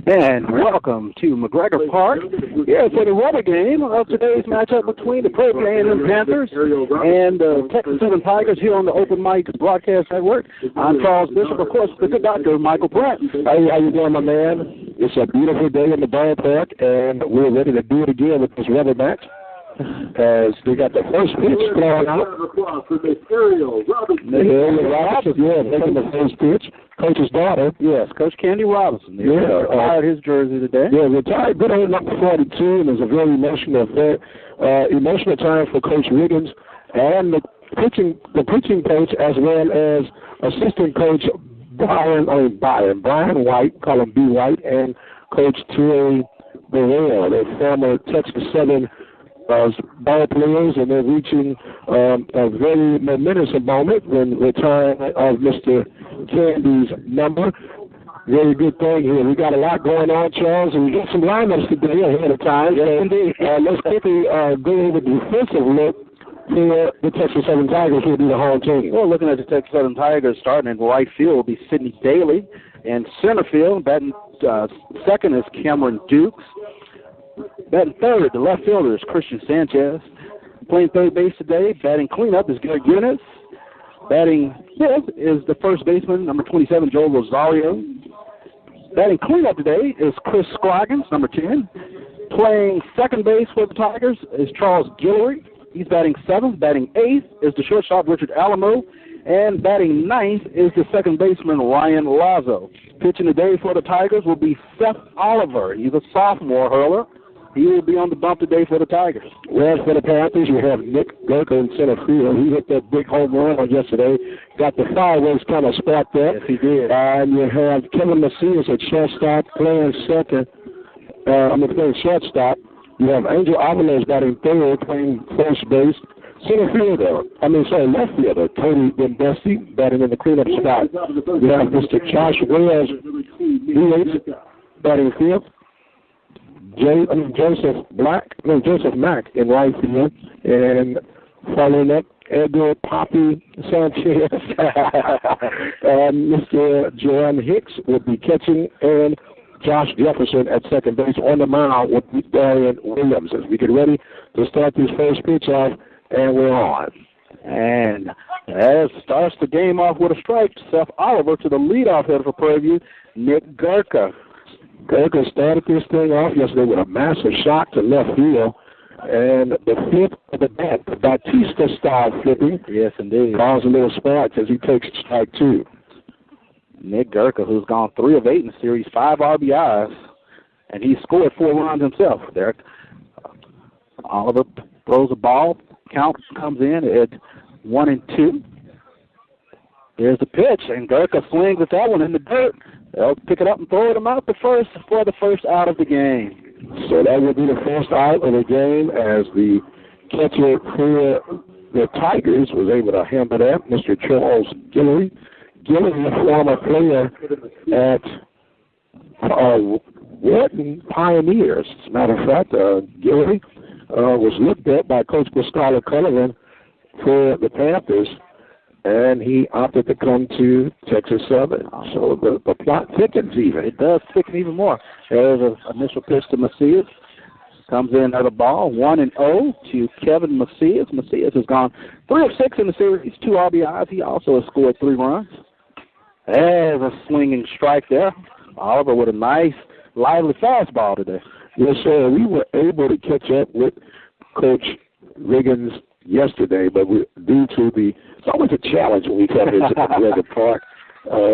And welcome to McGregor Park here for the rubber game of today's matchup between the PVAMU Panthers and the Texas Southern Tigers here on the Open Mic Broadcast Network. I'm Charles Bishop, of course, with the Dr. Michael Brent. Hey, how you doing, my man? It's a beautiful day in the ballpark, and we're ready to do it again with this rubber match. As they got the first pitch thrown out. Making the first pitch. Coach's daughter. Yes, Coach Candy Robinson. Retired his jersey today. Yeah, retired. Good old number 42, and it's a very emotional emotional time for Coach Wiggins and the pitching coach, as well as assistant coach Brian White, call him B. White, and Coach Terry Burrell, the former Texas Southern ball players, and they're reaching a very momentous moment when retirement of Mr. Candy's number. Very good thing here. We got a lot going on, Charles, and we got some lineups today ahead of time. Yes, indeed. Let's quickly go over the defensive look for the Texas Southern Tigers, who will be the home team. Well, looking at the Texas Southern Tigers, starting in right field will be Sidney Daly, and center field, batting second is Cameron Dukes. Batting third, the left fielder is Christian Sanchez. Playing third base today, batting cleanup is Gary Guinness. Batting fifth is the first baseman, number 27, Joel Rosario. Batting cleanup today is Chris Scroggins, number 10. Playing second base for the Tigers is Charles Guillory. He's batting seventh. Batting eighth is the shortstop, Richard Alamo. And batting ninth is the second baseman, Ryan Lazo. Pitching today for the Tigers will be Seth Oliver. He's a sophomore hurler. He will be on the bump today for the Tigers. Well, for the Panthers, you have Nick Gurka in center field. He hit that big home run on yesterday. Got the fireworks kind of sparked up. Yes, he did. And you have Kevin Macias at shortstop playing shortstop. You have Angel Avalos batting third, playing first base. Left fielder, Tony Bendesti, batting in the cleanup spot. You have Mr. Josh Wells, batting fifth. Joseph Mack in right field, and following up, Edgar Poppy Sanchez and Mr. Joanne Hicks will be catching, and Josh Jefferson at second base. On the mound with Darian Williams. As we get ready to start this first pitch off, and we're on. And as starts the game off with a strike, Seth Oliver to the leadoff hitter for Prairie View, Nick Gurka. Gurka started this thing off yesterday with a massive shot to left field, and the flip of the bat, the Batista-style flipping, yes, indeed, caused a little spark as he takes strike two. Nick Gurka, who's gone 3 of 8 in the series, 5 RBIs, and he scored 4 runs himself. Derek Oliver throws a ball. Count comes in at 1-2. There's the pitch, and Gurka swings at that one in the dirt. They'll pick it up and throw it out the first for the first out of the game. So that will be the first out of the game, as the catcher for the Tigers was able to handle that, Mr. Charles Guillory. Guillory, a former player at Wharton Pioneers. As a matter of fact, Guillory was looked at by Coach Pascal Cullivan for the Panthers, and he opted to come to Texas Southern. So the plot thickens even. It does thicken even more. There's an initial pitch to Macias. Comes in at a ball, 1-0 to Kevin Macias. Macias has gone 3 of 6 in the series, 2 RBIs. He also has scored 3 runs. There's a swinging strike there. Oliver with a nice, lively fastball today. Yes, sir. We were able to catch up with Coach Wiggins yesterday, but due to it's always a challenge when we come into McGregor Park.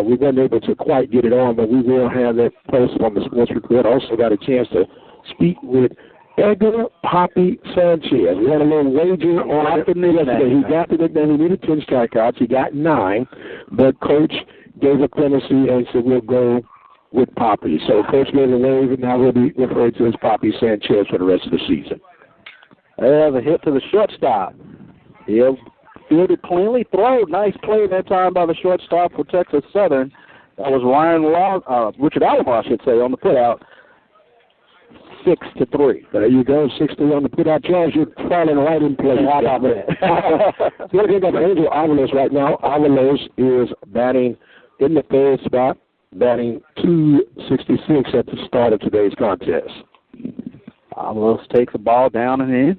We weren't able to quite get it on, but we will have that posted on the sports report. Also got a chance to speak with Edgar Poppy Sanchez. We had a little wager on it yesterday. He got the nickname. He needed 10 strikeouts. He got 9, but Coach gave a clemency and said we'll go with Poppy. So Coach gave a wave, and now we'll be referred to as Poppy Sanchez for the rest of the season. There's a hit to the shortstop. He'll field it cleanly. Throw. Nice play that time by the shortstop for Texas Southern. That was Richard Alamo, I should say, on the putout. 6-3. There you go, 6-3 on the putout. Charles, you're falling right in place. How about that? We're looking at Angel Avalos right now. Avalos is batting in the third spot. batting .266 at the start of today's contest. Avalos takes the ball down and in.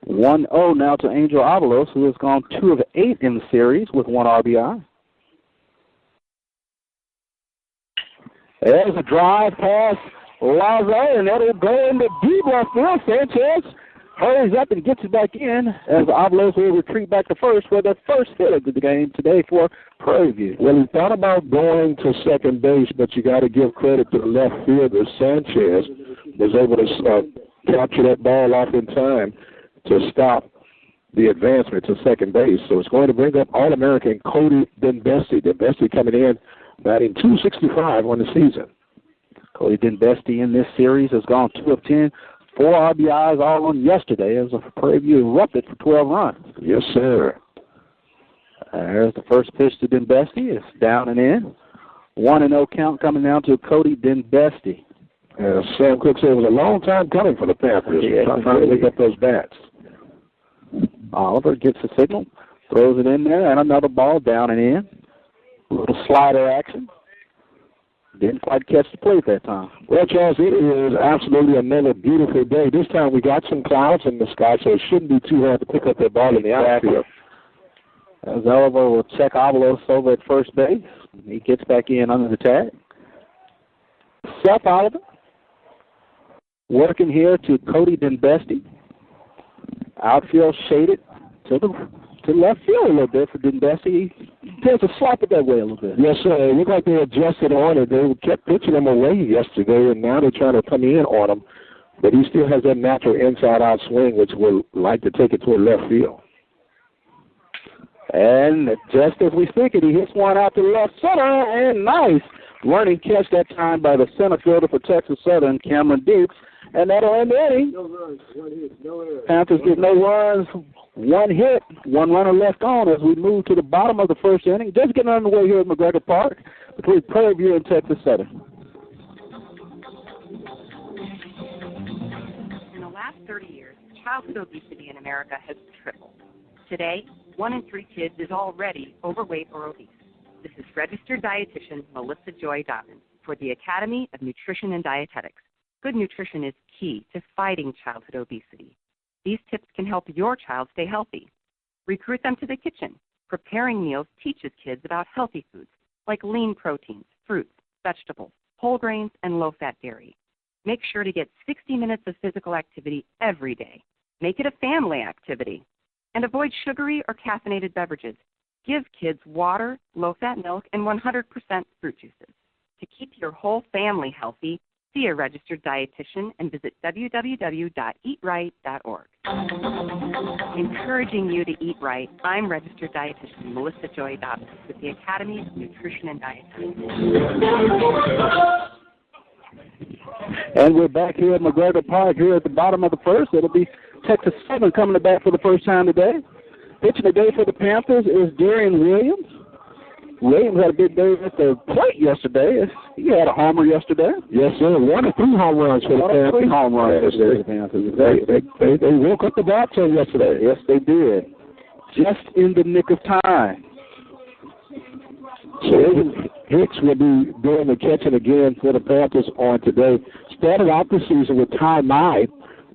1-0 now to Angel Avalos, who has gone 2 of 8 in the series with 1 RBI. There's a drive pass, Laza, and that'll go into deep left field. Sanchez hurries up and gets it back in as Avalos will retreat back to first for the first hit of the game today for Prairie View. Well, he thought about going to second base, but you got to give credit to the left fielder. Sanchez was able to capture that ball off in time to stop the advancement to second base. So it's going to bring up All-American Cody Denbesti. Denbesti coming in batting .265 on the season. Cody Denbesti in this series has gone 2 of 10. 4 RBIs all on yesterday as Prairie View erupted for 12 runs. Yes, sir. There's the first pitch to Denbesti. It's down and in. 1-0 count coming down to Cody Denbesti. Sam Cook said it was a long time coming for the Panthers. Trying to pick up those bats. Oliver gets the signal, throws it in there, and another ball down and in. A little slider action. Didn't quite catch the plate that time. Well, Charles, it is absolutely another beautiful day. This time we got some clouds in the sky, so it shouldn't be too hard to pick up that ball in the outfield. As Oliver will check Avalos over at first base. He gets back in under the tag. Seth Oliver working here to Cody Denbesti. Outfield shaded to left field a little bit for Denbesti. He tends to slap it that way a little bit. Yes, sir. It looked like they adjusted on it. They kept pitching him away yesterday, and now they're trying to come in on him. But he still has that natural inside-out swing, which will like to take it toward left field. And just as we think it, he hits one out to the left center, and nice running catch that time by the center fielder for Texas Southern, Cameron Dukes. And that'll end the inning. No runs, 1 hit, no errors. Panthers get no runs, 1 hit, 1 runner left on as we move to the bottom of the first inning. Just getting underway here at McGregor Park between Prairie View and Texas Southern. In the last 30 years, childhood obesity in America has tripled. Today, 1 in 3 kids is already overweight or obese. This is registered dietitian Melissa Joy Dobbins for the Academy of Nutrition and Dietetics. Good nutrition is key to fighting childhood obesity. These tips can help your child stay healthy. Recruit them to the kitchen. Preparing meals teaches kids about healthy foods like lean proteins, fruits, vegetables, whole grains, and low-fat dairy. Make sure to get 60 minutes of physical activity every day. Make it a family activity. And avoid sugary or caffeinated beverages. Give kids water, low-fat milk, and 100% fruit juices. To keep your whole family healthy, see a registered dietitian and visit www.eatright.org. Encouraging you to eat right, I'm registered dietitian Melissa Joy Dobbins with the Academy of Nutrition and Dietetics. And we're back here at McGregor Park here at the bottom of the first. It'll be Texas Southern coming to bat for the first time today. Pitching today for the Panthers is Darian Williams. Williams had a big day at the plate yesterday. He had a homer yesterday. Yes, sir. 1 of 3 home runs for the Panthers. 3 home runs yesterday for the Panthers. They woke up the bathtub yesterday. Yes, they did. Just in the nick of time. So Hicks will be doing the catching again for the Panthers on today. Started out the season with Ty Nye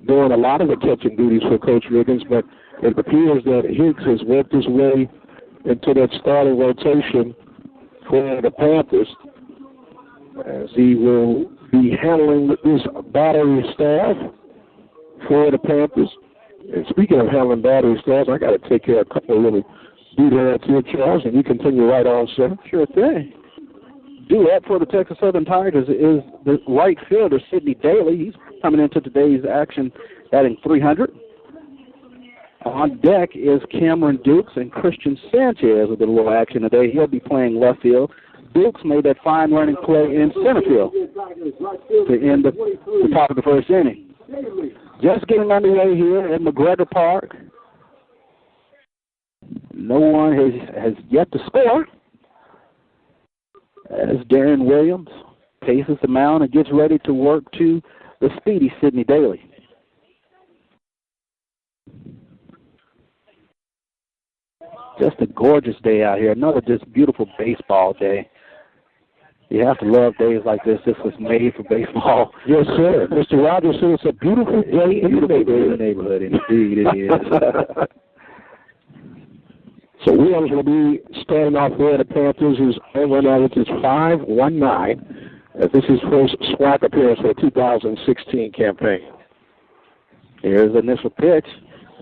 doing a lot of the catching duties for Coach Riggins, but it appears that Hicks has worked his way into that starting rotation for the Panthers as he will be handling this battery staff for the Panthers. And speaking of handling battery staffs, I got to take care of a couple of little details here, Charles, and you continue right on, sir. Sure thing. Due up for the Texas Southern Tigers is the right fielder, Sidney Daly. He's coming into today's action batting .300. On deck is Cameron Dukes and Christian Sanchez with a little action today. He'll be playing left field. Dukes made that fine running play in center field to end the top of the first inning. Just getting underway here at McGregor Park. No one has yet to score as Darren Williams paces the mound and gets ready to work to the speedy Sidney Daly. Just a gorgeous day out here. Another just beautiful baseball day. You have to love days like this. This was made for baseball. Yes, sir. Mr. Rogers said it's a beautiful day in the neighborhood. Indeed, it is. So Williams will be starting off there. The Panthers is over and average is 5-1-9. This is first SWAC appearance for the 2016 campaign. Here's the initial pitch.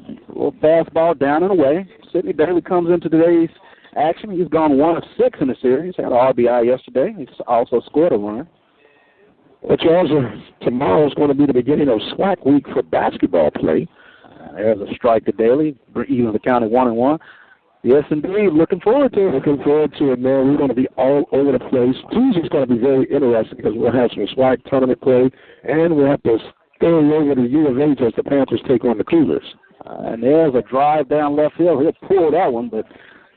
A little fastball down and away. Sidney Daly comes into today's action. He's gone 1 of 6 in the series. Had an RBI yesterday. He's also scored a run. Well, Charles, tomorrow is going to be the beginning of SWAC week for basketball play. There's a strike to Daly. Even the count at 1-1. Yes, indeed. Looking forward to it. Looking forward to it, man. We're going to be all over the place. Tuesday's going to be very interesting because we'll have some SWAC tournament play, and we'll have to stay over to U of H as the Panthers take on the Cougars. And there's a drive down left field. He'll pull that one, but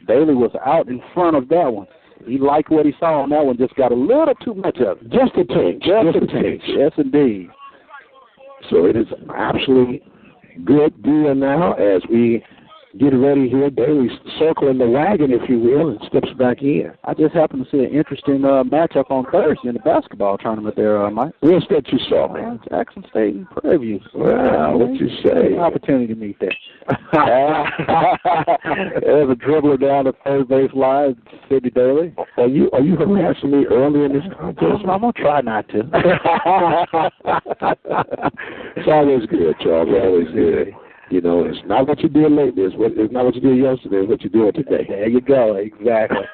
Daly was out in front of that one. He liked what he saw on that one, just got a little too much of it. Just a tinge. Just a tinge. Yes, indeed. So it is absolutely good deal now as we get ready here. Daly's circling the wagon, if you will, and steps back in. I just happened to see an interesting matchup on Thursday in the basketball tournament there, Mike. What's that you saw, man? Jackson State and Prairie View. Well, what you say? Opportunity to meet there. There's a dribbler down the third base line, Sidney Daly. Are you harassing me early in this contest? I'm going to try not to. It's always good, Charles. Always good. You know, it's not what you did lately. It's not what you did yesterday. It's what you're doing today. There you go. Exactly.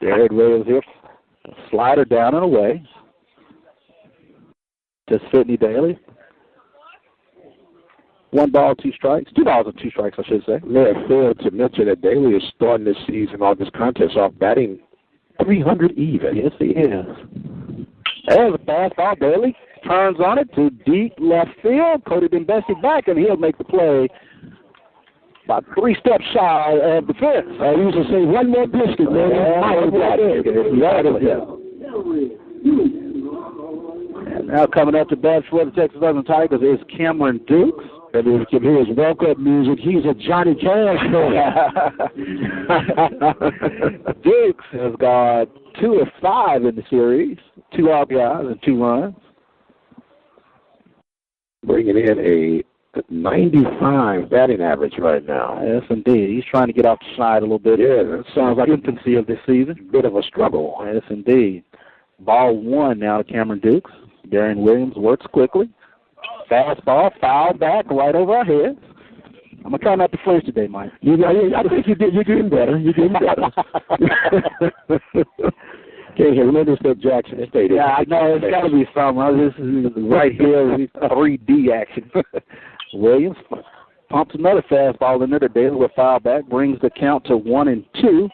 Jared Williams here. Slider down and away. To Sidney Daly. 1 ball, 2 strikes. 2 balls and 2 strikes, I should say. Yeah, fair to mention that Daly is starting this season off this contest off batting 300 even. Yes, he is. There's a fastball. Daly turns on it to deep left field. Cody Dembesi back, and he'll make the play about 3 steps shy of the fence. I used to say, one more biscuit, man. And now coming up to bat for the Texas Southern Tigers is Cameron Dukes. And we can hear his walk-up music. He's a Johnny Cash fan. Dukes has got 2 of 5 in the series, 2 RBIs and 2 runs. Bringing in a 95 batting average right now. Yes, indeed. He's trying to get off the side a little bit. Yeah, that sounds like infancy of this season. Bit of a struggle. Yes, indeed. Ball 1 now to Cameron Dukes. Darian Williams works quickly. Fastball, foul back right over our heads. I'm going to try not to flinch today, Mike. I think you're getting better. You're getting better. Okay, here, remember that Jackson State. Yeah, I know. It's got to be something. This is right here, 3D action. Williams pumps another fastball in there to Daly with foul back, brings the count to 1-2.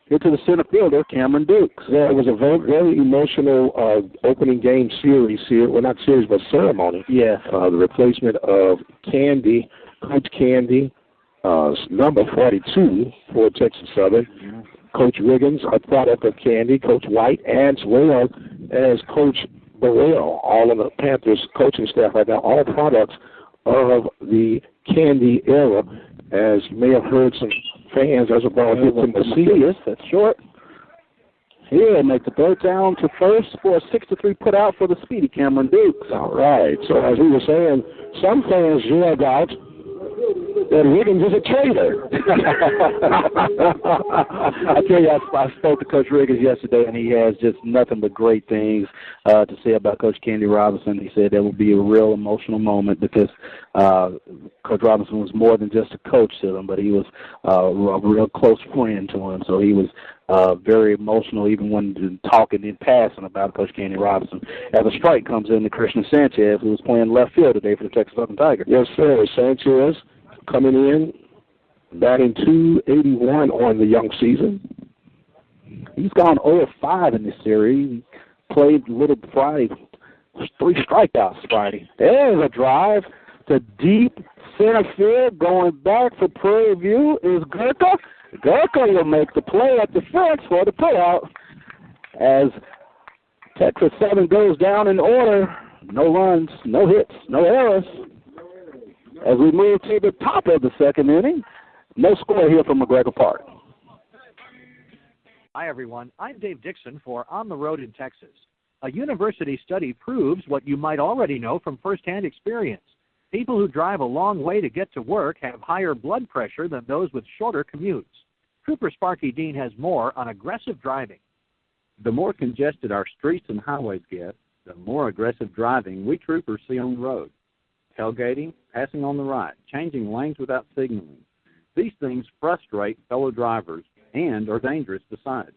Here to the center fielder, Cameron Dukes. Yeah, it was a very, very emotional opening game series here. Well, not series, but ceremony. Yeah. The replacement of Candy, Coach Candy, number 42 for Texas Southern. Mm-hmm. Coach Riggins, a product of Candy, Coach White, as well as Coach Burrell, all of the Panthers coaching staff right now, all products of the Candy era. As you may have heard some fans, as a ball hit to Macias, that's short. He'll make the throw down to first for a 6-3 put out for the speedy Cameron Dukes. All right. So as we were saying, some fans yelled out that Riggins is a traitor. I tell you, I spoke to Coach Riggins yesterday, and he has just nothing but great things to say about Coach Candy Robinson. He said that will be a real emotional moment because Coach Robinson was more than just a coach to him, but he was a real close friend to him. So he was very emotional even when talking in passing about Coach Candy Robinson. As a strike comes in to Christian Sanchez, who was playing left field today for the Texas Southern Tigers. Yes, sir. Sanchez coming in, batting .281 on the young season. He's gone 0-5 in this series. He played Little Friday, 3 strikeouts Friday. There's a drive to deep center field. Going back for Prairie View is Gurka. Gurka will make the play at the fence for the payout. As Texas Southern goes down in order, no runs, no hits, no errors. As we move to the top of the second inning, no score here from McGregor Park. Hi, everyone. I'm Dave Dixon for On the Road in Texas. A university study proves what you might already know from firsthand experience. People who drive a long way to get to work have higher blood pressure than those with shorter commutes. Trooper Sparky Dean has more on aggressive driving. The more congested our streets and highways get, the more aggressive driving we troopers see on the road. Tailgating, passing on the right, changing lanes without signaling. These things frustrate fellow drivers and are dangerous besides.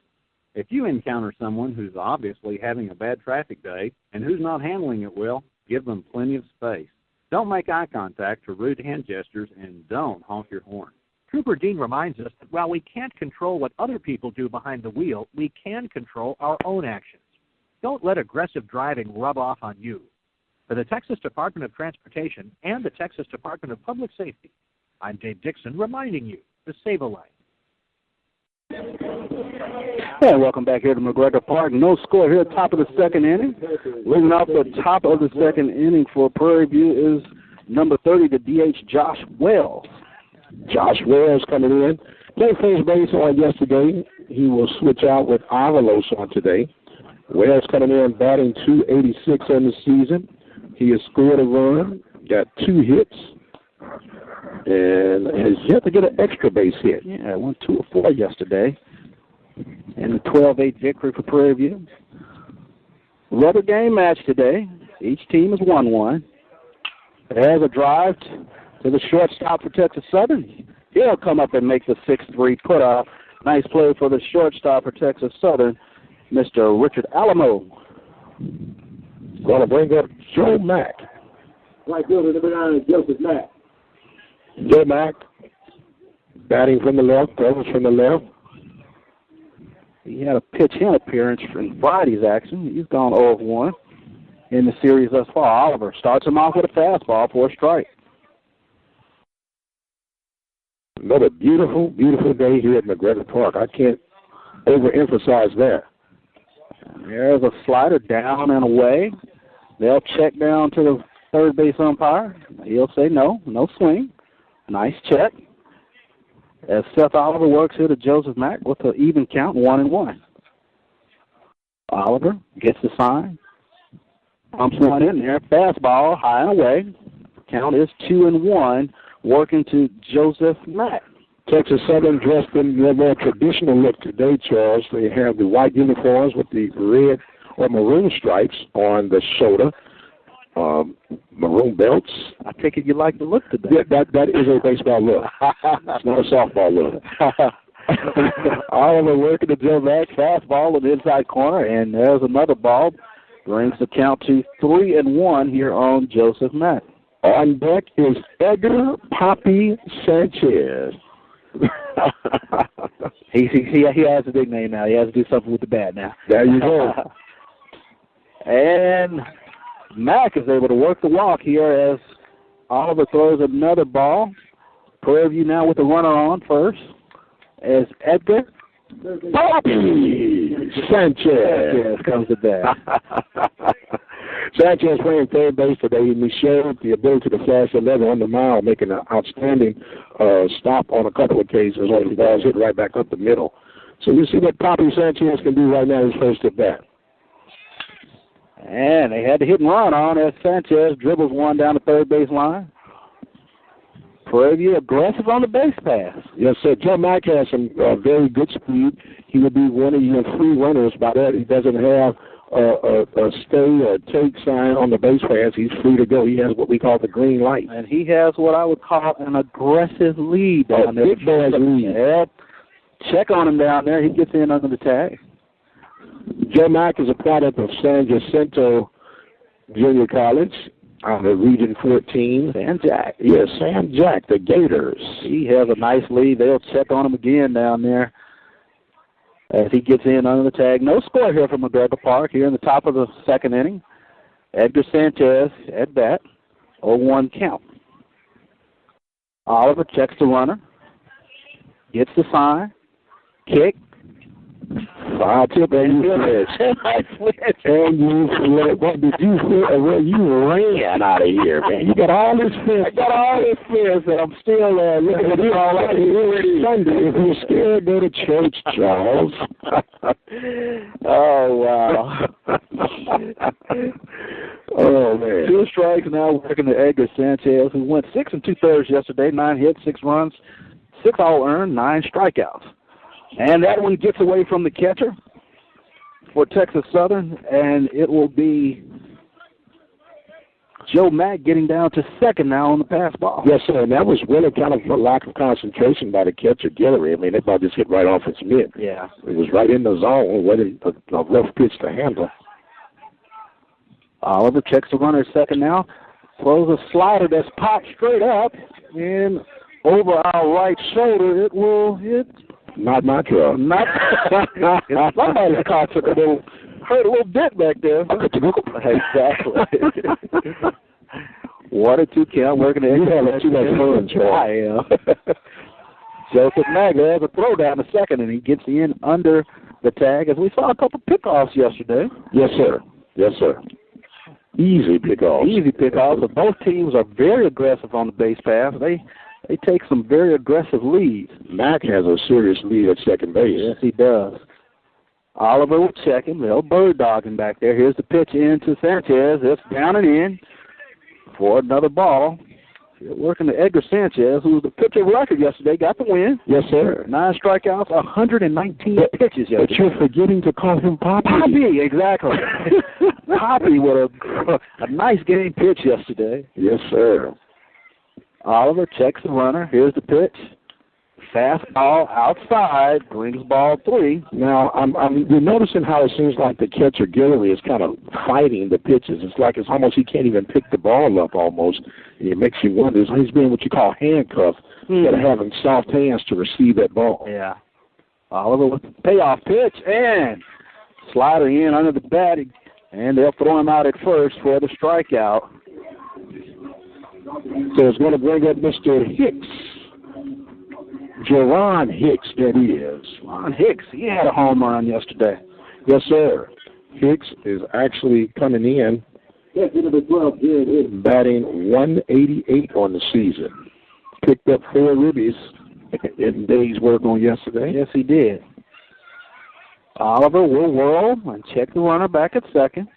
If you encounter someone who's obviously having a bad traffic day and who's not handling it well, give them plenty of space. Don't make eye contact or rude hand gestures, and don't honk your horn. Trooper Dean reminds us that while we can't control what other people do behind the wheel, we can control our own actions. Don't let aggressive driving rub off on you. For the Texas Department of Transportation and the Texas Department of Public Safety, I'm Dave Dixon reminding you to save a life. And welcome back here to McGregor Park. No score here at the top of the second inning. Leading off the top of the second inning for Prairie View is number 30, the DH, Josh Wells. Josh Wells coming in. Played first base on yesterday. He will switch out with Avalos on today. Wells coming in batting .286 on the season. He has scored a run, got 2 hits, and has yet to get an extra base hit. Yeah, went 2 of 4 yesterday in the 12-8 victory for Prairie View. Rubber game match today. Each team has won one. There's a drive to the shortstop for Texas Southern. He'll come up and make the 6-3 put-off. Nice play for the shortstop for Texas Southern, Mr. Richard Alamo. Going to bring up Joe Mack. Right fielder, number 9, Joseph Mack. Joe Mack batting from the left, throws from the left. He had a pitch-in appearance in Friday's action. He's gone 0-1 in the series thus far. Oliver starts him off with a fastball for a strike. Another beautiful, beautiful day here at McGregor Park. I can't overemphasize that. There's a slider down and away. They'll check down to the third base umpire. He'll say no swing. Nice check. As Seth Oliver works here to Joseph Mack with an even count, 1-1. Oliver gets the sign. Pumps one in there. Fastball, high and away. Count is 2-1, working to Joseph Mack. Texas Southern dressed in their more traditional look today, Charles. They have the white uniforms with the red or maroon stripes on the shoulder. Maroon belts. I take it you like the look today. Yeah, that is a baseball look. It's not a softball look. Oliver working to Joe Mack, fastball in the inside corner, and there's another ball. Brings the count to 3-1 here on Joseph Mack. On deck is Edgar Poppy Sanchez. He has a big name now. He has to do something with the bat now. There you go. And Mack is able to work the walk here as Oliver throws another ball. Prairie View now with the runner on first as Edgar Poppy Sanchez comes to bat. Sanchez playing third base today, and he showed the ability to flash 11 on the mound, making an outstanding stop on a couple of occasions when the ball's hit right back up the middle. So you see what Poppy Sanchez can do right now his first at bat. And they had to hit and run on as Sanchez dribbles one down the third base line. Prairie View aggressive on the base pass. Yes, sir. Joe Mack has some very good speed. He would be one of your free runners by that. He doesn't have a stay or take sign on the base pass. He's free to go. He has what we call the green light. And he has what I would call an aggressive lead down there. Big man's lead. Yeah. Check on him down there. He gets in under the tag. Joe Mack is a product of San Jacinto Junior College out of Region 14. San Jack. Yes, San Jack, the Gators. He has a nice lead. They'll check on him again down there as he gets in under the tag. No score here from McGregor Park here in the top of the second inning. Edgar Sanchez at bat. 0-1 count. Oliver checks the runner. Gets the sign. Kick. Foul tip and you flinched. I flinched. And you flinched. What did you feel? Well, you ran out of here, man. You got all this fence. I got all this fence, and I'm still looking at it all like Sunday. If you're scared, go to church, Charles. Oh, wow. Oh, man. 2 strikes now working to Edgar Sanchez, who went 6 2/3 yesterday, 9 hits, 6 runs, 6 all earned, 9 strikeouts. And that one gets away from the catcher for Texas Southern, and it will be Joe Mack getting down to second now on the pass ball. Yes, sir, and that was really kind of a lack of concentration by the catcher, Guillory. I mean, that ball just hit right off its mitt. Yeah. It was right in the zone, waiting a left pitch to handle. Oliver checks the runner at second now, throws a slider that's popped straight up, and over our right shoulder, it will hit. Not my truck. Not somebody's car took a little, hurt a little bit back there. Exactly. 1-2 count, working the extra. Too much fun, I am. Joseph Magler has a throw down to second, and he gets in under the tag, as we saw a couple pickoffs yesterday. Yes, sir. Yes, sir. Easy pickoffs. Easy pickoffs. But both teams are very aggressive on the base pass. They take some very aggressive leads. Mack has a serious lead at second base. Yes, he does. Oliver will check him. They'll bird dog him back there. Here's the pitch in to Sanchez. It's down and in for another ball. Working to Edgar Sanchez, who was the pitcher of record yesterday, got the win. Yes, sir. 9 strikeouts, 119 pitches yesterday. But you're forgetting to call him Poppy. Poppy, exactly. Poppy with a nice game pitch yesterday. Yes, sir. Oliver checks the runner. Here's the pitch. Fastball outside, brings ball 3. Now, you're noticing how it seems like the catcher, Guillory, is kind of fighting the pitches. It's like it's almost he can't even pick the ball up almost. And it makes you wonder. He's being what you call handcuffed, instead of having soft hands to receive that ball. Yeah. Oliver with the payoff pitch, and slider in under the bat, and they'll throw him out at first for the strikeout. So it's going to bring up Mr. Hicks. Jerron Hicks, that is. Ron Hicks, he had a home run yesterday. Yes, sir. Hicks is actually coming in, batting 188 on the season. Picked up 4 ribbies in day's work on yesterday. Yes, he did. Oliver will whirl and check the runner back at second.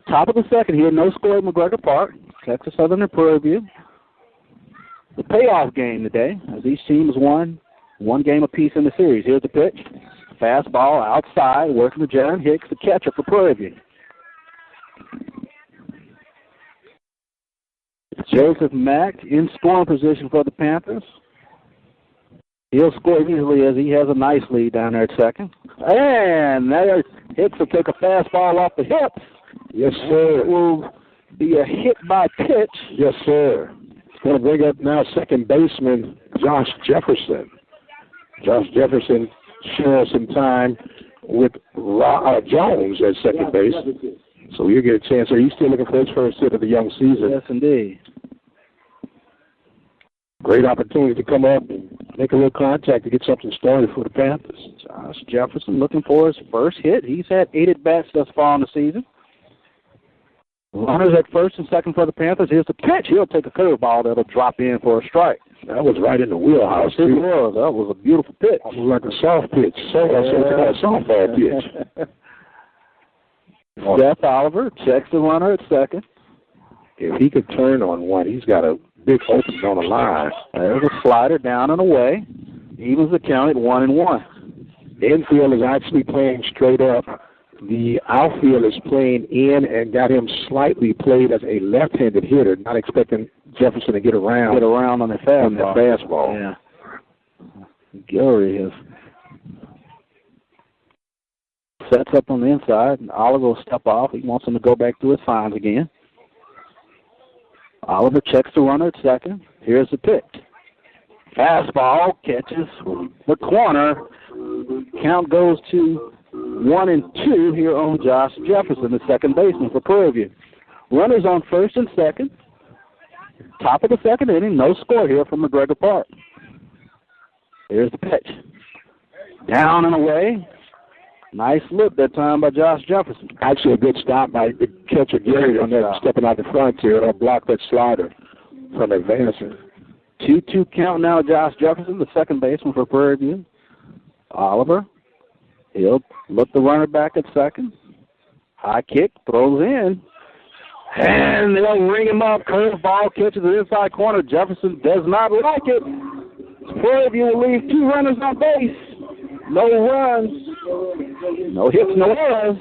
Top of the second here, no score at McGregor Park. Texas Southern and Prairie View. The payoff game today, as each team has won 1 game apiece in the series. Here's the pitch. Fastball outside, working to Jaron Hicks, the catcher for Prairie View. Joseph Mack in scoring position for the Panthers. He'll score easily as he has a nice lead down there at second. And there, Hicks will take a fastball off the hips. Yes, sir. It will be a hit by pitch. Yes, sir. It's going to bring up now second baseman Josh Jefferson. Josh Jefferson shares some time with Jones at second base. So you get a chance. So he's still looking for his first hit of the young season. Yes, indeed. Great opportunity to come up and make a little contact to get something started for the Panthers. Josh Jefferson looking for his first hit. He's had 8 at-bats thus far in the season. Runners at first and second for the Panthers. Here's the pitch. He'll take a curveball that'll drop in for a strike. That was right in the wheelhouse. It was. That was a beautiful pitch. It was like a soft pitch. Softball pitch. Seth Oliver checks the runner at second. If he could turn on one, he's got a big opening on the line. There's a slider down and away. Evens the count at 1-1. The infield is actually playing straight up. The outfield is playing in and got him slightly played as a left-handed hitter, not expecting Jefferson to get around on the fastball. Yeah. Gary has sets up on the inside, and Oliver will step off. He wants him to go back to his signs again. Oliver checks the runner at second. Here's the pitch. Fastball catches the corner. Count goes to 1-2 here on Josh Jefferson, the second baseman for Prairie View. Runners on first and second. Top of the second inning, no score here from McGregor Park. Here's the pitch. Down and away. Nice look that time by Josh Jefferson. Actually, a good stop by the catcher Gary on that, stepping out the front here to block that slider from advancing. 2-2 count now, Josh Jefferson, the second baseman for Prairie View. Oliver, he'll look the runner back at second. High kick, throws in. And they'll ring him up. Curveball catches the inside corner. Jefferson does not like it. Prairie View will leave 2 runners on base. No runs. No hits, no errors.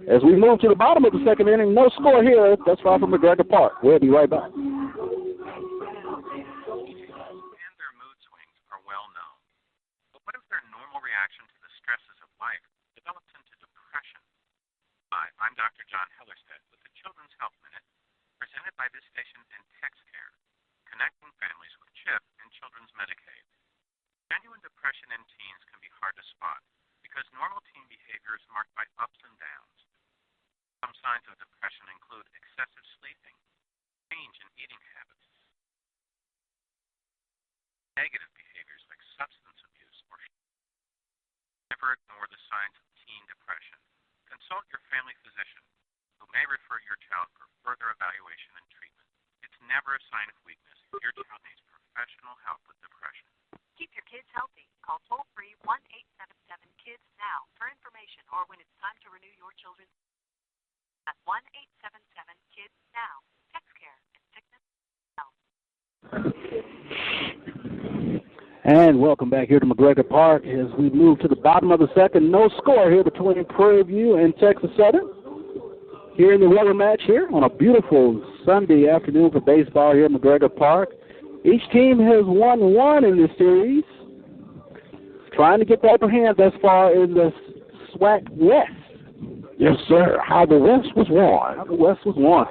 As we move to the bottom of the second inning, no score here. That's far from McGregor Park. We'll be right back. And their mood swings are well known. But what if their normal reaction to the stresses of life develops into depression? Hi, I'm Dr. John Hellerstedt with the Children's Health Minute, presented by this station and TexCare, connecting families with CHIP and Children's Medicaid. Genuine depression in teens can be hard to spot because normal teen behavior is marked by ups and downs. Some signs of depression include excessive sleeping, change in eating habits, negative behaviors like substance abuse or never ignore the signs of teen depression. Consult your family physician, who may refer your child for further evaluation and treatment. It's never a sign of weakness. Your child needs professional help with depression. Keep your kids healthy. Call toll-free 1-877-KIDS now for information or when it's time to renew your children's. That's 1-877-KIDS now. TexCare and sickness health. And welcome back here to McGregor Park as we move to the bottom of the second. No score here between Prairie View and Texas Southern. Here in the rubber match here on a beautiful Sunday afternoon for baseball here at McGregor Park. Each team has won one in this series, trying to get the upper hand thus far in the SWAC West. Yes, sir. How the West was won. How the West was won.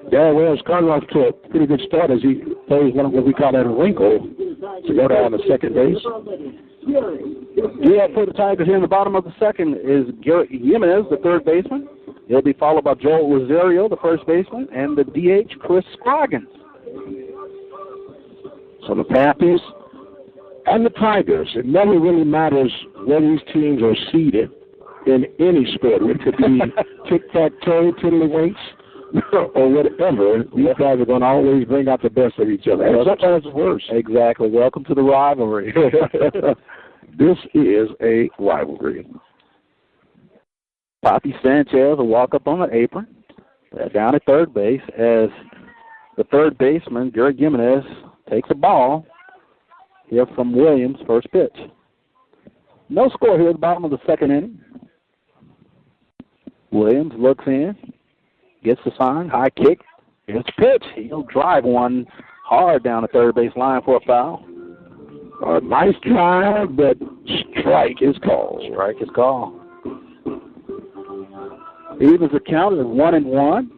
Darryl Wells got off to a pretty good start as he plays what we call that a wrinkle to go down to second base. Yeah, for the Tigers here in the bottom of the second is Garrett Jimenez, the third baseman. He'll be followed by Joel Rosario, the first baseman, and the DH, Chris Scroggins. So the Panthers and the Tigers, it never really matters where these teams are seated in any sport. It could be tic-tac-toe, tiddlywinks, or whatever. These guys are going to always bring out the best of each other. And sometimes it's worse. Exactly. Welcome to the rivalry. This is a rivalry. Poppy Sanchez will walk up on the apron, down at third base, as the third baseman, Garrett Jimenez, takes a ball here from Williams, first pitch. No score here at the bottom of the second inning. Williams looks in, gets the sign, high kick, here's the pitch. He'll drive one hard down the third base line for a foul. A nice drive, but strike is called. Strike is called. Evens the count at 1-1.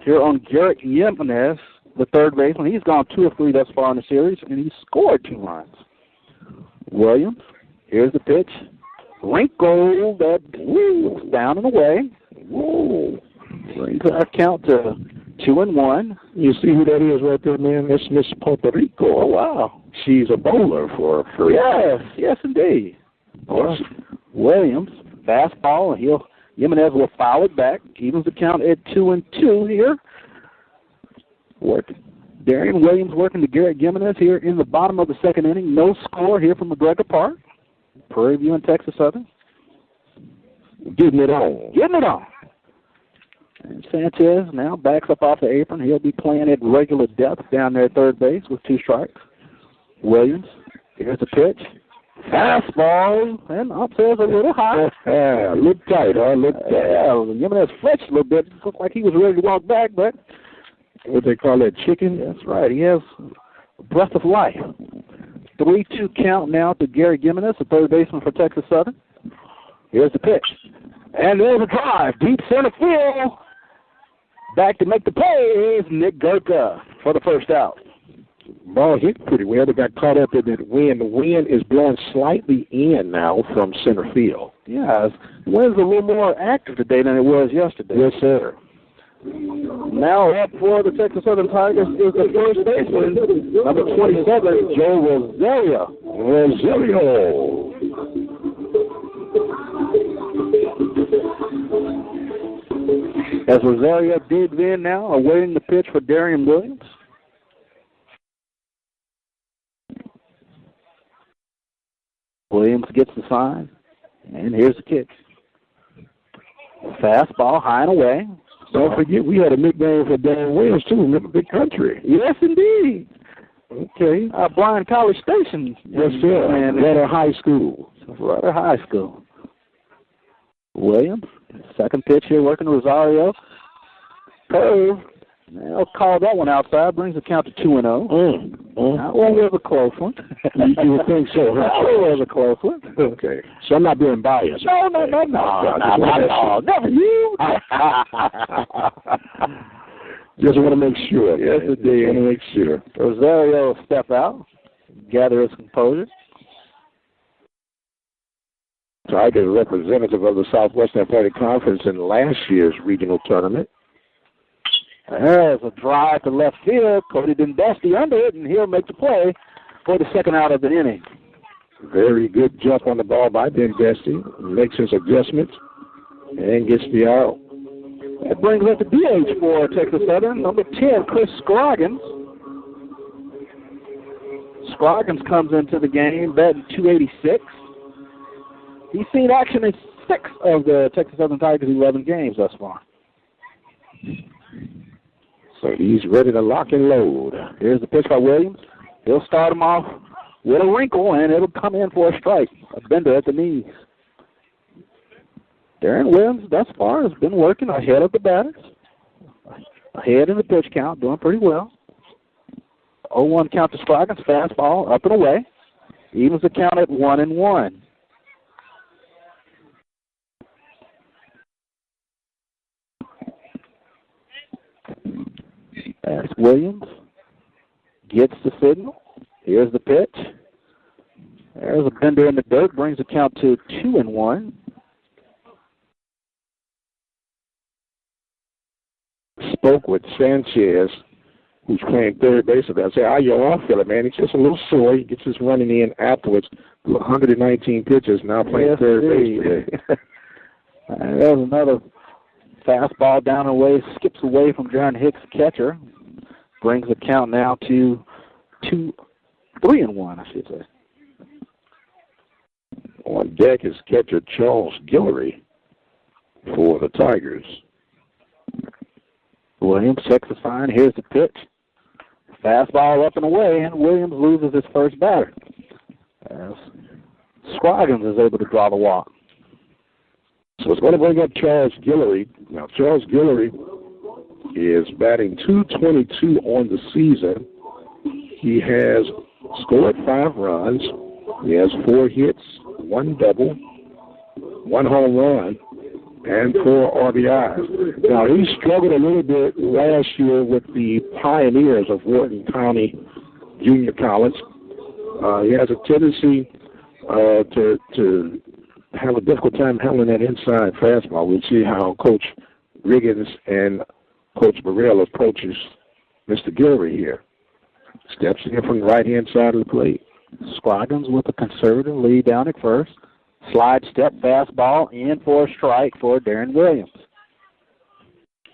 Here on Garrett Jimenez, the third baseman. He's gone 2 of 3 thus far in the series, and he's scored 2 runs. Williams, here's the pitch. Wrinkle that down and away. Whoa. Brings our count to 2-1. You see who that is right there, man? That's Miss Puerto Rico. Oh, wow. She's a bowler for Yes, indeed. Williams, fastball, and Jimenez will foul it back. Evens the count at 2-2 here. Darian Williams working to Garrett Jimenez here in the bottom of the second inning. No score here from McGregor Park. Prairie View and Texas Southern. Getting it on. And Sanchez now backs up off the apron. He'll be playing at regular depth down there at third base with 2 strikes. Williams, here's the pitch. Fastball, and upstairs a little high. Look tight, huh? Look tight. Yeah, Jimenez fletched a little bit. Looked like he was ready to walk back, but what they call that, chicken? That's right. He has a breath of life. 3-2 count now to Gary Jimenez, the third baseman for Texas Southern. Here's the pitch. And there's a drive. Deep center field. Back to make the play is Nick Gurka for the first out. Ball hit pretty well. They got caught up in that wind. The wind is blowing slightly in now from center field. Yeah, the wind's a little more active today than it was yesterday. Yes, sir. Now up for the Texas Southern Tigers is the first baseman, number 27, Joe Rosario. As Rosario digs in now, awaiting the pitch for Darian Williams. Williams gets the sign, and here's the kick. Fastball, high and away. Don't forget, we had a nickname for Darian Williams, too. Remember, Big Country. Yes, indeed. Okay. Bryan College Station. Yes, sir. And Rudder High School. Rudder High School. Williams, second pitch here, working Rosario. Curve. They'll call that one outside. Brings the count to 2-0. That one was a close one. You would think so. That was a close one. Okay. So I'm not being biased. No. Never you. Just want to make sure. Yes, indeed. Want to make sure. Rosario will step out, gather his composure. Tiger, representative of the Southwestern Athletic Conference in last year's regional tournament. There's a drive to left field. Cody Dembesti under it, and he'll make the play for the second out of the inning. Very good jump on the ball by Dembesti. Makes his adjustments and gets the out. That brings up the DH for Texas Southern, number 10, Chris Scroggins. Scroggins comes into the game, batting .286. He's seen action in 6 of the Texas Southern Tigers' 11 games thus far. So he's ready to lock and load. Here's the pitch by Williams. He'll start him off with a wrinkle, and it'll come in for a strike. A bender at the knees. Darren Williams, thus far, has been working ahead of the batters. Ahead in the pitch count, doing pretty well. 0-1 count to Scroggins, fastball, up and away. Evens the count at 1-1. As Williams gets the signal. Here's the pitch. There's a bender in the dirt, brings the count to 2-1. Spoke with Sanchez, who's playing third base. I said, how you off feeling, man? He's just a little sore. He gets his running in afterwards. 119 pitches, now playing third base today. There's another fastball down and away, skips away from John Hicks, catcher. Brings the count now to 3-1, I should say. On deck is catcher Charles Guillory for the Tigers. Williams checks the sign. Here's the pitch. Fastball up and away, and Williams loses his first batter. As Scroggins is able to draw the walk. So it's going to bring up Charles Guillory. Now, Charles Guillory is batting .222 on the season. He has scored 5 runs. He has 4 hits, 1 double, 1 home run, and 4 RBIs. Now, he struggled a little bit last year with the Pioneers of Wharton County Junior College. He has a tendency to have a difficult time handling that inside fastball. We'll see how Coach Riggins and Coach Burrell approaches Mr. Guillory here. Steps in from the right-hand side of the plate. Scroggins with a conservative lead down at first. Slide step fastball in for a strike for Darren Williams.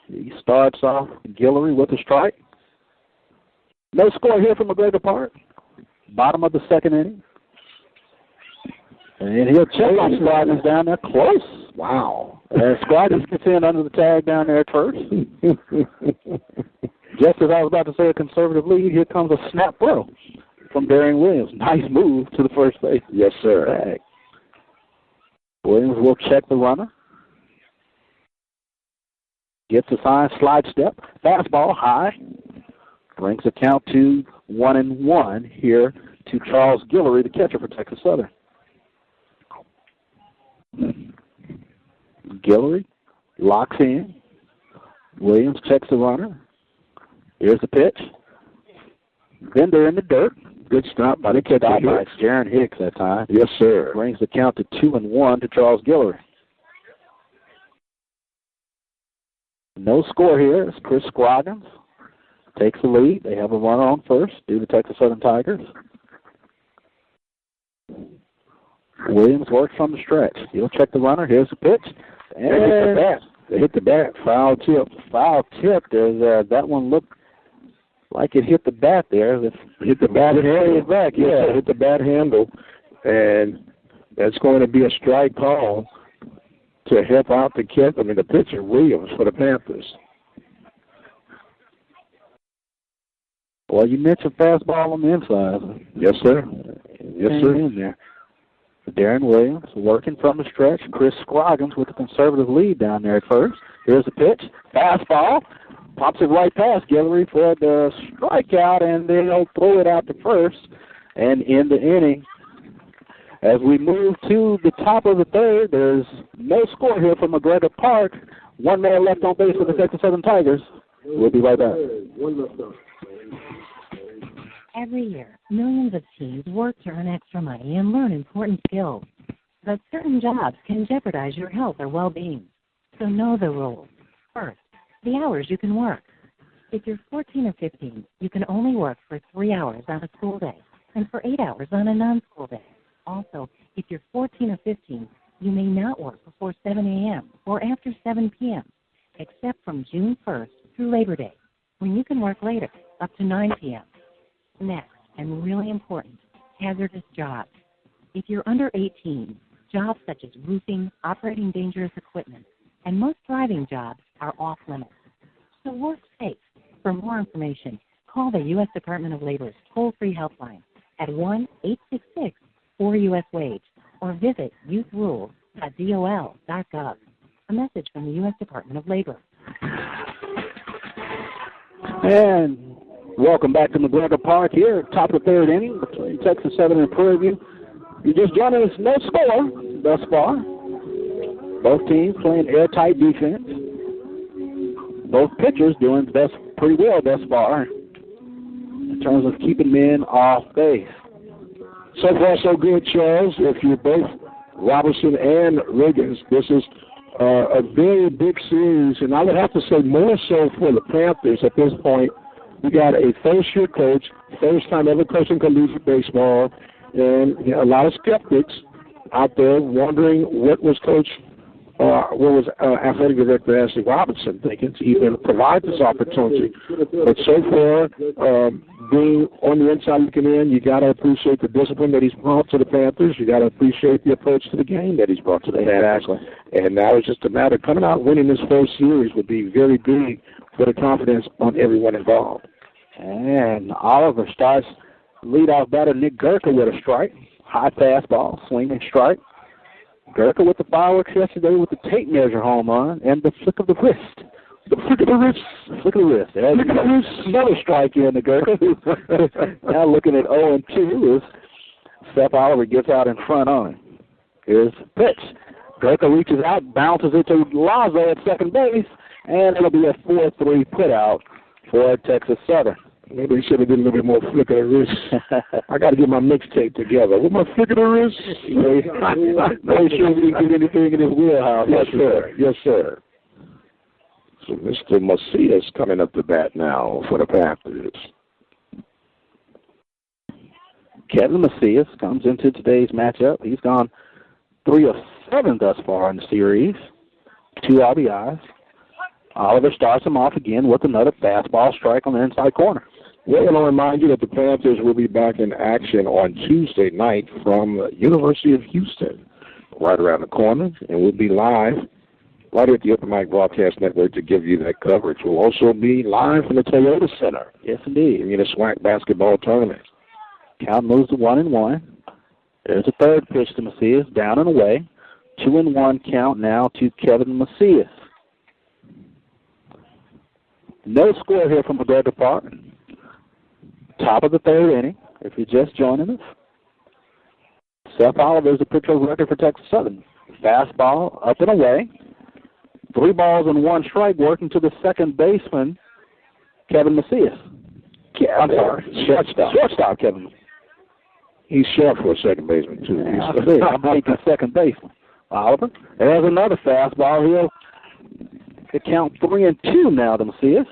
He starts off Guillory with a strike. No score here from McGregor Park. Bottom of the second inning. And he'll check on Scroggins down there close. Wow. Scroggins gets in under the tag down there at first. Just as I was about to say a conservative lead, here comes a snap throw from Darren Williams. Nice move to the first base. Yes, sir. Tag. Williams will check the runner. Gets a sign, slide step. Fastball high. Brings the count to 1-1 here to Charles Guillory, the catcher for Texas Southern. Guillory locks in. Williams checks the runner. Here's the pitch. Bender in the dirt. Good stop by the catcher by Jaron Hicks that time. Yes, sir. Brings the count to 2-1 to Charles Guillory. No score here. It's Chris Scroggins takes the lead. They have a runner on first due to Texas Southern Tigers. Williams works from the stretch. He'll check the runner. Here's the pitch. And They hit the bat. Foul tip. Foul tip. That one looked like it hit the bat there. Hit the bat handle. Back. Yeah, hit the bat handle. And that's going to be a strike call to help out the pitcher, Williams, for the Panthers. Well, you mentioned fastball on the inside. Yes, sir. Yes, sir. In there. Darren Williams working from the stretch. Chris Scroggins with a conservative lead down there at first. Here's the pitch. Fastball. Pops it right past Guillory for the strikeout, and then he'll throw it out to first and end the inning. As we move to the top of the third, there's no score here from McGregor Park. One man left on base for the Texas Southern Tigers. We'll be right back. Every year, millions of teens work to earn extra money and learn important skills. But certain jobs can jeopardize your health or well-being. So know the rules. First, the hours you can work. If you're 14 or 15, you can only work for 3 hours on a school day and for 8 hours on a non-school day. Also, if you're 14 or 15, you may not work before 7 a.m. or after 7 p.m., except from June 1st through Labor Day, when you can work later, up to 9 p.m. Next, and really important, hazardous jobs. If you're under 18, jobs such as roofing, operating dangerous equipment, and most driving jobs are off limits. So work safe. For more information, call the U.S. Department of Labor's toll-free helpline at 1-866-4US-WAGE or visit youthrules.dol.gov. A message from the U.S. Department of Labor. And welcome back to McGregor Park here, top of the third inning between Texas Southern and Prairie View. You just joined us, no score thus far. Both teams playing airtight defense. Both pitchers doing pretty well thus far in terms of keeping men off base. So far, so good, Charles. If you're both Robertson and Riggins, this is a very big series, and I would have to say more so for the Panthers at this point. We got a first-year coach, first time ever coaching collegiate baseball, and a lot of skeptics out there wondering what was athletic director Ashley Robinson thinking to even provide this opportunity. But so far, being on the inside looking in, you got to appreciate the discipline that he's brought to the Panthers. You got to appreciate the approach to the game that he's brought to the Panthers. And now it's just a matter of coming out winning this first series would be very big for the confidence on everyone involved. And Oliver starts leadoff batter Nick Gurka with a strike. High fastball, swinging strike. Gurka with the fireworks yesterday with the tape measure home run and the flick of the wrist. The flick of the wrist. Flick of the wrist. Another strike in the Gurka. Now looking at 0-2 as Seth Oliver gets out in front on him. Here's the pitch. Gurka reaches out, bounces it to Lazo at second base, and it'll be a 4-3 put out for Texas Southern. Maybe he should have did a little bit more flick of the wrist. I got to get my mixtape together. With my flick of the wrist? Make sure we didn't get anything in his wheelhouse. Yes, sir. Yes, sir. So Mr. Macias coming up to bat now for the Panthers. Kevin Macias comes into today's matchup. He's gone 3 of 7 thus far in the series. 2 RBIs. Oliver starts him off again with another fastball strike on the inside corner. We're going to remind you that the Panthers will be back in action on Tuesday night from University of Houston, right around the corner, and we'll be live right at the Open Mic Broadcast Network to give you that coverage. We'll also be live from the Toyota Center. Yes, indeed. In the SWAC basketball tournament. Count moves to 1-1. There's a third pitch to Macias, down and away. 2-1 count now to Kevin Macias. No score here from McGregor Park. Top of the third inning, if you're just joining us. Seth Oliver is the pitcher record for Texas Southern. Fastball up and away. 3 balls and 1 strike working to the second baseman, Kevin Macias. I'm sorry, shortstop Kevin. He's short for a second baseman, too. I'm thinking second baseman. Oliver, there's another fastball. He'll count 3-2 now to Macias.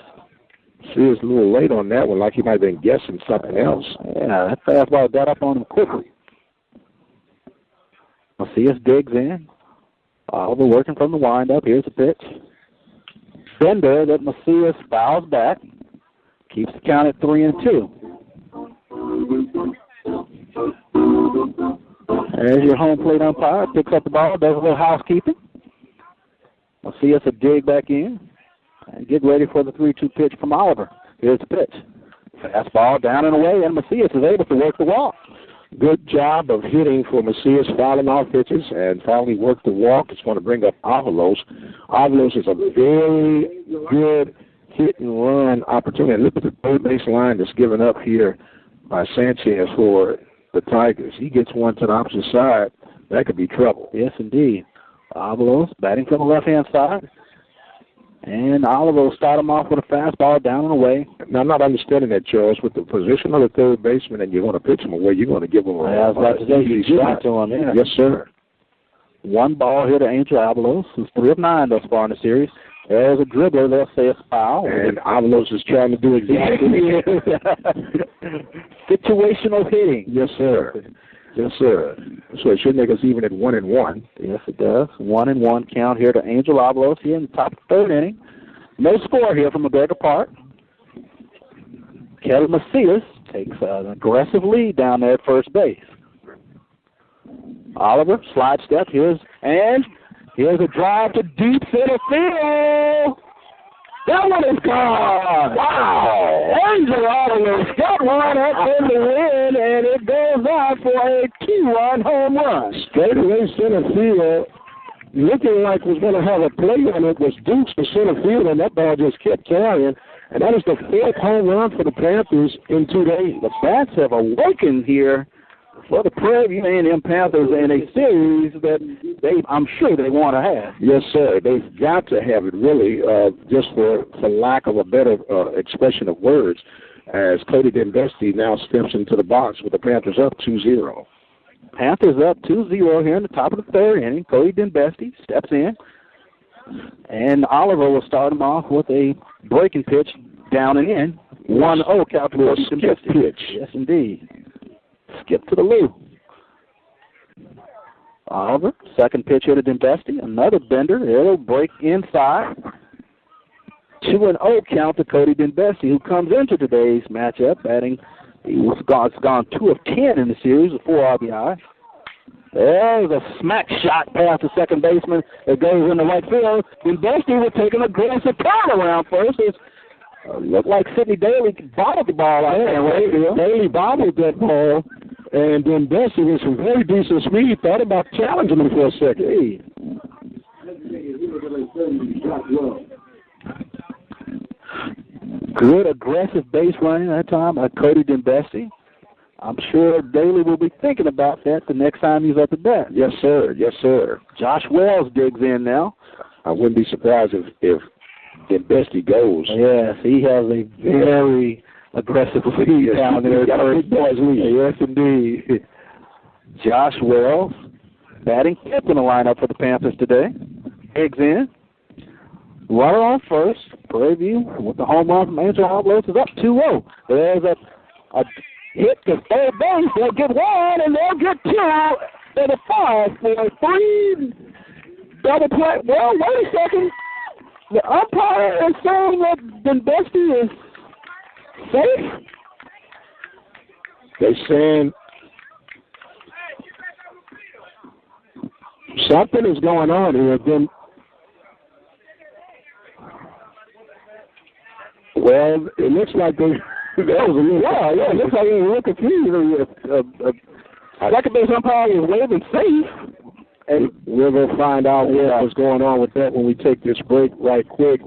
Macias a little late on that one, like he might have been guessing something else. Yeah, that fastball got up on him quickly. Macias digs in. Oliver working from the windup. Here's the pitch. bender that Macias fouls back. Keeps the count at 3-2. There's your home plate umpire. Picks up the ball, does a little housekeeping. Macias a dig back in. And get ready for the 3-2 pitch from Oliver. Here's the pitch. Fastball down and away, and Macias is able to work the walk. Good job of hitting for Macias, fouling off pitches, and finally worked the walk. It's going to bring up Avalos. Avalos is a very good hit-and-run opportunity. Look at the third base line that's given up here by Sanchez for the Tigers. He gets one to the opposite side. That could be trouble. Yes, indeed. Avalos batting from the left-hand side. And Oliver will start him off with a fastball down and away. Now, I'm not understanding that, Charles. With the position of the third baseman and you're going to pitch him away, you're going to give him a easy shot to him. Yeah. Yes, sir. One ball here to Angel Avalos, who's 3 of 9 thus far in the series. There's a dribbler. They'll say it's foul. And Avalos is trying to do exactly situational hitting. Yes, sir. Yes, sir. So it should make us even at 1-1. Yes, it does. 1-1 count here to Angel Avalos here in the top of the third inning. No score here from McGregor Park. Kelly Macias takes an aggressive lead down there at first base. Oliver, slide step. Here's a drive to deep center field. That one is gone. Wow. Angel Oliver's got one up in the wind, and it goes out for a 2-run home run. Straight away center field, looking like it was going to have a play on it, was Dukes to center field, and that ball just kept carrying. And that is the 4th home run for the Panthers in 2 days. The bats have awakened here for the Prairie View A&M Panthers in a series that I'm sure they want to have. Yes, sir. They've got to have it, really, just for lack of a better expression of words, as Cody Dembesti now steps into the box with the Panthers up 2-0. Panthers up 2-0 here in the top of the third inning. Cody Dembesti steps in, and Oliver will start him off with a breaking pitch down and in. 1-0 count to Cody Dembesti. Pitch. Yes, indeed. Skip to the loo. Oliver, second pitch here to Dembesti. Another bender. It'll break inside. 2-0 count to Cody Dembesti, who comes into today's matchup batting. He's gone 2 of 10 in the series with 4 RBI. There's a smack shot past the second baseman that goes into right field. Dembesti will take an aggressive turnaround first. Looked like Sidney Daly bobbled the ball out there. Daly bobbled that ball, and then Dembesti with some very decent speed thought about challenging him for a second. Good aggressive base running that time by Cody Dembesti. I'm sure Daly will be thinking about that the next time he's up at bat. Yes, sir. Yes, sir. Josh Wells digs in now. I wouldn't be surprised if Dembesti goes. Yes, he has a very aggressive lead down there. Yes, indeed. Josh Wells batting 5th in the lineup for the Panthers today. Digs in. Runner on first. Prairie View with the home run from Angel Avalos is up 2-0. There's a hit to third base. They'll get 1 and they'll get 2. And a 5 for a 3 double play. Well, wait a second. The umpire is saying that Dembesti is safe. They're saying something is going on here. Well, it looks like it looks like they were confused. Second base umpire is waving safe. And we're going to find out what's going on with that when we take this break right quick.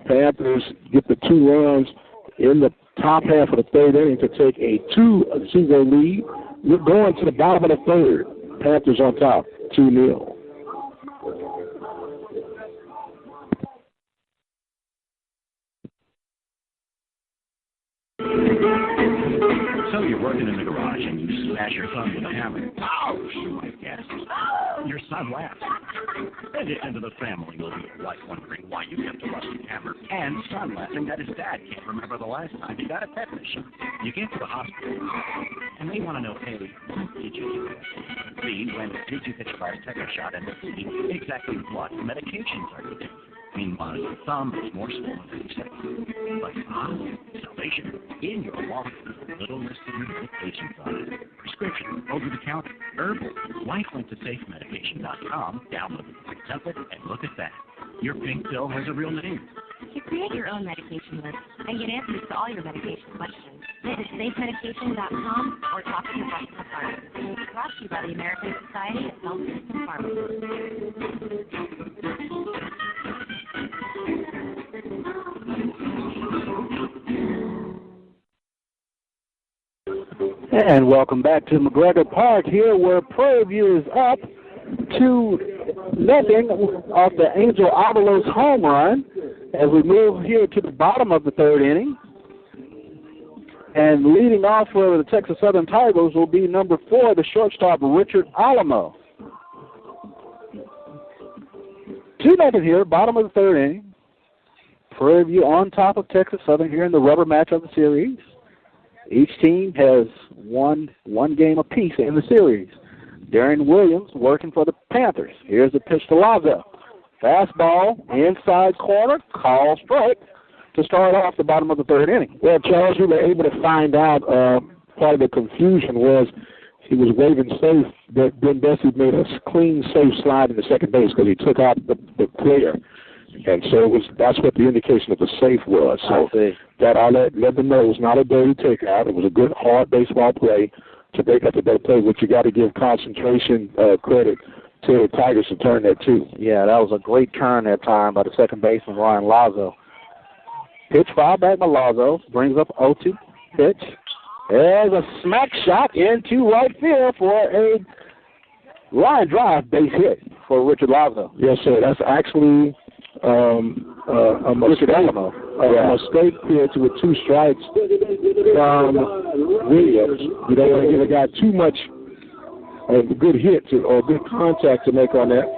Panthers get the 2 runs in the top half of the third inning to take a 2-0 lead. We're going to the bottom of the third. Panthers on top, 2-0. So you're working in the garage and you smash your son with a hammer. Ouch, you might guess. Your son laughs. And into the family will be like wondering why you kept a rusty hammer. And son laughing that his dad can't remember the last time he got a tetanus shot. You get to the hospital and they want to know, hey, did you do this? B, when did you get your last tetanus shot? And C, exactly what medications are you taking? Meanwhile, your thumb is more swollen than you say. But salvation in your wallet is a little list of medications on it. Prescription, over-the-counter, herbal, lifelink-to-safe-medication.com. Download the quick template and look at that. Your pink pill has a real name. To create your own medication list and get answers to all your medication questions, visit safemedication.com or talk to your trusted pharmacist. Brought to you by the American Society of Health System Pharmacists. And welcome back to McGregor Park here, where Prairie View is up 2-0 off the Angel Avalos home run as we move here to the bottom of the third inning. And leading off for the Texas Southern Tigers will be number 4, the shortstop, Richard Alamo. 2-0 here, bottom of the third inning. Prairie View on top of Texas Southern here in the rubber match of the series. Each team has one game apiece in the series. Darren Williams working for the Panthers. Here's the pitch to Lazo. Fastball, inside corner, call strike to start off the bottom of the third inning. Well, Charles, we were able to find out part of the confusion was he was waving safe, but Ben Bessie made a clean, safe slide in the second base because he took out the player. And so that's what the indication of the safe was. So that I let them know it was not a dirty takeout. It was a good, hard baseball play to break up the better play, which you got to give concentration credit to the Tigers to turn that too. Yeah, that was a great turn that time by the second baseman, Ryan Lazo. Pitch foul back by Lazo, brings up 0-2 pitch. There's a smack shot into right field for a line drive base hit for Richard Lazo. Yes, sir. That's actually a mistake. A mistake pitch with 2 strikes from Williams. You don't want to give a guy too much good hit or good contact to make on that.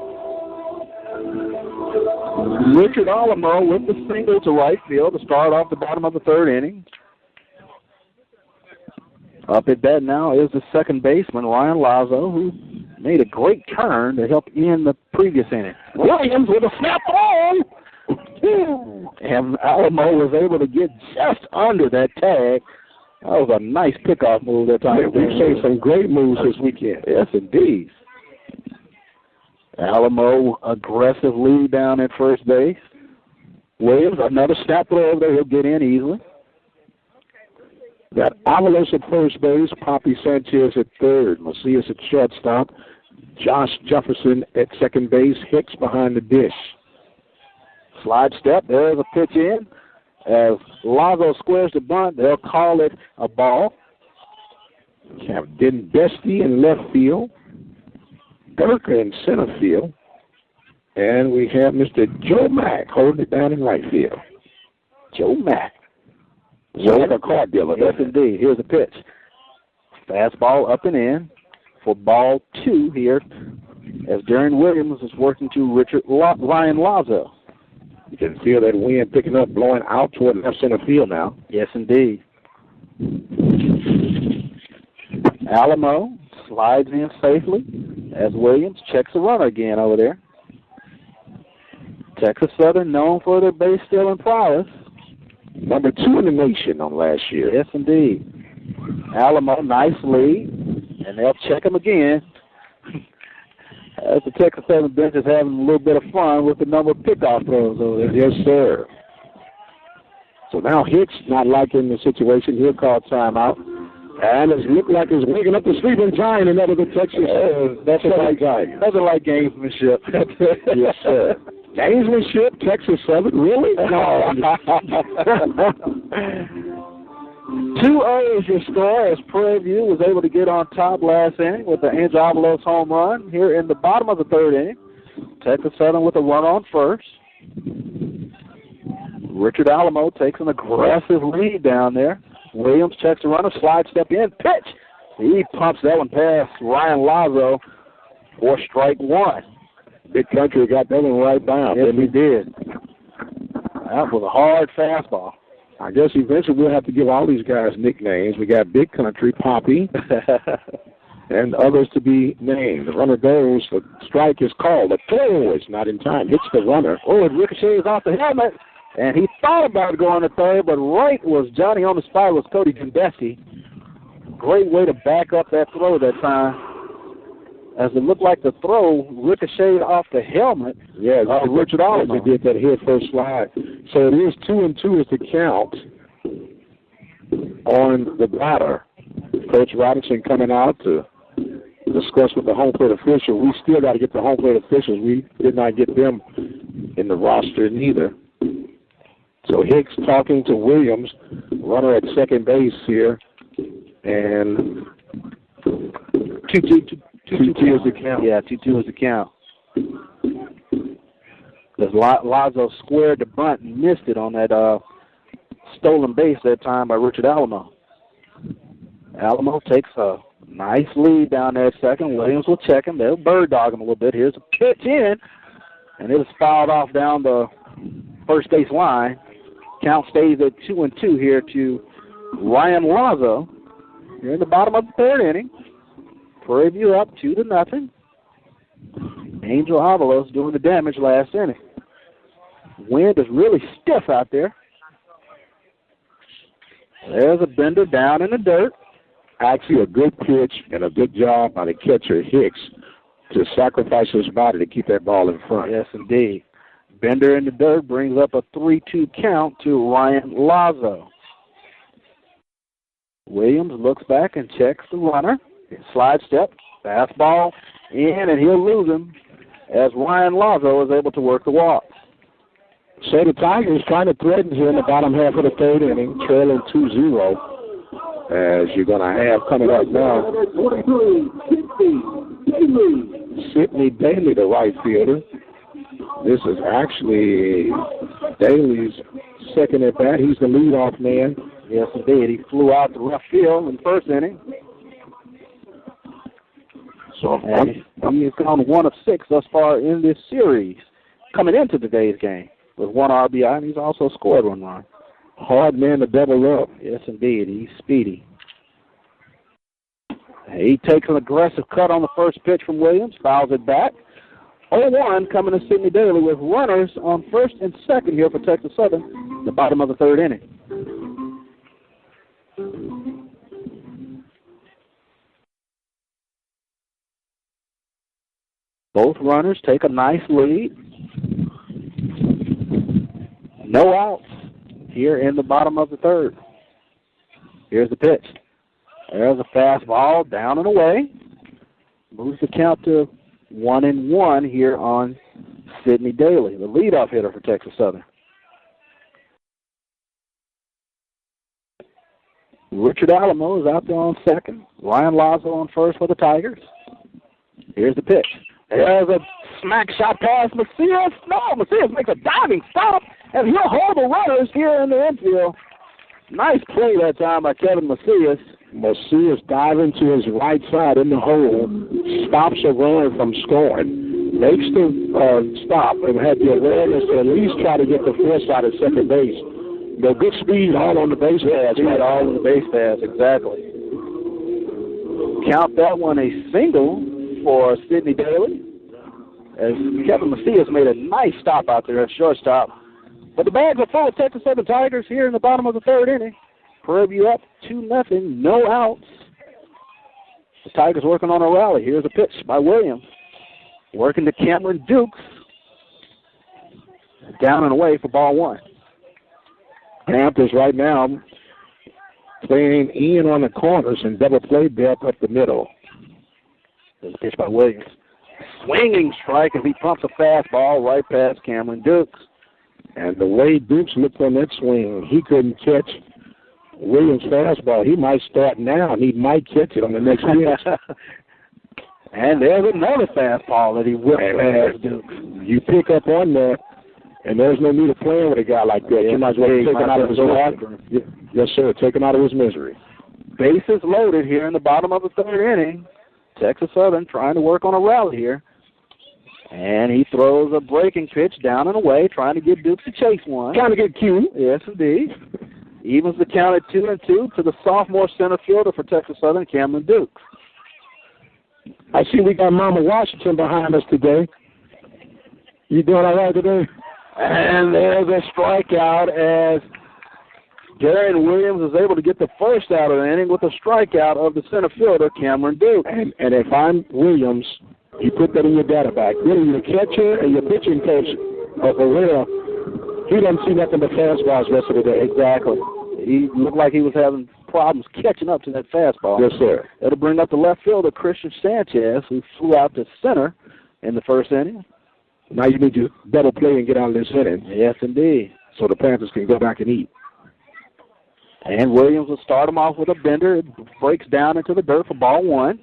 Richard Alamo with the single to right field to start off the bottom of the third inning. Up at bat now is the second baseman, Ryan Lazo, who made a great turn to help end the previous inning. Williams with a snap ball. And Alamo was able to get just under that tag. That was a nice pickoff move that time. We've seen some great moves this weekend. Yes, indeed. Alamo, aggressive lead down at first base. Williams, another snap throw over there. He'll get in easily. Got Avalos at first base, Poppy Sanchez at third, Macias at shortstop, Josh Jefferson at second base, Hicks behind the dish. Slide step, there's a pitch in. As Lazo squares the bunt, they'll call it a ball. We have Den Bestie in left field, Burker in center field, and we have Mr. Joe Mack holding it down in right field. Joe Mack. Like a car dealer. Yes, indeed. Here's a pitch. Fastball up and in for ball 2 here as Darren Williams is working to Ryan Lazo. You can feel that wind picking up, blowing out toward left center field now. Yes, indeed. Alamo slides in safely as Williams checks the runner again over there. Texas Southern known for their base stealing prowess. Number 2 in the nation on last year. Yes, indeed. Alamo, nice lead, and they'll check him again. As the Texas Southern bench is having a little bit of fun with the number of pickoff throws over there. Yes, sir. So now Hicks not liking the situation. He'll call timeout. And it looks like he's waking up the sleeping giant, another good Texas. That's like gamesmanship. Yes, sir. Gamesmanship, Texas Southern, really? No. 2-0 is your score as Prairie View was able to get on top last inning with the Angel Avalos home run. Here in the bottom of the third inning, Texas Southern with a run on first. Richard Alamo takes an aggressive lead down there. Williams checks the runner, slide step in, pitch. He pumps that one past Ryan Lazo for strike 1. Big Country got that one right down. Yes, he did. That was a hard fastball. I guess eventually we'll have to give all these guys nicknames. We got Big Country, Poppy, and others to be named. The runner goes, the strike is called. The throw is not in time. Hits the runner. Oh, it ricochets off the helmet, and he thought about going to third, but right was Johnny on the spot was Cody Tedeschi. Great way to back up that throw that time, as it looked like the throw ricocheted off the helmet. Yeah, Richard Alamo did that head first slide. So it is 2-2 is the count on the batter. Coach Robinson coming out to discuss with the home plate official. We still got to get the home plate officials. We did not get them in the roster neither. So Hicks talking to Williams, runner at second base here, and 2-2 is the count. Yeah, 2-2 is the count. Because Lazo squared the bunt and missed it on that stolen base that time by Richard Alamo. Alamo takes a nice lead down there at second. Williams will check him. They'll bird dog him a little bit. Here's a pitch in, and it was fouled off down the first base line. Count stays at 2-2 here to Ryan Lazo. Here in the bottom of the third inning. Prairie View up 2-0. Angel Avalos doing the damage last inning. Wind is really stiff out there. There's a bender down in the dirt. Actually, a good pitch and a good job by the catcher, Hicks, to sacrifice his body to keep that ball in front. Yes, indeed. Bender in the dirt brings up a 3-2 count to Ryan Lazo. Williams looks back and checks the runner. Slide step, fastball in, and he'll lose him as Ryan Lazo is able to work the walk. So the Tigers trying to threaten here in the bottom half of the third inning, trailing 2-0. As you're going to have coming up now, Sidney Daly, the right fielder. This is actually Daly's second at bat. He's the leadoff man. Yes, indeed. He flew out to left field in the first inning. So he has gone 1 of 6 thus far in this series, coming into today's game with 1 RBI, and he's also scored 1 run. Hard man to double up. Yes, indeed. He's speedy. He takes an aggressive cut on the first pitch from Williams, fouls it back. 0-1 coming to Sidney Daly with runners on first and second here for Texas Southern, the bottom of the third inning. Both runners take a nice lead. No outs here in the bottom of the third. Here's the pitch. There's a fastball down and away. Moves the count to 1-1 here on Sidney Daly, the leadoff hitter for Texas Southern. Richard Alamo is out there on second. Ryan Lazo on first for the Tigers. Here's the pitch. There's a smack shot past Macias. No, Macias makes a diving stop, and he'll hold the runners here in the infield. Nice play that time by Kevin Macias. Macias diving to his right side in the hole, stops a runner from scoring, makes the stop, and had the awareness to at least try to get the foresight at second base. The good speed all on the base pass. Right, all on the base pass, exactly. Count that one a single for Sidney Daly, as Kevin Macias made a nice stop out there at shortstop. But the bags are full of Texas Southern Tigers here in the bottom of the third inning. Prairie View up 2-0, no outs. The Tigers working on a rally. Here's a pitch by Williams. Working to Cameron Dukes. Down and away for ball 1. Panthers right now playing in on the corners and double play depth up the middle. There's a pitch by Williams. Swinging strike as he pumps a fastball right past Cameron Dukes. And the way Dukes looked on that swing, he couldn't catch Williams' fastball. He might start now, and he might catch it on the next pitch. And there's another fastball that he whipped past Dukes. You pick up on that, and there's no need of playing with a guy like that. You might as well take him out of his misery. Yes, sir, take him out of his misery. Bases loaded here in the bottom of the third inning. Texas Southern trying to work on a rally here. And he throws a breaking pitch down and away, trying to get Dukes to chase one. Trying to get cute. Yes, indeed. Evens the count at 2-2 to the sophomore center fielder for Texas Southern, Cameron Dukes. I see we got Mama Washington behind us today. You doing all right today? And there's a strikeout as Darian Williams is able to get the first out of the inning with a strikeout of the center fielder, Cameron Duke. And if I'm Williams, you put that in your data back. Really, your catcher and your pitching coach, Herrera, he doesn't see nothing but fastballs the rest of the day. Exactly. He looked like he was having problems catching up to that fastball. Yes, sir. That'll bring up the left fielder, Christian Sanchez, who flew out to center in the first inning. Now you need to double play and get out of this inning. Yes, indeed. So the Panthers can go back and eat. And Williams will start him off with a bender. It breaks down into the dirt for ball one.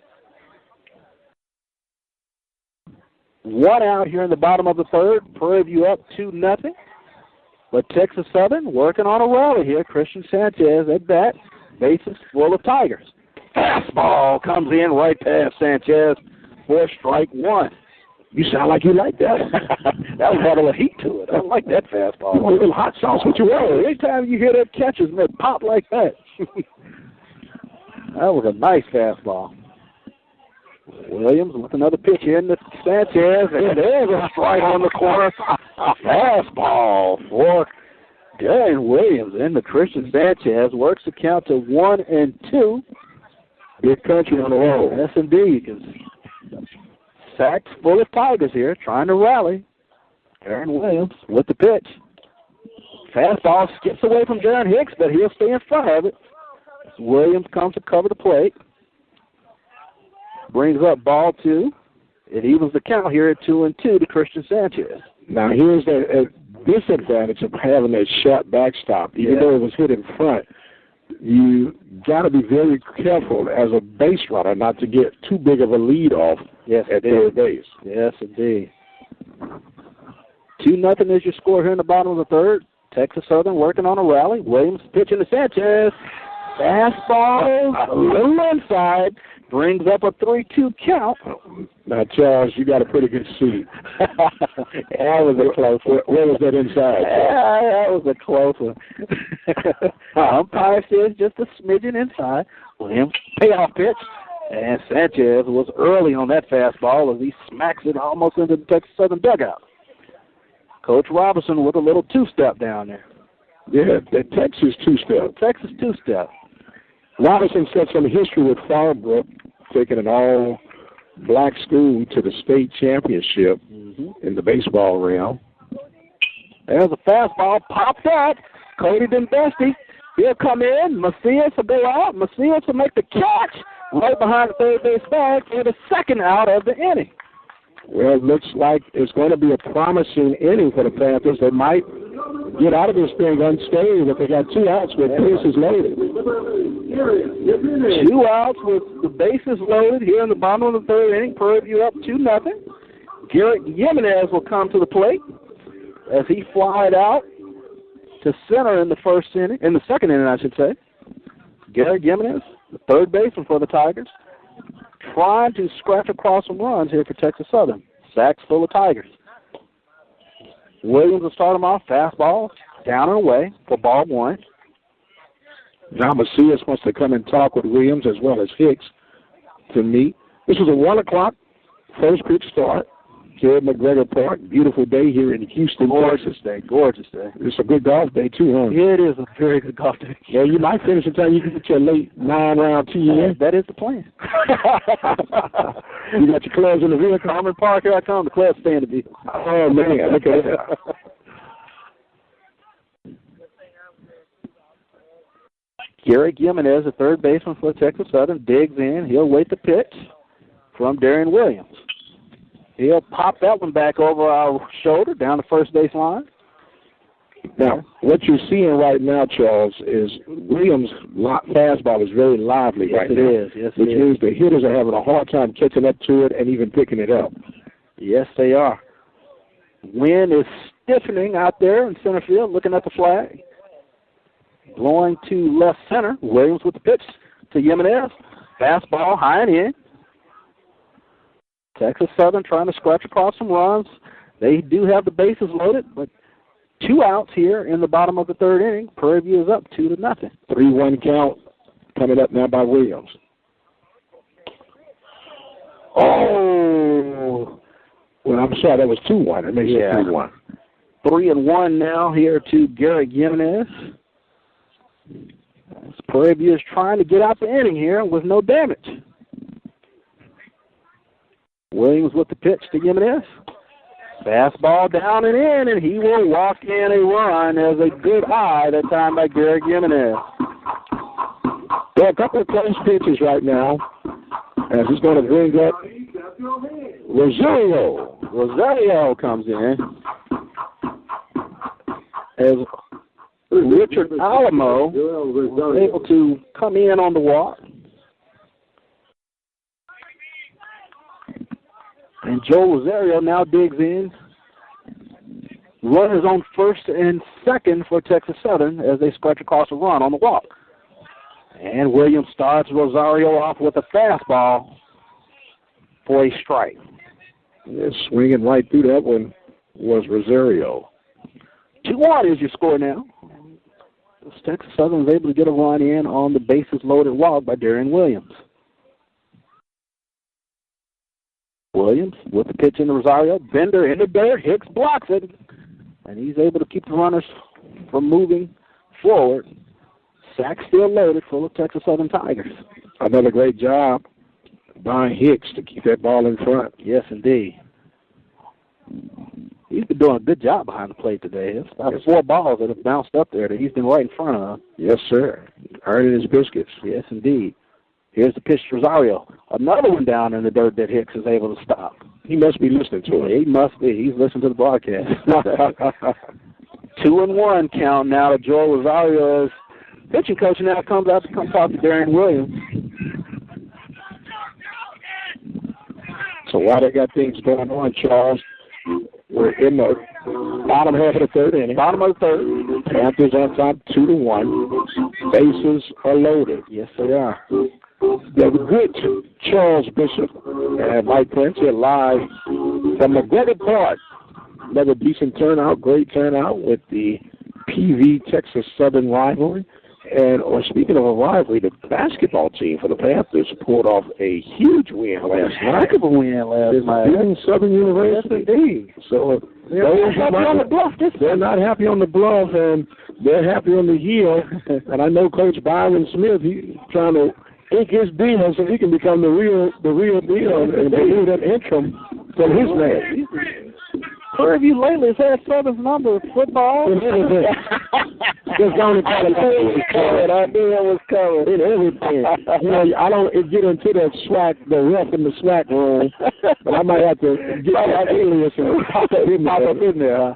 One out here in the bottom of the third. Prairie View up 2-0. But Texas Southern working on a rally here. Christian Sanchez at bat. Bases full of Tigers. Fastball comes in right past Sanchez for strike one. You sound like you like that. That was got a little heat to it. I like that fastball. You want a little hot sauce with your roll. Anytime you hear that catcher's mitt pop like that. That was a nice fastball. Williams with another pitch in to Sanchez, and there's a strike on the corner. Fastball for Darian Williams into Christian Sanchez. Works the count to 1-2. Big country on the roll. Yes, indeed. Sacks full of Tigers here, trying to rally. Darian Williams with the pitch. Fastball skips away from Darren Hicks, but he'll stay in front of it. Williams comes to cover the plate. Brings up ball two. It evens the count here at 2-2 to Christian Sanchez. Now here's the disadvantage of having that short backstop. Even though it was hit in front, you got to be very careful as a base runner not to get too big of a lead off at third base. Yes, indeed. 2-0 is your score here in the bottom of the third. Texas Southern working on a rally. Williams pitching to Sanchez. Fastball, a little inside, brings up a 3-2 count. Now, Charles, you got a pretty good seat. That was a close one. Where was that inside? That was a close one. Umpire says just a smidgen inside. Williams, payoff pitch. And Sanchez was early on that fastball as he smacks it almost into the Texas Southern dugout. Coach Robinson with a little two-step down there. Yeah, the Texas two-step. Texas two-step. Robinson set some history with Farbrook, taking an all-black school to the state championship in the baseball realm. There's a fastball popped out. Cody Dembesti. He'll come in. Macias will go out. Macias will make the catch right behind the third base bag for the second out of the inning. Well, it looks like it's going to be a promising inning for the Panthers. They might get out of this thing unscathed if they got 2 outs with bases loaded. 2 outs with the bases loaded here in the bottom of the third inning. Prairie View up 2-0. Garrett Jimenez will come to the plate as he flied out to center in the second inning, I should say. Garrett Jimenez, the third baseman for the Tigers, trying to scratch across some runs here for Texas Southern. Sacks full of Tigers. Williams will start him off. Fastball down and away for ball one. Now Macias wants to come and talk with Williams as well as Hicks to meet. This was a 1 o'clock first pitch start here at McGregor Park. Beautiful day here in Houston, Texas. Gorgeous day. It's a good golf day, too, huh? Yeah, it is a very good golf day. Yeah, you might finish in time you can get your late 9-round tee in. That is the plan. You got your clubs in the vehicle? I'm in park, here I come. The club's staying to be. Oh, man, look at that. Garrett Jimenez, the third baseman for Texas Southern, digs in. He'll wait the pitch from Darian Williams. He'll pop that one back over our shoulder down the first base line. Now, what you're seeing right now, Charles, is Williams' fastball is very lively right now. Yes, it is. Which means the hitters are having a hard time catching up to it and even picking it up. Yes, they are. Wind is stiffening out there in center field, looking at the flag. Blowing to left center. Williams with the pitch to Jimenez. Fastball high and in. Texas Southern trying to scratch across some runs. They do have the bases loaded, but 2 outs here in the bottom of the third inning. Prairie View is up 2-0. 3-1 count coming up now by Williams. Oh! Well, I'm sorry, that was 2-1. It makes it 2-1. 3-1 now here to Garrett Jimenez. Prairie View is trying to get out the inning here with no damage. Williams with the pitch to Jimenez. Fastball down and in, and he will walk in a run. As a good eye that time by Garrett Jimenez. There are a couple of close pitches right now, as he's going to bring up Rosario. Rosario comes in. As Richard Alamo was able to come in on the walk. And Joe Rosario now digs in. Runners on first and second for Texas Southern as they scratch across a run on the walk. And Williams starts Rosario off with a fastball for a strike. Yeah, swinging right through that one was Rosario. 2-1 is your score now. Texas Southern was able to get a run in on the bases loaded walk by Darian Williams. Williams with the pitch into Rosario. Bender in the dirt. Hicks blocks it. And he's able to keep the runners from moving forward. Sack still loaded, full of Texas Southern Tigers. Another great job by Hicks to keep that ball in front. Yes, indeed. He's been doing a good job behind the plate today. It's about 4 balls that have bounced up there that he's been right in front of. Yes, sir. Earning his biscuits. Yes, indeed. Here's the pitch to Rosario. Another one down in the dirt that Hicks is able to stop. He must be listening to it. He must be. He's listening to the broadcast. 2-1 count now to Joel Rosario's pitching coach now comes out to come talk to Darian Williams. So while they got things going on, Charles, we're in the bottom half of the third inning. Bottom of the third. Panthers on top 2-1. Bases are loaded. Yes, they are. The good Charles Bishop and Mike Prince here live from McGregor Park. Another decent turnout, great turnout with the PV Texas Southern rivalry. And speaking of a rivalry, the basketball team for the Panthers pulled off a huge win last night. Heck of a win last night. In Southern University. Yes, indeed. So they're not happy on the bluff. They're not happy on the bluff, and they're happy on the hill. And I know Coach Byron Smith, he's trying to ink his deal so he can become the real deal and remove that interim from his man. Prairie View lately has had Southern's number of football. In everything. Just going to try to I knew that was coming. In everything. You know, I don't get into that swag, the rough in the swag room, but I might have to get that alias and pop up in there.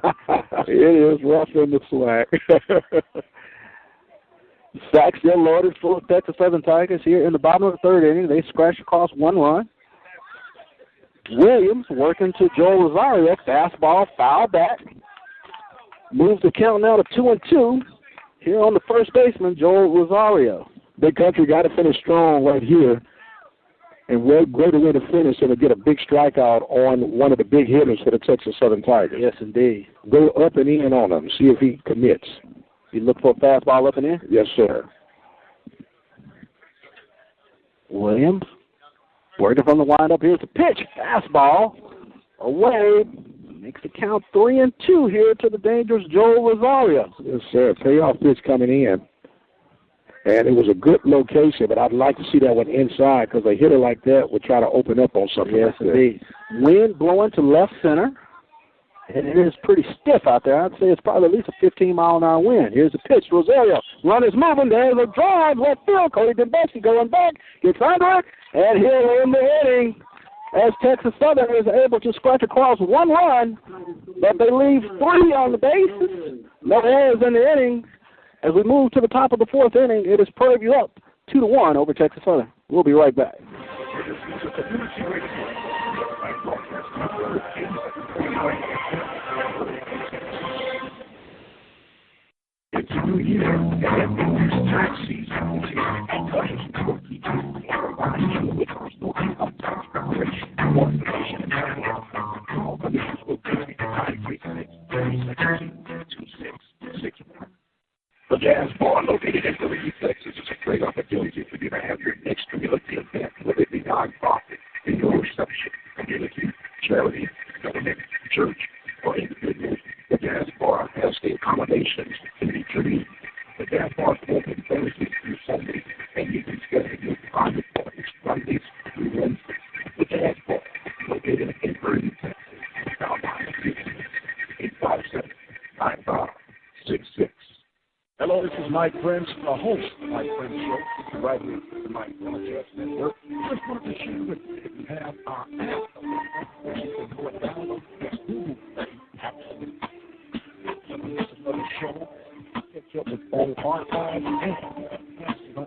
It is rough in the swag. Sack still loaded full of Texas Southern Tigers here in the bottom of the third inning. They scratch across 1 run. Williams working to Joel Rosario. Fastball, foul back. Moves the count now to 2-2. Here on the first baseman, Joel Rosario. Big Country got to finish strong right here. And greater way to finish and to get a big strikeout on one of the big hitters for the Texas Southern Tigers. Yes, indeed. Go up and in on him. See if he commits. You look for a fastball up and in? Yes, sir. Williams working from the windup. Here's the pitch. Fastball away. Makes the count 3-2 here to the dangerous Joel Rosario. Yes, sir. Payoff pitch coming in. And it was a good location, but I'd like to see that one inside because a hitter like that would try to open up on something. Yes, like indeed. Wind blowing to left center. And it is pretty stiff out there. I'd say it's probably at least a 15-mile-an-hour wind. Here's the pitch. Rosario. Run is moving. There's a drive. Left field. Cody Dembeski going back. Gets under it. And here we're in the inning as Texas Southern is able to scratch across 1 run. But they leave 3 on the bases. No errors in the inning. As we move to the top of the 4th inning, it is Prairie View up 2-1 over Texas Southern. We'll be right back. It's a new year, and that means tax season. With personal income tax preparation and more information and all the news will be 936-2661. The Jazz Bar, located in Liberty, Texas, is a great opportunity for you to have your next community event with a non-profit. in your reception, community, charity, government, church, or individual. The gas bar has the accommodations to meet your needs. The gas bar is open Thursday through Sunday, and you can schedule your private parties Mondays through Wednesday. The gas bar, located in Vernon, Texas, down by the 857-9566. Hello, this is Mike Prince, the host of the Mike Prince Show. This is right here at the Mike Broadcast Network. Just wanted to share with you that we have our app where you can go and download this Google absolutely. This is another show. Catch up with all archives and pass it on.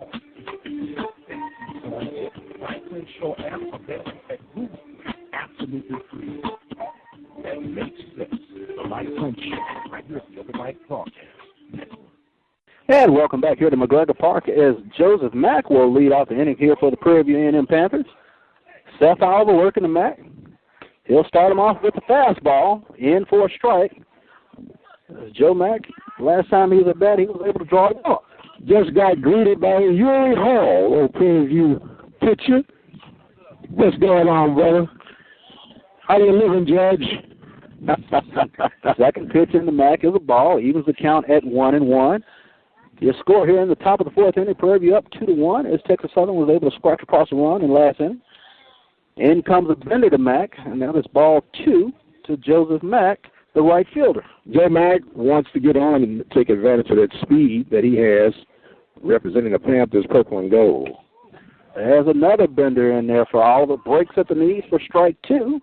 So the Mike Prince Show app available at Google, absolutely free. That makes this the Mike Prince Show right here at the Mike Broadcast Network. And welcome back here to McGregor Park as Joseph Mack will lead off the inning here for the Prairie View A&M Panthers. Seth Oliver working the Mack. He'll start him off with the fastball in for a strike. Joe Mack, last time he was at bat, he was able to draw it off. Just got greeted by Uri Hall, old Prairie View pitcher. What's going on, brother? How you living, Judge? Second pitch in the Mack is a ball. Evens the count at 1-1. Your score here in the top of the fourth inning, Prairie View up 2-1 as Texas Southern was able to scratch across the run in last inning. In comes a bender to Mack, and now it's ball 2 to Joseph Mack, the right fielder. Joe Mack wants to get on and take advantage of that speed that he has representing the Panthers purple and gold. There's another bender in there for Oliver. Breaks at the knees for strike 2.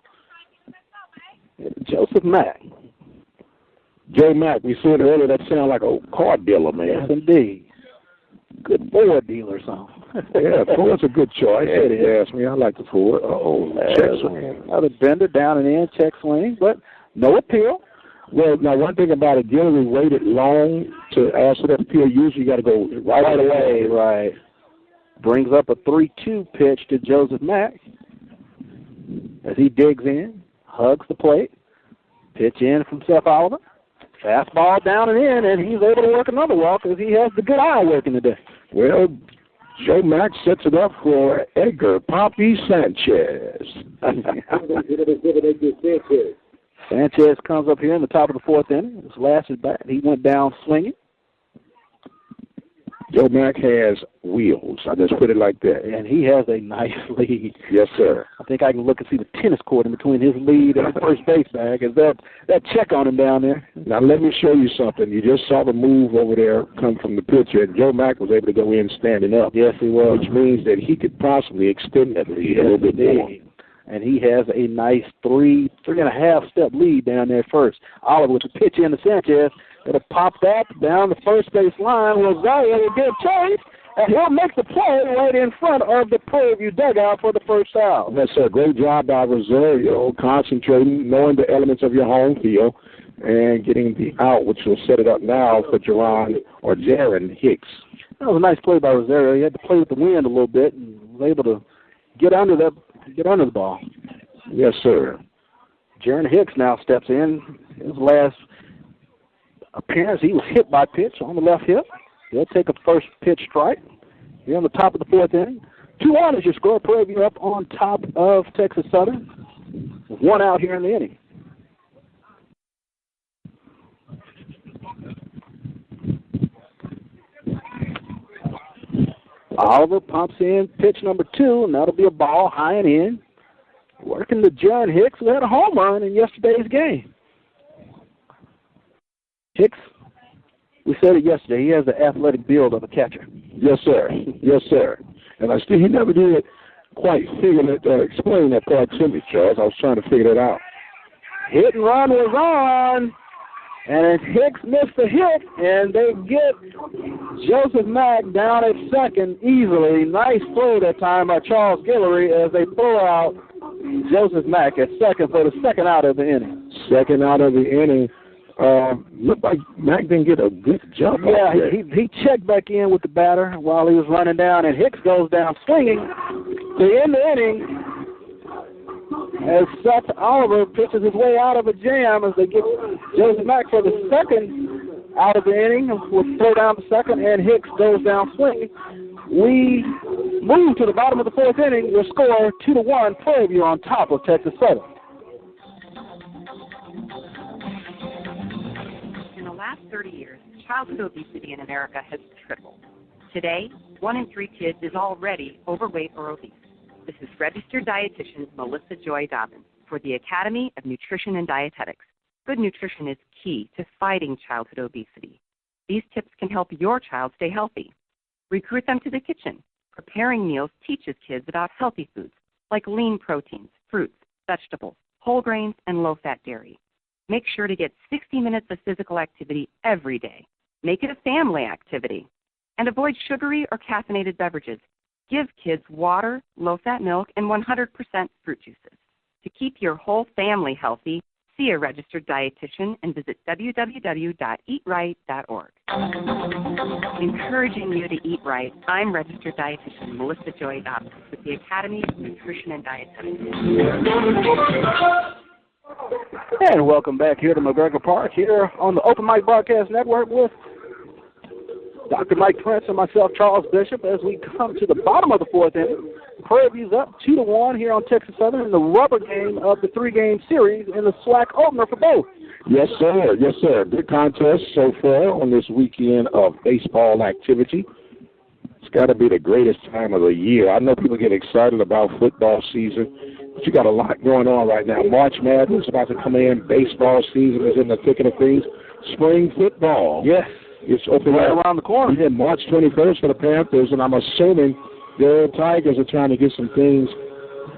Joseph Mack. Joe Mack, we said earlier that sounded like a car dealer, man. Yes, indeed. Good Ford dealer or something. Yeah, Ford's a good choice. Yeah, it is. Me, I like the Ford. Check swing. Another bender down and in, check swing, but no appeal. Well, now, one thing about it, Gilroy waited long to ask for that appeal. Usually you got to go right away. Right. Brings up a 3-2 pitch to Joseph Mack as he digs in, hugs the plate, pitch in from Seth Oliver. Fastball down and in, and he's able to work another walk as he has the good eye working today. Well, Joe Mack sets it up for Edgar Poppy Sanchez. Sanchez comes up here in the top of the fourth inning. His last at bat, he went down swinging. Joe Mack has wheels. I just put it like that. And he has a nice lead. Yes, sir. I think I can look and see the tennis court in between his lead and the first base bag. Is that check on him down there? Now, let me show you something. You just saw the move over there come from the pitcher, and Joe Mack was able to go in standing up. Yes, he was. Which means that he could possibly extend that lead a little bit more. And he has a nice 3.5 step lead down there first. Oliver with the pitch in to Sanchez. It'll pop that down the first base line. Rosario will get chase, and he'll make the play right in front of the Prairie View dugout for the first out. That's a great job by Rosario, concentrating, knowing the elements of your home field, and getting the out, which will set it up now for Jaron Hicks. That was a nice play by Rosario. He had to play with the wind a little bit and was able to get under the ball. Yes, sir. Jaron Hicks now steps in. His last appearance, he was hit by pitch on the left hip. He'll take a first pitch strike here on the top of the fourth inning. 2-1 is your score. Prairie View up on top of Texas Southern. With one out here in the inning. Oliver pumps in pitch number 2, and that'll be a ball high and in. Working to John Hicks, who had a home run in yesterday's game. Hicks, we said it yesterday, he has the athletic build of a catcher. Yes, sir. Yes, sir. And he never did quite explain that part to me, Charles. I was trying to figure that out. Hit and run was on, and Hicks missed the hit, and they get Joseph Mack down at second easily. Nice throw that time by Charles Guillory as they throw out Joseph Mack at second for the second out of the inning. Second out of the inning. Looked like Mack didn't get a good jump. Yeah, he checked back in with the batter while he was running down, and Hicks goes down swinging to end the inning as Seth Oliver pitches his way out of a jam as they get Joseph Mack for the second out of the inning with throw down to second, and Hicks goes down swinging. We move to the bottom of the fourth inning. Your score 2-1. Prairie View on top of Texas Southern. In the last 30 years, childhood obesity in America has tripled. Today, 1 in 3 kids is already overweight or obese. This is registered dietitian Melissa Joy Dobbins for the Academy of Nutrition and Dietetics. Good nutrition is key to fighting childhood obesity. These tips can help your child stay healthy. Recruit them to the kitchen. Preparing meals teaches kids about healthy foods like lean proteins, fruits, vegetables, whole grains, and low-fat dairy. Make sure to get 60 minutes of physical activity every day. Make it a family activity. And avoid sugary or caffeinated beverages. Give kids water, low-fat milk, and 100% fruit juices. To keep your whole family healthy, see a registered dietitian and visit www.eatright.org. Encouraging you to eat right, I'm registered dietitian Melissa Joy Dobbins with the Academy of Nutrition and Dietetics. And welcome back here to McGregor Park here on the Open Mic Broadcast Network with Dr. Mike Prince and myself, Charles Bishop, as we come to the bottom of the fourth inning. Prairie View's up 2-1 here on Texas Southern in the rubber game of the 3-game series in the SWAC opener for both. Yes, sir. Yes, sir. Good contest so far on this weekend of baseball activity. It's got to be the greatest time of the year. I know people get excited about football season, but you got a lot going on right now. March Madness is about to come in. Baseball season is in the thick of things. Spring football. Yes. It's open right around the corner. Yeah, March 21st for the Panthers, and I'm assuming the Tigers are trying to get some things.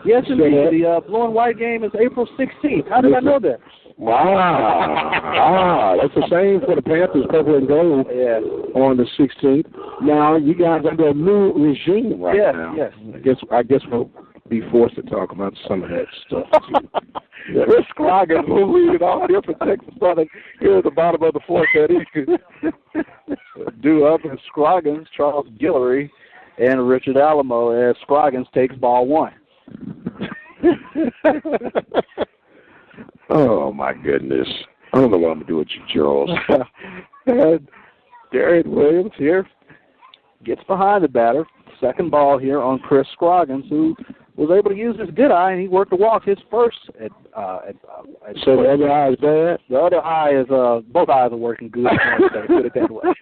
Yes, indeed. The blue and white game is April 16th. How did I know that? Wow. That's the same for the Panthers, purple and gold, on the 16th. Now, you guys are under a new regime right now. Yes. I guess we'll be forced to talk about some of that stuff. Chris Scroggins will lead it off here for Texas Southern here at the bottom of the fourth inning. Due up is Scroggins, Charles Guillory, and Richard Alamo as Scroggins takes ball 1. Oh, my goodness. I don't know what I'm going to do with you, Charles. And Darian Williams here gets behind the batter. Second ball here on Chris Scroggins, who was able to use his good eye, and he worked to walk his first. So the other eye is bad? The other eye is, both eyes are working good. Put it that way.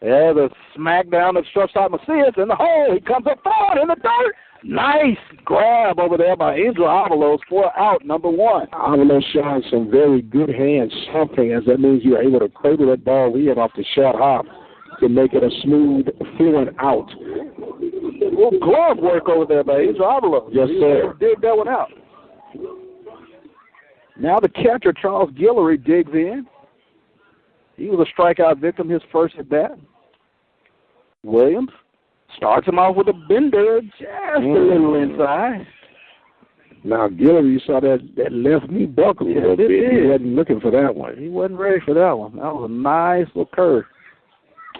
Yeah, the smack down that stretched out Macias in the hole. He comes up forward in the dirt. Nice grab over there by Angel Avalos for out number 1. Avalos showing some very good hand something, as that means you're able to cradle that ball in off the short hop to make it a smooth, fluent out. Well, glove work over there by Angel Avalos. Yes, sir. Dig that one out. Now the catcher, Charles Guillory, digs in. He was a strikeout victim his first at bat. Williams starts him off with a bender, just a little inside. Now, Guillory, you saw that left knee buckle a little bit. He wasn't looking for that one. He wasn't ready for that one. That was a nice little curve.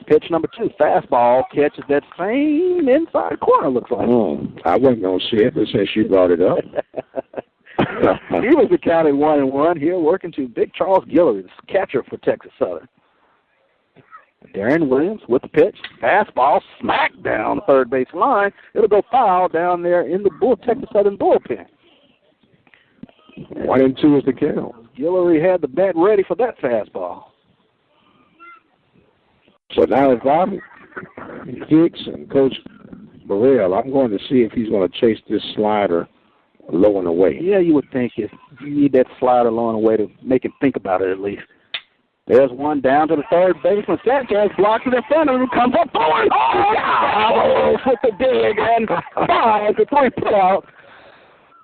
Pitch number 2, fastball, catches that same inside corner, looks like. I wasn't going to say it, but since you brought it up. He was the counted 1-1 here, working to Big Charles Guillory, the catcher for Texas Southern. Darren Williams with the pitch, fastball, smack down the third base line. It'll go foul down there in the Texas Southern bullpen. 1-2 is the count. Guillory had the bat ready for that fastball. So now if I'm Hicks and Coach Burrell, I'm going to see if he's going to chase this slider low and away. Yeah, you would think you need that slider low and away to make him think about it at least. There's one down to the third baseman. Sanchez blocks it in front of him, comes up forward. Oh, with the dig and 5-3 put out.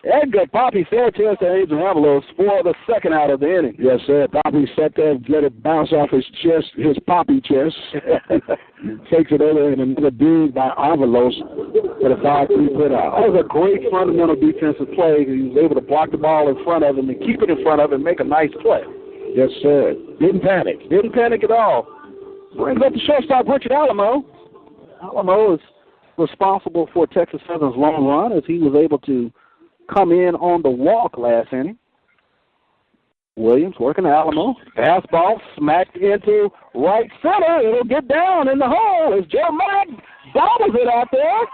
Edgar Poppy Sanchez and Angel Avalos for the second out of the inning. Yes, sir. Poppy sat there and let it bounce off his chest, his Poppy chest. Takes it over and another dig by Avalos for the 5-3 put out. That was a great fundamental defensive play. He was able to block the ball in front of him and keep it in front of him and make a nice play. Yes, sir. Didn't panic. Didn't panic at all. Brings up the shortstop, Richard Alamo. Alamo is responsible for Texas Southern's long run as he was able to come in on the walk last inning. Williams working Alamo. Fastball smacked into right center. It'll get down in the hole as Joe Mack bobbles it out there.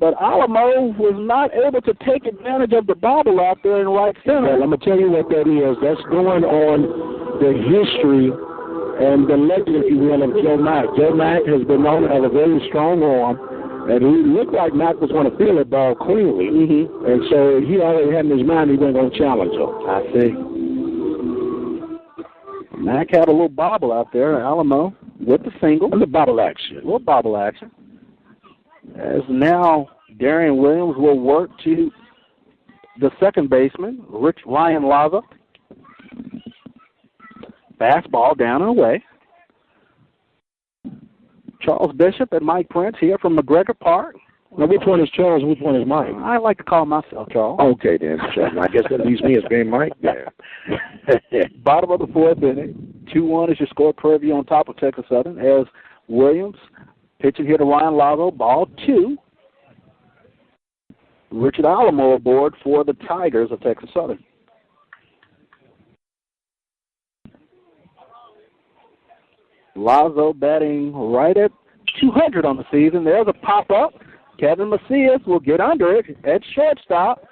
But Alamo was not able to take advantage of the bobble out there in right center. Well, I'm going to tell you what that is. That's going on the history and the legend, if you will, of Joe Mack. Joe Mack has been known to have a very strong arm, and he looked like Mack was going to feel it ball cleanly. Mm-hmm. And so he already had in his mind he wasn't going to challenge him. I see. Mack had a little bobble out there, Alamo, with the single. And the bobble action. A little bobble action. As now Darian Williams will work to the second baseman, Ryan Laza. Fastball down and away. Charles Bishop and Mike Prince here from McGregor Park. Now, which one is Charles? Which one is Mike? I like to call myself Charles. Okay, then. I guess that leaves me as being Mike. Yeah. Bottom of the fourth inning. 2-1 is your score preview on top of Texas Southern as Williams pitching here to Ryan Lago. Ball 2. Richard Alamo aboard for the Tigers of Texas Southern. Lazo batting right at 200 on the season. There's a pop-up. Kevin Macias will get under it at shortstop,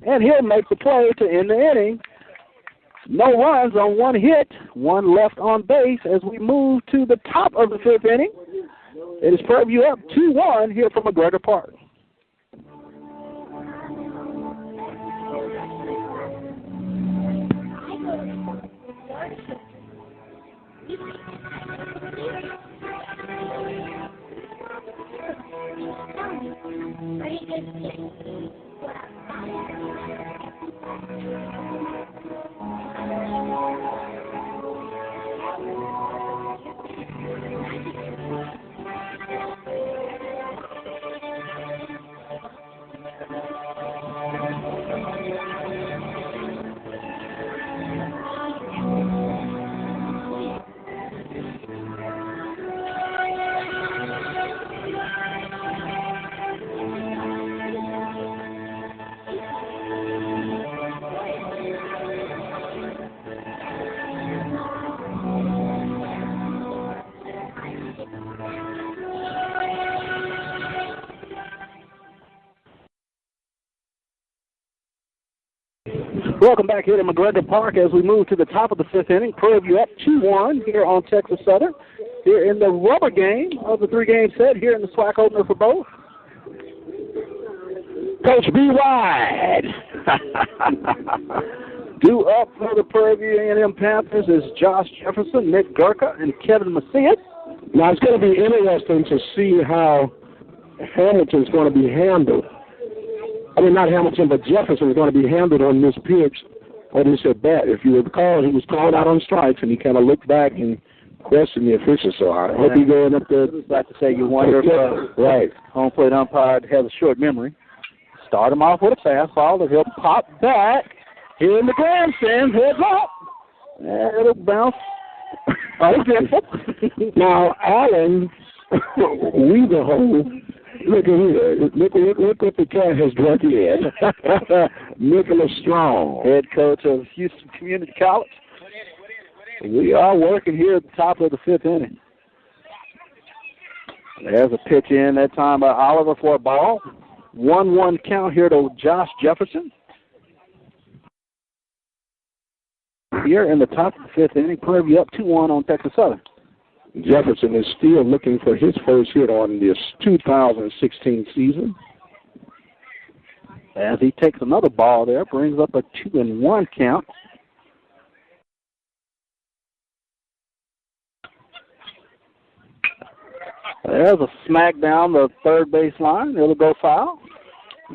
and he'll make the play to end the inning. No runs on one hit, one left on base as we move to the top of the fifth inning. It is Prairie up 2-1 here from McGregor Park. Welcome back here to McGregor Park as we move to the top of the fifth inning. Prairie up 2-1 here on Texas Southern. Here in the rubber game of the three-game set here in the SWAC opener for both. Coach B. Wide. Due up for the Prairie A&M Panthers is Josh Jefferson, Nick Gurka, and Kevin Macias. Now, it's going to be interesting to see how Hamilton's going to be handled. I mean, not Hamilton, but Jefferson is going to be handled on this pitch, or this at bat. If you recall, he was called out on strikes, and he kind of looked back and questioned the officials. So I hope he's going up there. I'd like to say you wonder if right. Home plate umpire has a short memory. Start him off with a fastball that he'll pop back here in the grandstand. Heads up. And it'll bounce. Now, Allen, Weaverhole, look at here. Look what the cat has drunk in. Nicholas Strong, head coach of Houston Community College. We are working here at the top of the fifth inning. There's a pitch in that time by Oliver for a ball. 1-1 count here to Josh Jefferson. Here in the top of the fifth inning, Prairie up 2-1 on Texas Southern. Jefferson is still looking for his first hit on this 2016 season. As he takes another ball there, brings up a 2-1 count. There's a smack down the third base line. It'll go foul.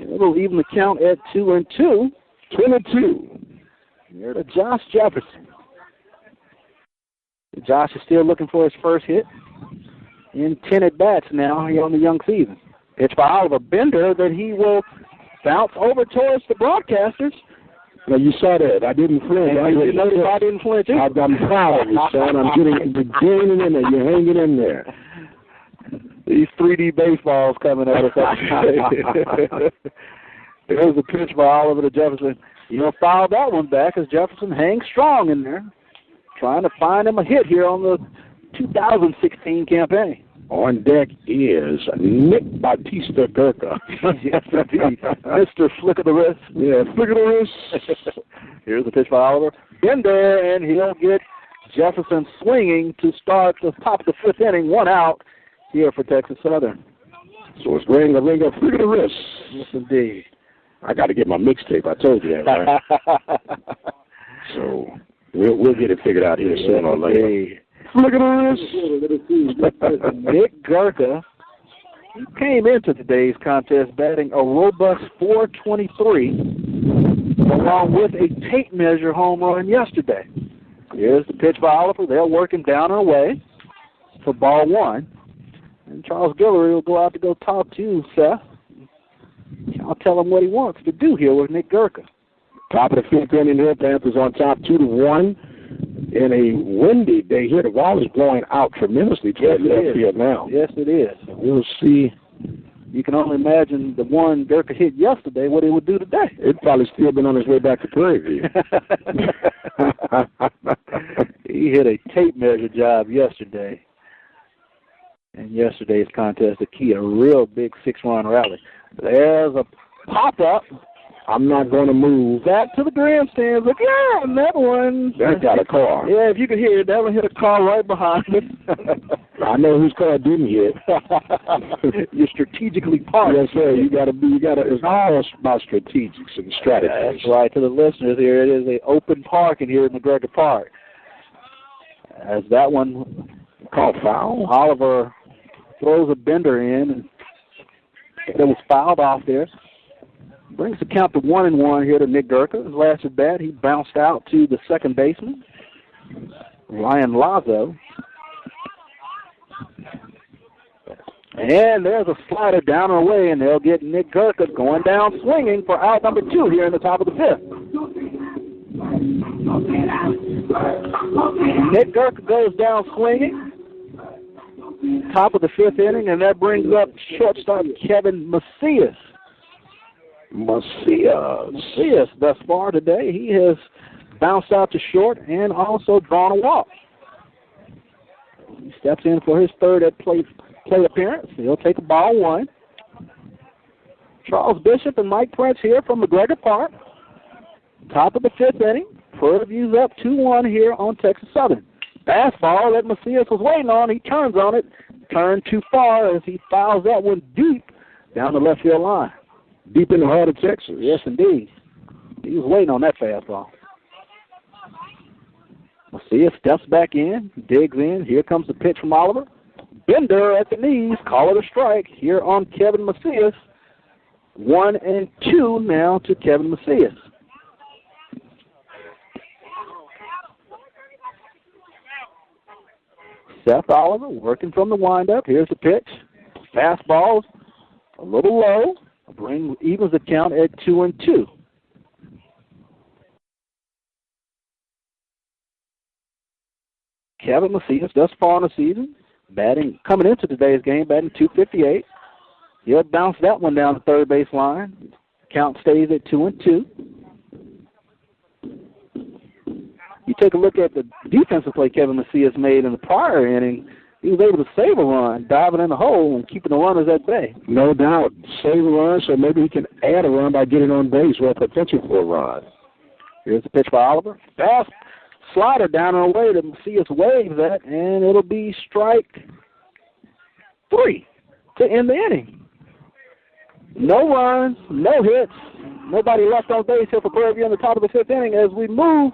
It'll even the count at 2-2. 22. Here to Josh Jefferson. Josh is still looking for his first hit in 10 at-bats now here on the young season. Pitch by Oliver Bender that he will bounce over towards the broadcasters. Now, you saw that. I didn't flinch. You noticed I didn't flinch. I'm proud of you, son. I'm getting in there. You're hanging in there. These 3D baseballs coming at us. There's the pitch by Oliver to Jefferson. He'll foul that one back as Jefferson hangs strong in there, trying to find him a hit here on the 2016 campaign. On deck is Nick Bautista Gurka. Yes, indeed. Mr. Flick of the Wrist. Yeah, flick of the wrist. Here's the pitch by Oliver. In there, and he'll get Jefferson swinging to start the top of the fifth inning. One out here for Texas Southern. So it's Ringer, flick of the wrist. Yes, indeed. I got to get my mixtape. I told you that, right? So we'll get it figured out here soon or later. Look at this. Nick Gurka, he came into today's contest batting a robust .423, along with a tape measure home run yesterday. Here's the pitch by Oliver. They'll work him down and away for ball one. And Charles Guillory will go out to go talk to Seth. I'll tell him what he wants to do here with Nick Gurka. Top of the fifth inning here, Panthers on top 2-1. In a windy day here, the ball is blowing out tremendously towards the left field now. Yes, it is. We'll see. You can only imagine the one Gurka hit yesterday, what he would do today. It'd probably still been on his way back to Prairie View. He hit a tape measure job yesterday. And yesterday's contest, the key, a real big 6-run rally. There's a pop-up. I'm not going to move. Back to the grandstands again. That one. That got a car. Yeah, if you could hear it, that one hit a car right behind it. I know whose car didn't hit. You're strategically parked. Yes, sir. You got to. It's all about strategics and strategies. That's right. To the listeners here, it is an open parking here in McGregor Park. As that one called foul. Oliver throws a bender in, and it was fouled off there. Brings the count to 1-1 here to Nick Gurka. His last at bat, he bounced out to the second baseman, Ryan Lazo. And there's a slider down and away, and they'll get Nick Gurka going down swinging for out number 2 here in the top of the fifth. Nick Gurka goes down swinging, top of the fifth inning, and that brings up shortstop Kevin Macias. Macias thus far today, he has bounced out to short and also drawn a walk. He steps in for his third at plate appearance. He'll take a ball one. Charles Bishop and Mike Prince here from McGregor Park. Top of the fifth inning. Prairie View's up 2-1 here on Texas Southern. Fastball that Macias was waiting on. He turns on it. Turned too far as he fouls that one deep down the left field line. Deep in the heart of Texas. Yes, indeed. He was waiting on that fastball. Macias steps back in, digs in. Here comes the pitch from Oliver. Bender at the knees. Call it a strike here on Kevin Macias. 1-2 now to Kevin Macias. Seth Oliver working from the windup. Here's the pitch. Fastball a little low. Evens the count at 2-2. Kevin Macias thus far in the season, coming into today's game, batting .258. He'll bounce that one down the third base line. Count stays at 2-2. You take a look at the defensive play Kevin Macias made in the prior inning. He was able to save a run, diving in the hole and keeping the runners at bay. No doubt. Save a run, so maybe he can add a run by getting on base with potential for a run. Here's the pitch by Oliver. Fast slider down and away that Macias waves at, and it'll be strike 3 to end the inning. No runs, no hits, nobody left on base here for Prairie View in the top of the fifth inning. As we move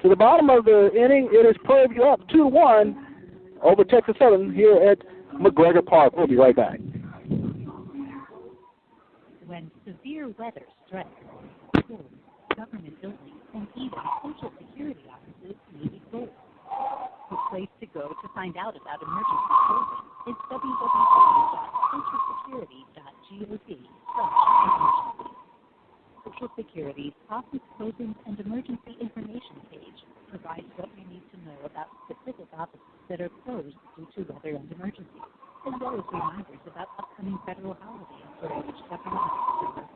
to the bottom of the inning, it is Prairie View up 2-1 over Texas Southern here at McGregor Park. We'll be right back. When severe weather strikes, schools, government buildings, and even Social Security offices may be closed. The place to go to find out about emergency closing is www.socialsecurity.gov/emergency. Social Security's Office Closing and Emergency Information page provides what you need to know about specific offices that are closed due to weather and emergencies, as well as reminders about upcoming federal holidays for each government office.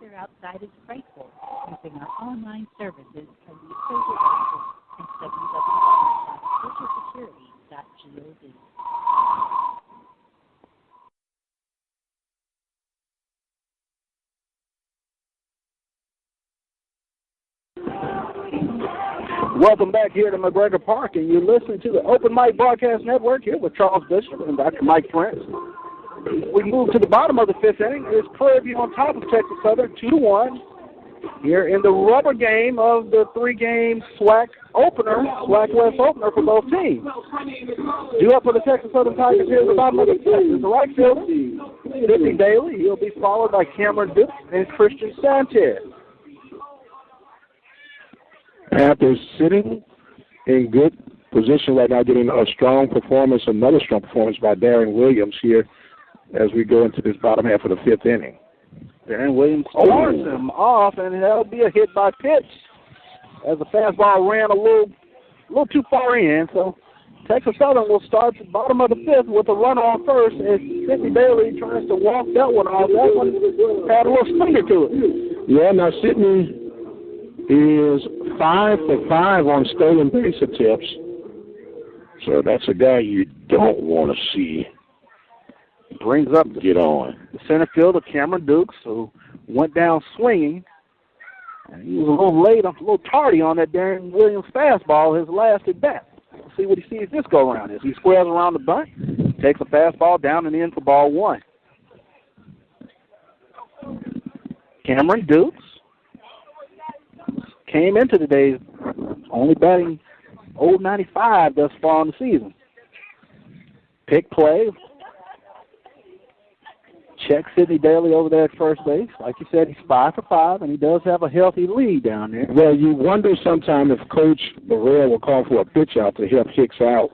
weather outside is frightful, using our online services from the exposure office at www.exposuresecurity.gov. Welcome back here to McGregor Park, and you're listening to the Open Mic Broadcast Network here with Charles Bishop and Dr. Mike Prince. We move to the bottom of the fifth inning. It's Prairie View on top of Texas Southern, 2-1. Here in the rubber game of the three-game SWAC West opener for both teams. Due up for the Texas Southern Tigers here at the bottom of the fifth is the right fielder, Sidney Daly. He'll be followed by Cameron Dukes and Christian Sanchez. Panthers sitting in good position right now, getting a strong performance, another strong performance by Darren Williams here as we go into this bottom half of the fifth inning. Darren Williams starts him off, and that'll be a hit by pitch as the fastball ran a little too far in. So Texas Southern will start the bottom of the fifth with a runner on first as Sidney Daly tries to walk that one off. That one had a little stinger to it. Yeah, now Sidney is 5 for 5 on stolen base attempts. So that's a guy you don't want to see. Brings up get on the center fielder, Cameron Dukes, who went down swinging. And he was a little late, a little tardy on that Darren Williams fastball, his last at bat. We'll see what he sees this go around as he squares around the bunt, takes a fastball down and in for ball one. Cameron Dukes came into the day only batting .095 thus far in the season. Pick play. Check Sidney Daly over there at first base. Like you said, he's 5 for 5, and he does have a healthy lead down there. Well, you wonder sometime if Coach Burrell will call for a pitch out to help Hicks out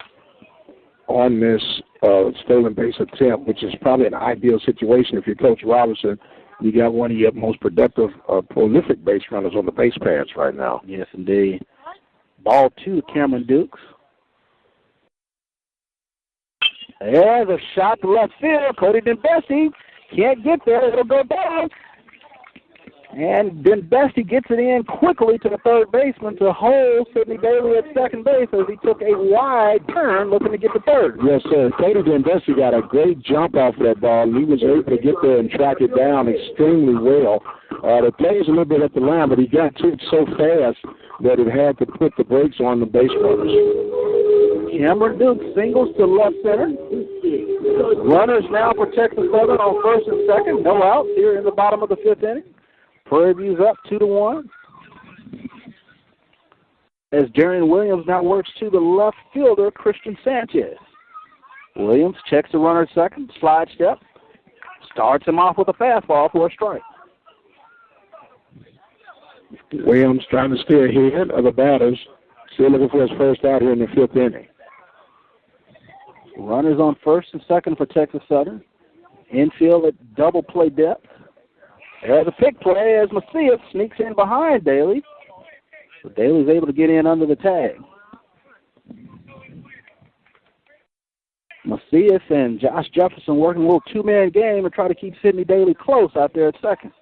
on this stolen base attempt, which is probably an ideal situation if you're Coach Robinson. You got one of your most productive, prolific base runners on the base paths right now. Yes, indeed. Ball two, Cameron Dukes. There's a shot to left field. Cody Denbesti can't get there. It'll go down. And Denbesti gets it in quickly to the third baseman to hold Sidney Daly at second base as he took a wide turn looking to get to third. Yes, sir. Cody Denbesti got a great jump off that ball. He was able to get there and track it down extremely well. The play is a little bit up the line, but he got to it so fast that it had to put the brakes on the base runners. Cameron Dukes singles to left center. Runners now for Texas Southern on first and second. No outs here in the bottom of the fifth inning. Prairie View's up 2-1. As Darren Williams now works to the left fielder, Christian Sanchez. Williams checks the runner at second, slide step, starts him off with a fastball for a strike. Williams trying to stay ahead of the batters, still looking for his first out here in the fifth inning. Runners on first and second for Texas Southern. Infield at double play depth. There's a pick play as Macias sneaks in behind Daly. So Daly's able to get in under the tag. Macias and Josh Jefferson working a little two-man game and try to keep Sidney Daly close out there at second.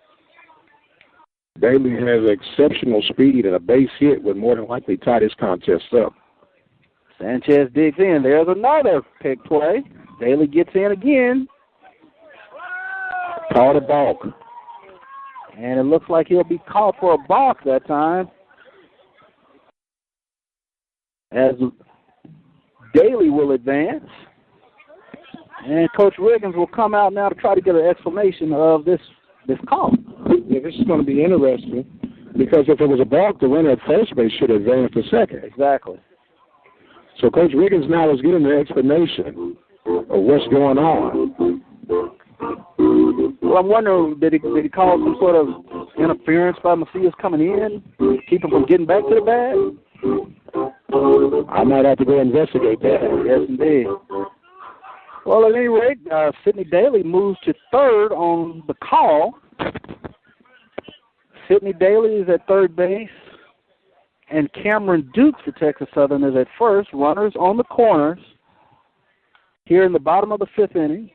Daly has exceptional speed and a base hit would more than likely tie this contest up. Sanchez digs in. There's another pick play. Daly gets in again. Caught a balk. And it looks like he'll be called for a balk that time. As Daly will advance. And Coach Riggins will come out now to try to get an explanation of this call. Yeah, this is going to be interesting because if it was a balk, the runner at first base should advance to second. Exactly. So Coach Riggins now is getting the explanation of what's going on. Well, I'm wondering, did he call some sort of interference by Macias coming in, keep him from getting back to the bag? I might have to go investigate that. Yes, indeed. Well, at any rate, Sidney Daly moves to third on the call. Sidney Daly is at third base, and Cameron Dukes for Texas Southern is at first. Runners on the corners here in the bottom of the fifth inning.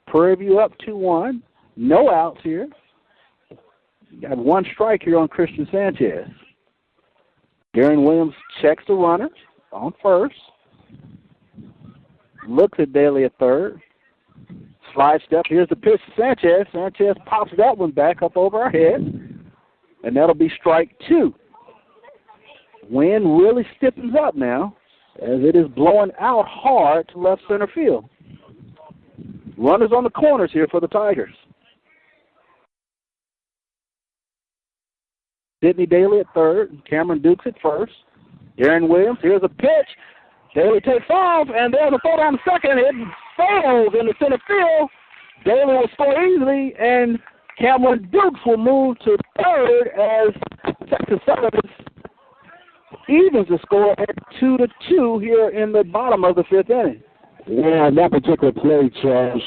Prairie View up 2-1. No outs here. Got one strike here on Christian Sanchez. Darren Williams checks the runner on first. Looks at Daly at third. Slide step. Here's the pitch to Sanchez. Sanchez pops that one back up over our head. And that'll be strike two. Wind really stiffens up now as it is blowing out hard to left center field. Runners on the corners here for the Tigers. Sidney Daly at third. Cameron Dukes at first. Darren Williams. Here's a pitch. Daly takes off, and there's a throw down the second. It fails in the center field. Daly will score easily, and Cameron Dukes will move to third as Texas Southern evens the score at 2-2 here in the bottom of the fifth inning. Yeah, in that particular play, Charles,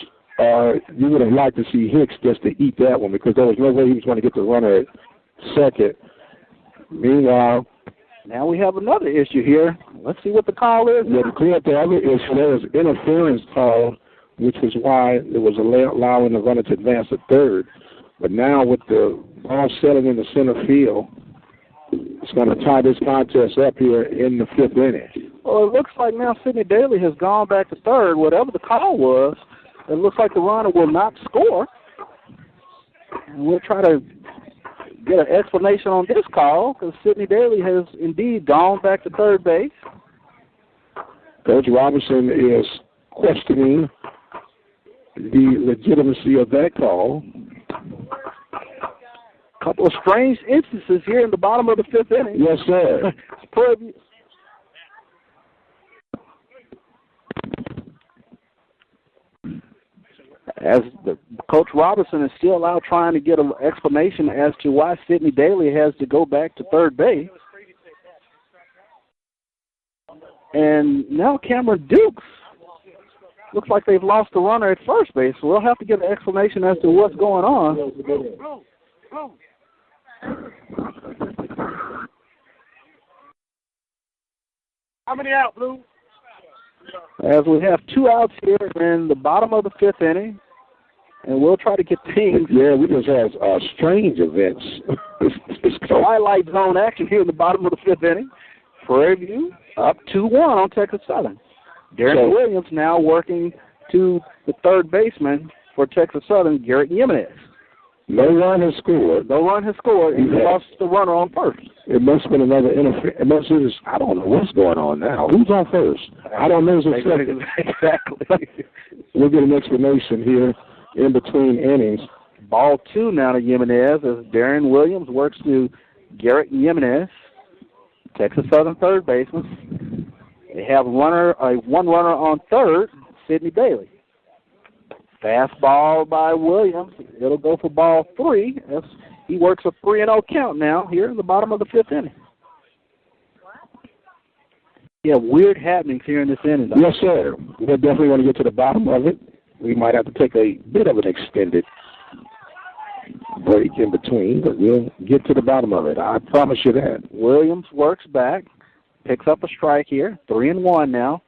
you would have liked to see Hicks just to eat that one because there was no way he was going to get the runner at second. Meanwhile, now we have another issue here. Let's see what the call is. Yeah, to clear up the other issue, there was interference called, which was why it was allowing the runner to advance to third. But now with the ball settling in the center field, it's going to tie this contest up here in the fifth inning. Well, it looks like now Sidney Daly has gone back to third. Whatever the call was, it looks like the runner will not score. And we'll try to get an explanation on this call because Sidney Daly has indeed gone back to third base. Coach Robinson is questioning the legitimacy of that call. A couple of strange instances here in the bottom of the fifth inning. Yes, sir. As Coach Robinson is still out trying to get an explanation as to why Sidney Daly has to go back to third base. And now Cameron Dukes looks like they've lost the runner at first base. So we'll have to get an explanation as to what's going on. How many out, Blue? As we have two outs here in the bottom of the fifth inning, and we'll try to get things. Yeah, we just have strange events. It's twilight zone action here in the bottom of the fifth inning. Prairie View up 2-1 on Texas Southern. Darren Williams now working to the third baseman for Texas Southern, Garrett Jimenez. No run has scored. No run has scored, and he lost the runner on first. It must have been another interference. I don't know what's going on now. Who's on first? I don't know. Exactly. We'll get an explanation here in between innings. Ball two now to Jimenez as Darren Williams works to Garrett Jimenez, Texas Southern third baseman. They have one runner on third, Sidney Daly. Fastball by Williams. It'll go for ball three. He works a 3-0 count now here in the bottom of the fifth inning. Yeah, weird happenings here in this inning. Yes, sir. We definitely want to get to the bottom of it. We might have to take a bit of an extended break in between, but we'll get to the bottom of it. I promise you that. Williams works back, picks up a strike here, 3-1 now.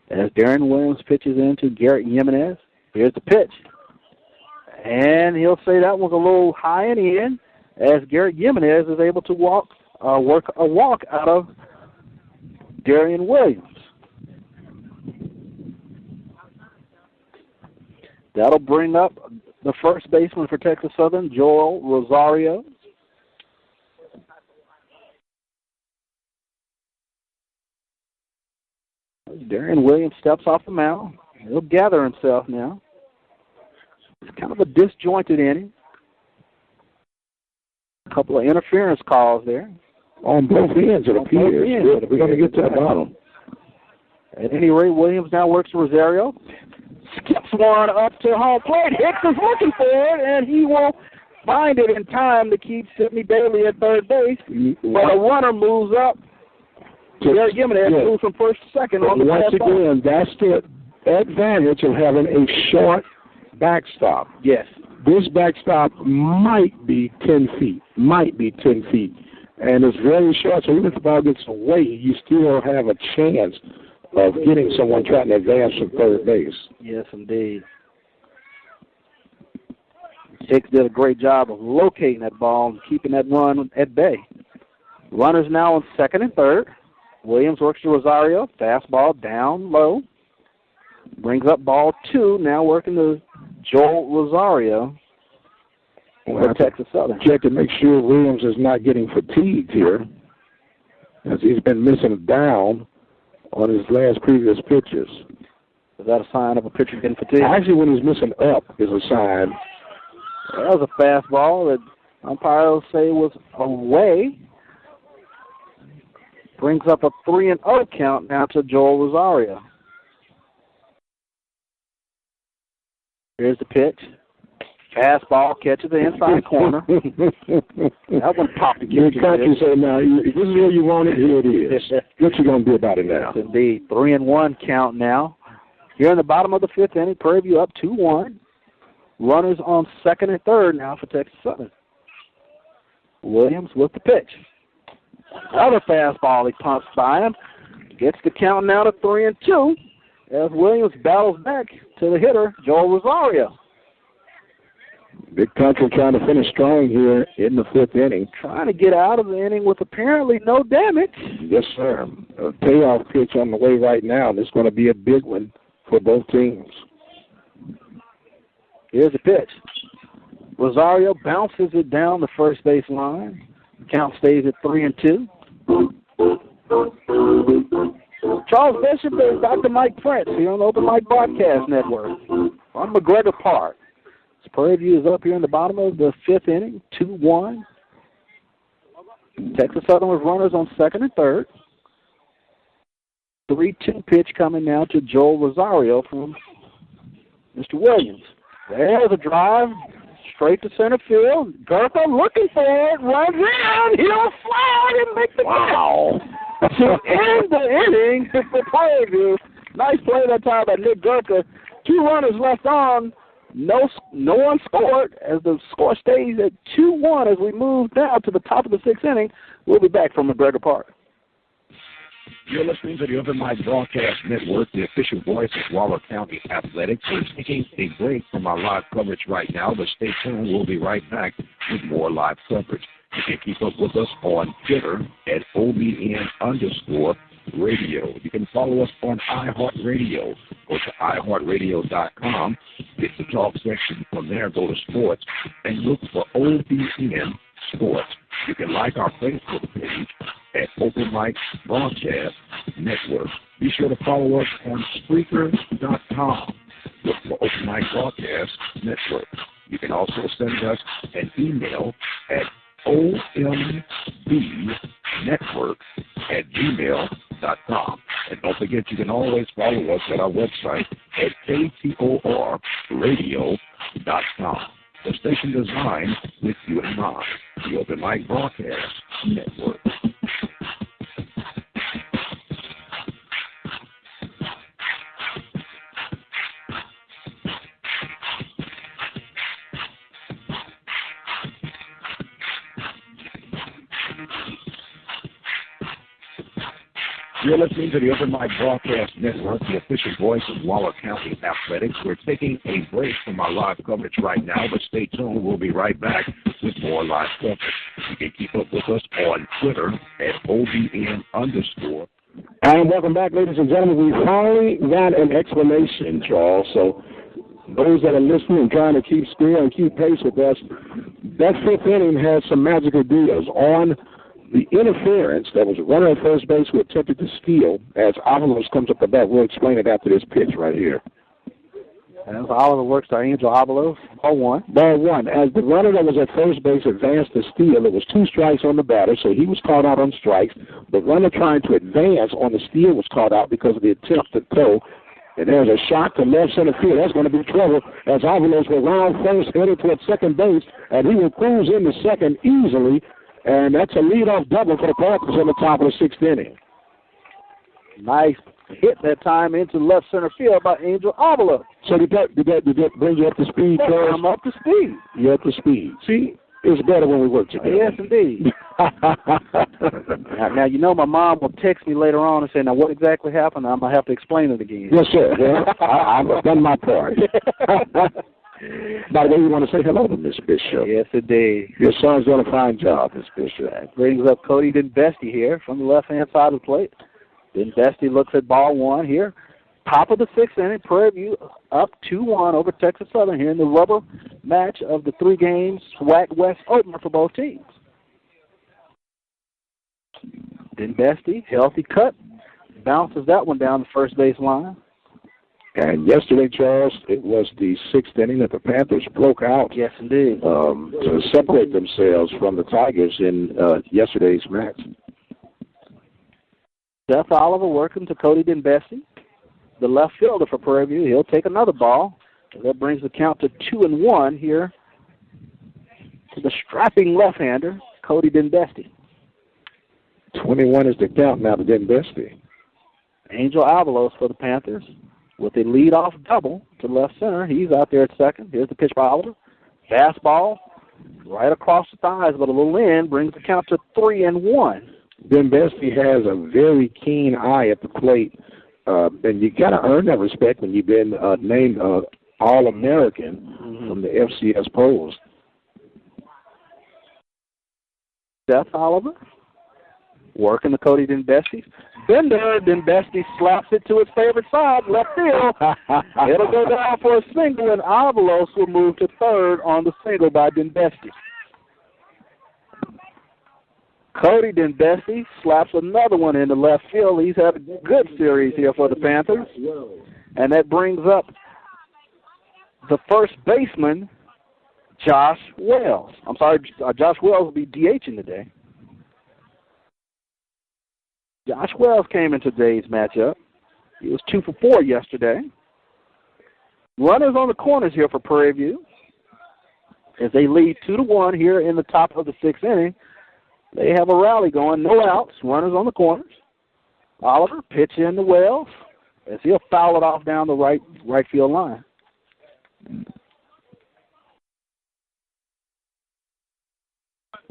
As Darren Williams pitches into Garrett Jimenez. Here's the pitch. And he'll say that was a little high and in as Garrett Jimenez is able to work a walk out of Darren Williams. That'll bring up the first baseman for Texas Southern, Joel Rosario. Darren Williams steps off the mound. He'll gather himself now. It's kind of a disjointed inning. A couple of interference calls there. On both ends, it appears. We're going to get to the bottom. At any rate, Williams now works to Rosario. Skips one up to home plate. Hicks is looking for it, and he will find it in time to keep Sidney Daly at third base. But a runner moves up. Garrett Jimenez moves from first to second. Once again, that's the advantage of having a short backstop. Yes. This backstop might be 10 feet. And it's very short, so even if the ball gets away, you still have a chance of getting someone trying to advance from third base. Yes, indeed. Hicks did a great job of locating that ball and keeping that run at bay. Runners now on second and third. Williams works to Rosario. Fastball down low. Brings up ball 2. Now working to Joel Rosario. Well, Texas Southern. Check to make sure Williams is not getting fatigued here, as he's been missing down on his previous pitches. Is that a sign of a pitcher getting fatigued? Actually, when he's missing up is a sign. That was a fastball that umpires say was away. Brings up a 3-0 count now to Joel Rosario. Here's the pitch. Fastball catches the inside corner. That one popped again. You say, now, this is where you want it, here it is. What you going to do about it now? Yes, indeed. 3-1 count now. Here in the bottom of the 5th inning, Prairie View up 2-1. Runners on second and third now for Texas Southern. Williams with the pitch. Another fastball he punts by him. Gets the count now to 3-2 as Williams battles back to the hitter, Joel Rosario. Big Country trying to finish strong here in the 5th inning. Trying to get out of the inning with apparently no damage. Yes, sir. A payoff pitch on the way right now. This is going to be a big one for both teams. Here's the pitch. Rosario bounces it down the first base line. Count stays at 3-2. Charles Bishop is Dr. Mike Prince here on the Open Mic Broadcast Network on McGregor Park. Prairie View is up here in the bottom of the 5th inning, 2-1. Texas Southern with runners on second and third. 3-2 pitch coming now to Joel Rosario from Mr. Williams. There's a drive straight to center field. Gertha looking for it, runs in, he'll slide and make the catch to end the inning for Prairie View. Nice play that time by Nick Gertha. 2 runners left on. No one scored as the score stays at 2-1 as we move now to the top of the 6th inning. We'll be back from McGregor Park. You're listening to the Open Mic Broadcast Network, the official voice of Waller County Athletics. We're taking a break from our live coverage right now, but stay tuned. We'll be right back with more live coverage. You can keep up with us on Twitter at OBN_radio. You can follow us on iHeartRadio. Go to iHeartRadio.com, hit the talk section. From there, go to sports and look for OBN Sports. You can like our Facebook page at Open Mic Broadcast Network. Be sure to follow us on Spreaker.com. Look for Open Mic Broadcast Network. You can also send us an email at ombnetwork@gmail.com. And don't forget, you can always follow us at our website at ktorradio.com. The station designed with you in mind, the Open Mic Broadcast Network. You're listening to the Open Mic Broadcast Network, the official voice of Waller County Athletics. We're taking a break from our live coverage right now, but stay tuned. We'll be right back with more live coverage. You can keep up with us on Twitter at OBN_. And welcome back, ladies and gentlemen. We finally got an explanation, Charles. So those that are listening and trying to keep score and keep pace with us, that 5th inning has some magical deals. On the interference, that was a runner at first base who attempted to steal as Avalos comes up the bat. We'll explain it after this pitch right here. And Oliver works to Angel Avalos, ball 1. Ball 1. As the runner that was at first base advanced to steal, it was 2 strikes on the batter, so he was called out on strikes. The runner trying to advance on the steal was called out because of the attempt to throw. And there's a shot to left center field. That's going to be trouble as Avalos will round first, headed toward second base, and he will cruise into second easily. And that's a leadoff double for the Panthers in the top of the 6th inning. Nice hit that time into left center field by Angel Avila. So did that bring you up to speed, Charles? I'm up to speed. You're up to speed. See, it's better when we work together. Yes, indeed. Now, you know my mom will text me later on and say, now, what exactly happened? I'm going to have to explain it again. Yes, sir. Well, I've done my part. By the way, we want to say hello to Miss Bishop. Yes, indeed. Your son's done a fine job, Miss Bishop. That brings up Cody Denbesti here from the left-hand side of the plate. Denbesti looks at ball one here. Top of the sixth inning, Prairie View up 2-1 over Texas Southern here in the rubber match of the 3-game SWAC West opener for both teams. Denbesti, healthy cut, bounces that one down the first base line. And yesterday, Charles, it was the sixth inning that the Panthers broke out. Yes, indeed. To separate themselves from the Tigers in yesterday's match. Seth Oliver working to Cody Denbesti, the left fielder for Prairie View. He'll take another ball. That brings the count to 2-1 here to the strapping left-hander, Cody Denbesti. 21 is the count now to Denbesti. Angel Avalos for the Panthers with a lead-off double to left center. He's out there at second. Here's the pitch by Oliver. Fastball right across the thighs, but a little in, brings the count to 3-1. Denbesti has a very keen eye at the plate, and you got to earn that respect when you've been named All-American from the FCS polls. Seth Oliver working to Cody Denbesti. Bender, Denbesti slaps it to his favorite side, left field. It'll go down for a single, and Avalos will move to third on the single by Denbesti. Cody Denbesti slaps another one into left field. He's had a good series here for the Panthers. And that brings up the first baseman, Josh Wells. I'm sorry, Josh Wells will be DHing today. Josh Wells came in today's matchup. He was 2 for 4 yesterday. Runners on the corners here for Prairie View as they lead 2-1 here in the top of the sixth inning. They have a rally going, no outs, runners on the corners. Oliver pitch in to Wells as he'll foul it off down the right field line.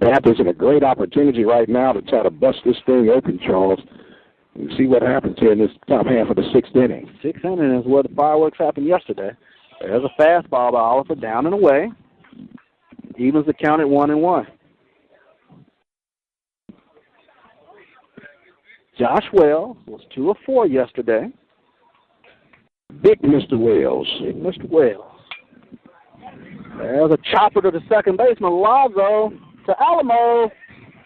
Panthers in a great opportunity right now to try to bust this thing open, Charles, and see what happens here in this top half of the sixth inning. Sixth inning is where the fireworks happened yesterday. There's a fastball by Oliver down and away. Evens the count at 1-1. Josh Wells was 2 of 4 yesterday. Big Mr. Wells. Big Mr. Wells. There's a chopper to the second baseman, Lazo, to Alamo,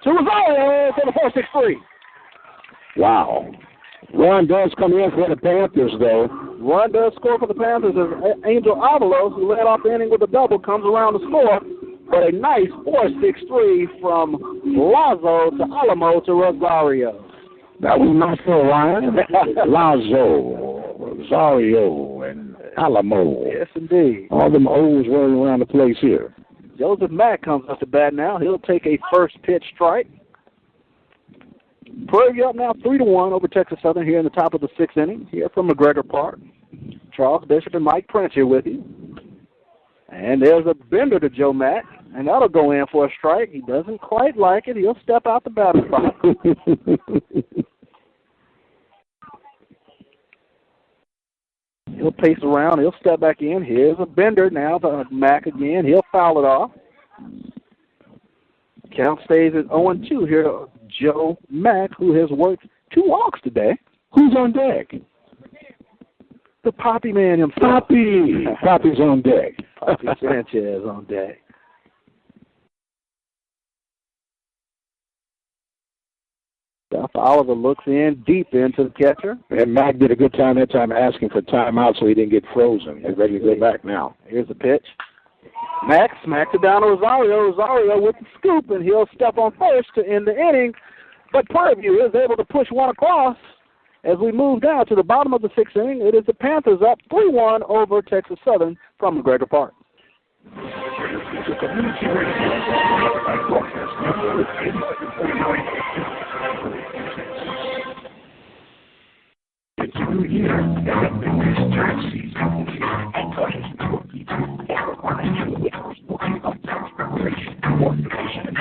to Rosario for the 4-6-3. Wow. Run does come in for the Panthers, though. Run does score for the Panthers as Angel Avalos, who led off the inning with a double, comes around to score. But a nice 4-6-3 from Lazo to Alamo to Rosario. That was nice for Ryan. Lazo, Rosario, and Alamo. Yes, indeed. All them O's rolling around the place here. Joseph Mack comes up to bat now. He'll take a first pitch strike. Prairie View up now 3-1 over Texas Southern here in the top of the sixth inning here from McGregor Park. Charles Bishop and Mike Prince here with you. And there's a bender to Joe Mack, and that'll go in for a strike. He doesn't quite like it. He'll step out the batter's box. He'll pace around. He'll step back in. Here's a bender now to Mack again. He'll foul it off. Count stays at 0-2 here to Joe Mack, who has worked 2 walks today. Who's on deck? The Poppy man himself. Poppy. Poppy's on deck. Poppy Sanchez on deck. Seth Oliver looks in deep into the catcher. And Mack did a good time that time asking for timeout so he didn't get frozen. He's ready to go back now. Here's the pitch. Mack smacks it down to Rosario. Rosario with the scoop, and he'll step on first to end the inning. But Prairie View is able to push one across as we move down to the bottom of the sixth inning. It is the Panthers up 3-1 over Texas Southern from McGregor Park. It's a new year, and it's tax season. And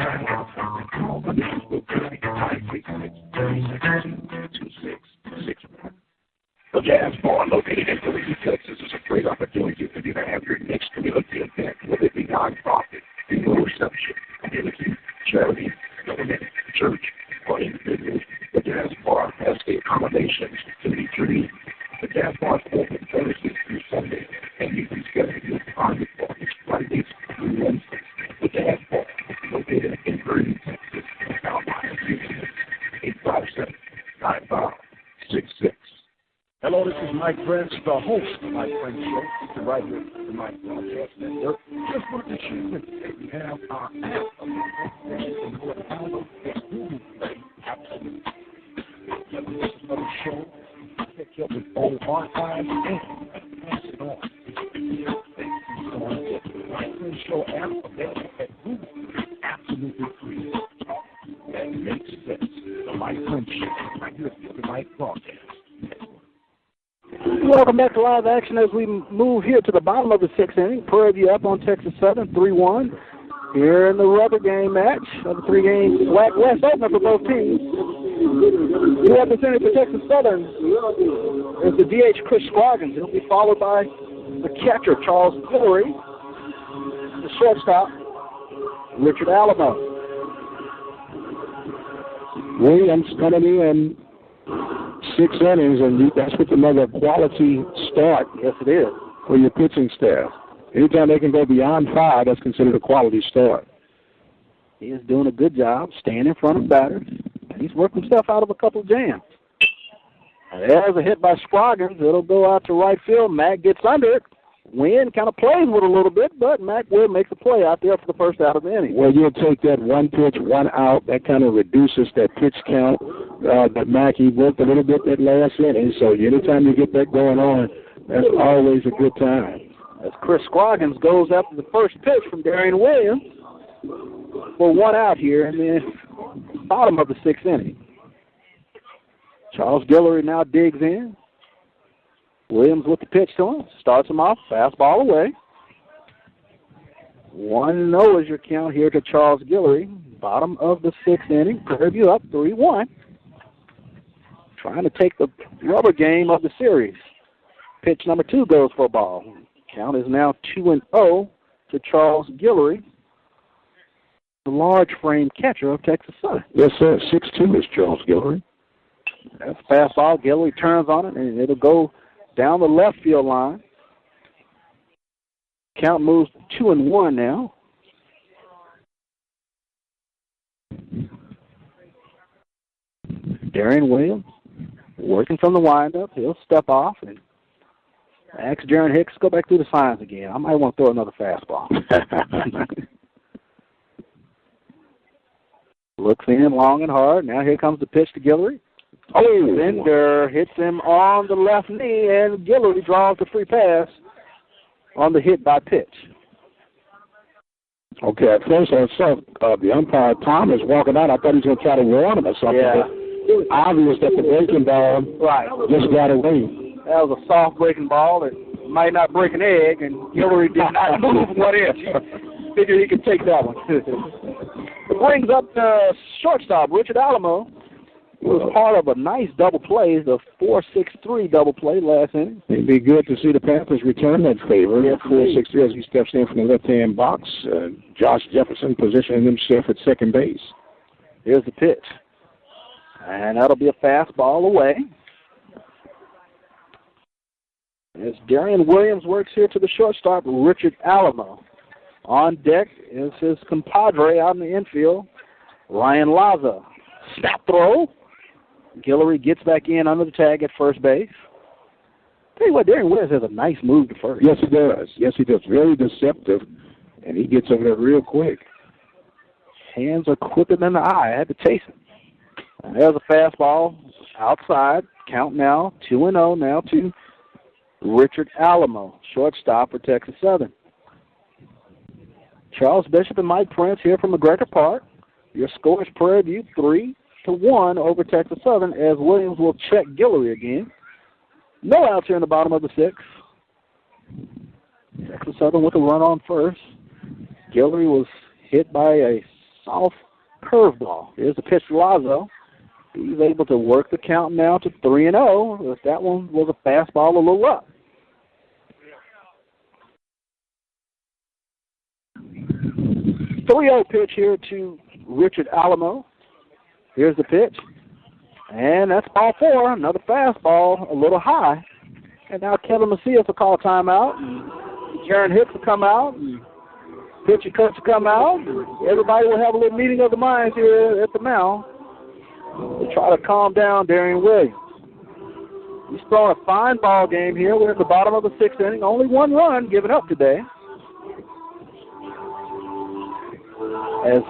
the Jazz Bar located in Duluth, Texas is a great opportunity for you to have your next community charity, government, church, or individual, the gas bar has the accommodations to meet your needs. The gas bar is open Thursday through Sunday, and you can schedule your deposit for each Fridays through Wednesdays. The gas bar is located in Green, Texas, Alabama, 857-9566. Hello, this is Mike Prince, the host of the Mike Prince Show, the right here at the Mike Broadcast Network. Just wanted to share with you that we have our app available. You can go and download it. It's Google Play, absolutely. This is another show. Pick you up with old archives and pass it on. So the Mike Prince Show app available at Google Play, absolutely free. That makes sense. The Mike Prince Show, right here at the Mike Broadcast. Welcome back to live action as we move here to the bottom of the sixth inning. Prairie View up on Texas Southern, 3-1. Here in the rubber game match of the three-game WAC West opener for both teams. The representative for Texas Southern is the DH Chris Scroggins. He'll be followed by the catcher Charles Guillory, the shortstop Richard Alamo. Williams coming in 6 innings, and that's with another quality start. Yes, it is. For your pitching staff. Anytime they can go beyond 5, that's considered a quality start. He is doing a good job staying in front of batters. He's worked himself out of a couple of jams. There's a hit by Scroggins. It'll go out to right field. Mack gets under it. Wynn kind of plays with it a little bit, but Mack will make the play out there for the first out of the inning. Well, you'll take that 1 pitch, 1 out. That kind of reduces that pitch count. But Mack, he worked a little bit that last inning, so anytime you get that going on, that's always a good time. As Chris Scroggins goes after the first pitch from Darian Williams for 1 out here in the bottom of the 6th inning. Charles Guillory now digs in. Williams with the pitch to him. Starts him off. Fastball away. 1-0 is your count here to Charles Guillory. Bottom of the 6th inning. Prairie View up 3-1. Trying to take the rubber game of the series. Pitch number 2 goes for a ball. Count is now 2-0 to Charles Guillory, the large frame catcher of Texas Southern. Yes, sir. 6'2" is Charles Guillory. That's a fastball. Guillory turns on it, and it'll go down the left field line. Count moves to 2-1 now. Darian Williams working from the windup. He'll step off and ask Jaron Hicks to go back through the signs again. I might want to throw another fastball. Looks in long and hard. Now here comes the pitch to Guillory. Oh, Bender hits him on the left knee, and Guillory draws the free pass on the hit by pitch. Okay, at first I saw the umpire Thomas walking out. I thought he was going to try to warn him or something. Yeah. It was obvious that the breaking ball just got away. That was a soft breaking ball that might not break an egg, and Guillory did not move 1 inch. He figured he could take that one. It brings up the shortstop, Richard Alamo. It was part of a nice double play, the 4-6-3 double play last inning. It'd be good to see the Panthers return that favor. 4-6-3 as he steps in from the left-hand box. Josh Jefferson positioning himself at second base. Here's the pitch. And that'll be a fastball away. As Darian Williams works here to the shortstop, Richard Alamo. On deck is his compadre out in the infield, Ryan Laza. Snap throw. Guillory gets back in under the tag at first base. Tell you what, Darian Williams has a nice move to first. Yes, he does. Yes, he does. Very deceptive, and he gets over there real quick. Hands are quicker than the eye. I had to chase him. And there's a fastball outside. Count now 2-0 now to Richard Alamo, shortstop for Texas Southern. Charles Bishop and Mike Prince here from McGregor Park. Your score is Prairie View 3-1 over Texas Southern as Williams will check Guillory again. No outs here in the bottom of the 6th. Texas Southern with a run on first. Guillory was hit by a soft curveball. Here's the pitch to Lazo. He's able to work the count now to 3-0. If that one was a fastball a little up. The 3-0 pitch here to Richard Alamo. Here's the pitch. And that's ball 4, another fastball, a little high. And now Kevin Macias will call timeout. Jaron Hicks will come out. Pitcher coach will come out. Everybody will have a little meeting of the minds here at the mound. We'll try to calm down Darian Williams. He's throwing a fine ball game here. We're at the bottom of the 6th inning. Only 1 run given up today. As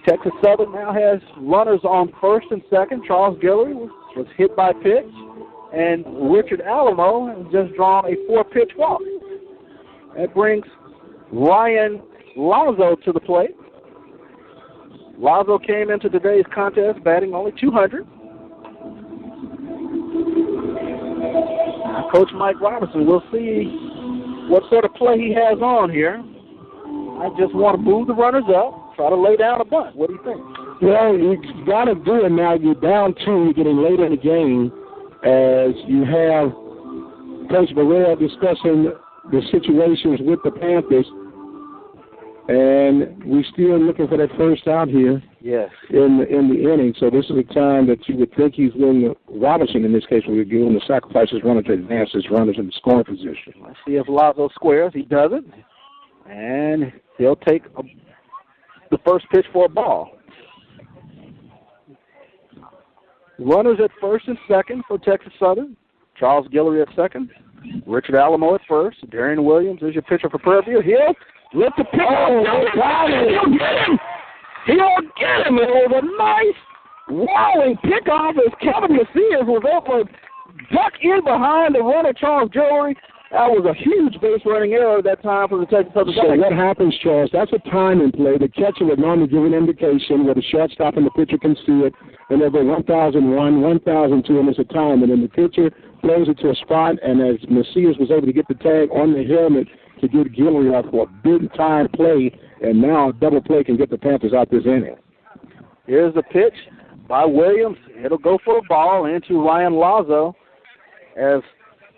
Texas Southern now has runners on first and second. Charles Guillory was hit by pitch. And Richard Alamo has just drawn a 4-pitch walk. That brings Ryan Lazo to the plate. Lazo came into today's contest batting only .200. Coach Mike Robertson, we'll see what sort of play he has on here. I just want to move the runners up, try to lay down a bunt. What do you think? Well, you got to do it now. You're down 2, you're getting late in the game, as you have Coach Burrell discussing the situations with the Panthers, and we're still looking for that first out here. Yes. In the inning. So this is a time that you would think he's willing, Robertson in this case, would give him to sacrifice his runner to advance his runners in the scoring position. Let's see if Lazo squares. He doesn't. And he'll take the first pitch for a ball. Runners at first and second for Texas Southern. Charles Guillory at second. Richard Alamo at first. Darian Williams is your pitcher for Prairie View. He'll lift the pitch. Oh, got it. He'll get him. He'll get him. It was a nice rolling pickoff as Kevin Macias was able to duck in behind the runner, Charles Guillory. That was a huge base running error that time for the Texas Southern. So what happens, Charles, that's a timing play. The catcher would normally give an indication where the shortstop and the pitcher can see it, and they'll go 1,001, 1,002, and it's a time. And then the pitcher throws it to a spot, and as Macias was able to get the tag on the helmet to get Guillory off for a big-time play, and now a double play can get the Panthers out this inning. Here's the pitch by Williams. It'll go for a ball into Ryan Lazo as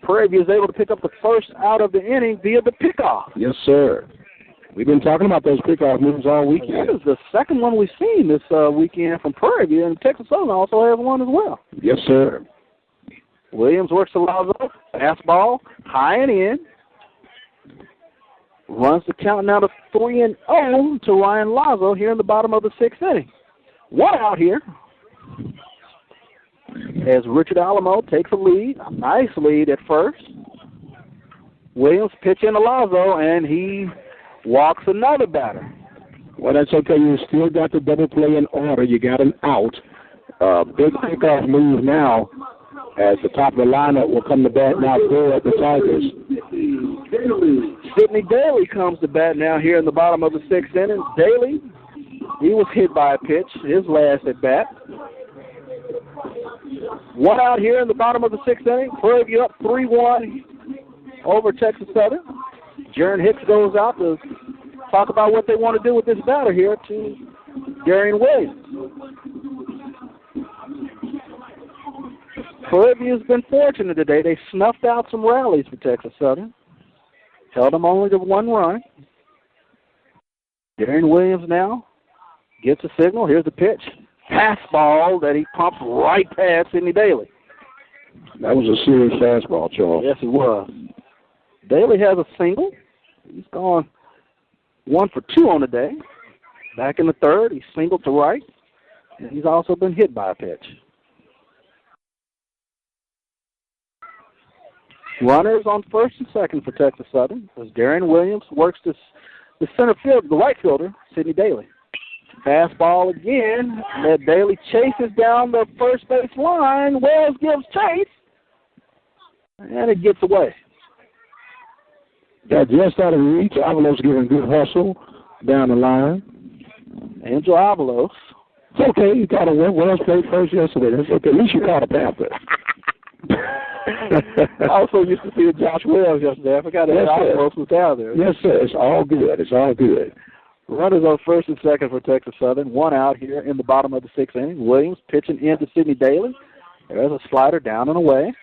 Prairie View is able to pick up the first out of the inning via the pickoff. Yes, sir. We've been talking about those pickoff moves all weekend. That is the second one we've seen this weekend from Prairie View, and Texas Southern also has one as well. Yes, sir. Williams works to Lazo. Fastball, high and in. Runs the count now to 3-0 to Ryan Lazo here in the bottom of the 6th inning. 1 out here as Richard Alamo takes a lead, a nice lead at first. Williams pitch into Lazo, and he walks another batter. Well, that's okay. You still got the double play in order. You got an out. Big pickoff move now as the top of the lineup will come to bat now for the Tigers. Sidney Daly comes to bat now here in the bottom of the 6th inning. Daly, he was hit by a pitch, his last at bat. 1 out here in the bottom of the 6th inning. Prairie View up 3-1 over Texas Southern. Jaron Hicks goes out to talk about what they want to do with this batter here to Darian Williams. Prairie View's been fortunate today. They snuffed out some rallies for Texas Southern. Held them only to 1 run. Darian Williams now gets a signal. Here's the pitch. Fastball that he pumped right past Sidney Daly. That was a serious fastball, Charles. Yes, it was. Daly has a single. He's gone 1 for 2 on the day. Back in the 3rd, he's singled to right. And he's also been hit by a pitch. Runners on first and second for Texas Southern as Darian Williams works the center field, the right fielder, Sidney Daly. Fastball again. That Daly chases down the first base line. Wells gives chase, and it gets away. Got just out of reach. Avalos giving good hustle down the line. Angel Avalos. It's okay. You caught a win. Wells played first yesterday. That's okay. At least you caught a Panther. I also used to see Josh Wells yesterday. I forgot that Avalos was down there. Yes, sir. It's all good. It's all good. Runners on first and second for Texas Southern. 1 out here in the bottom of the 6th inning. Williams pitching into Sidney Daly. There's a slider down and away.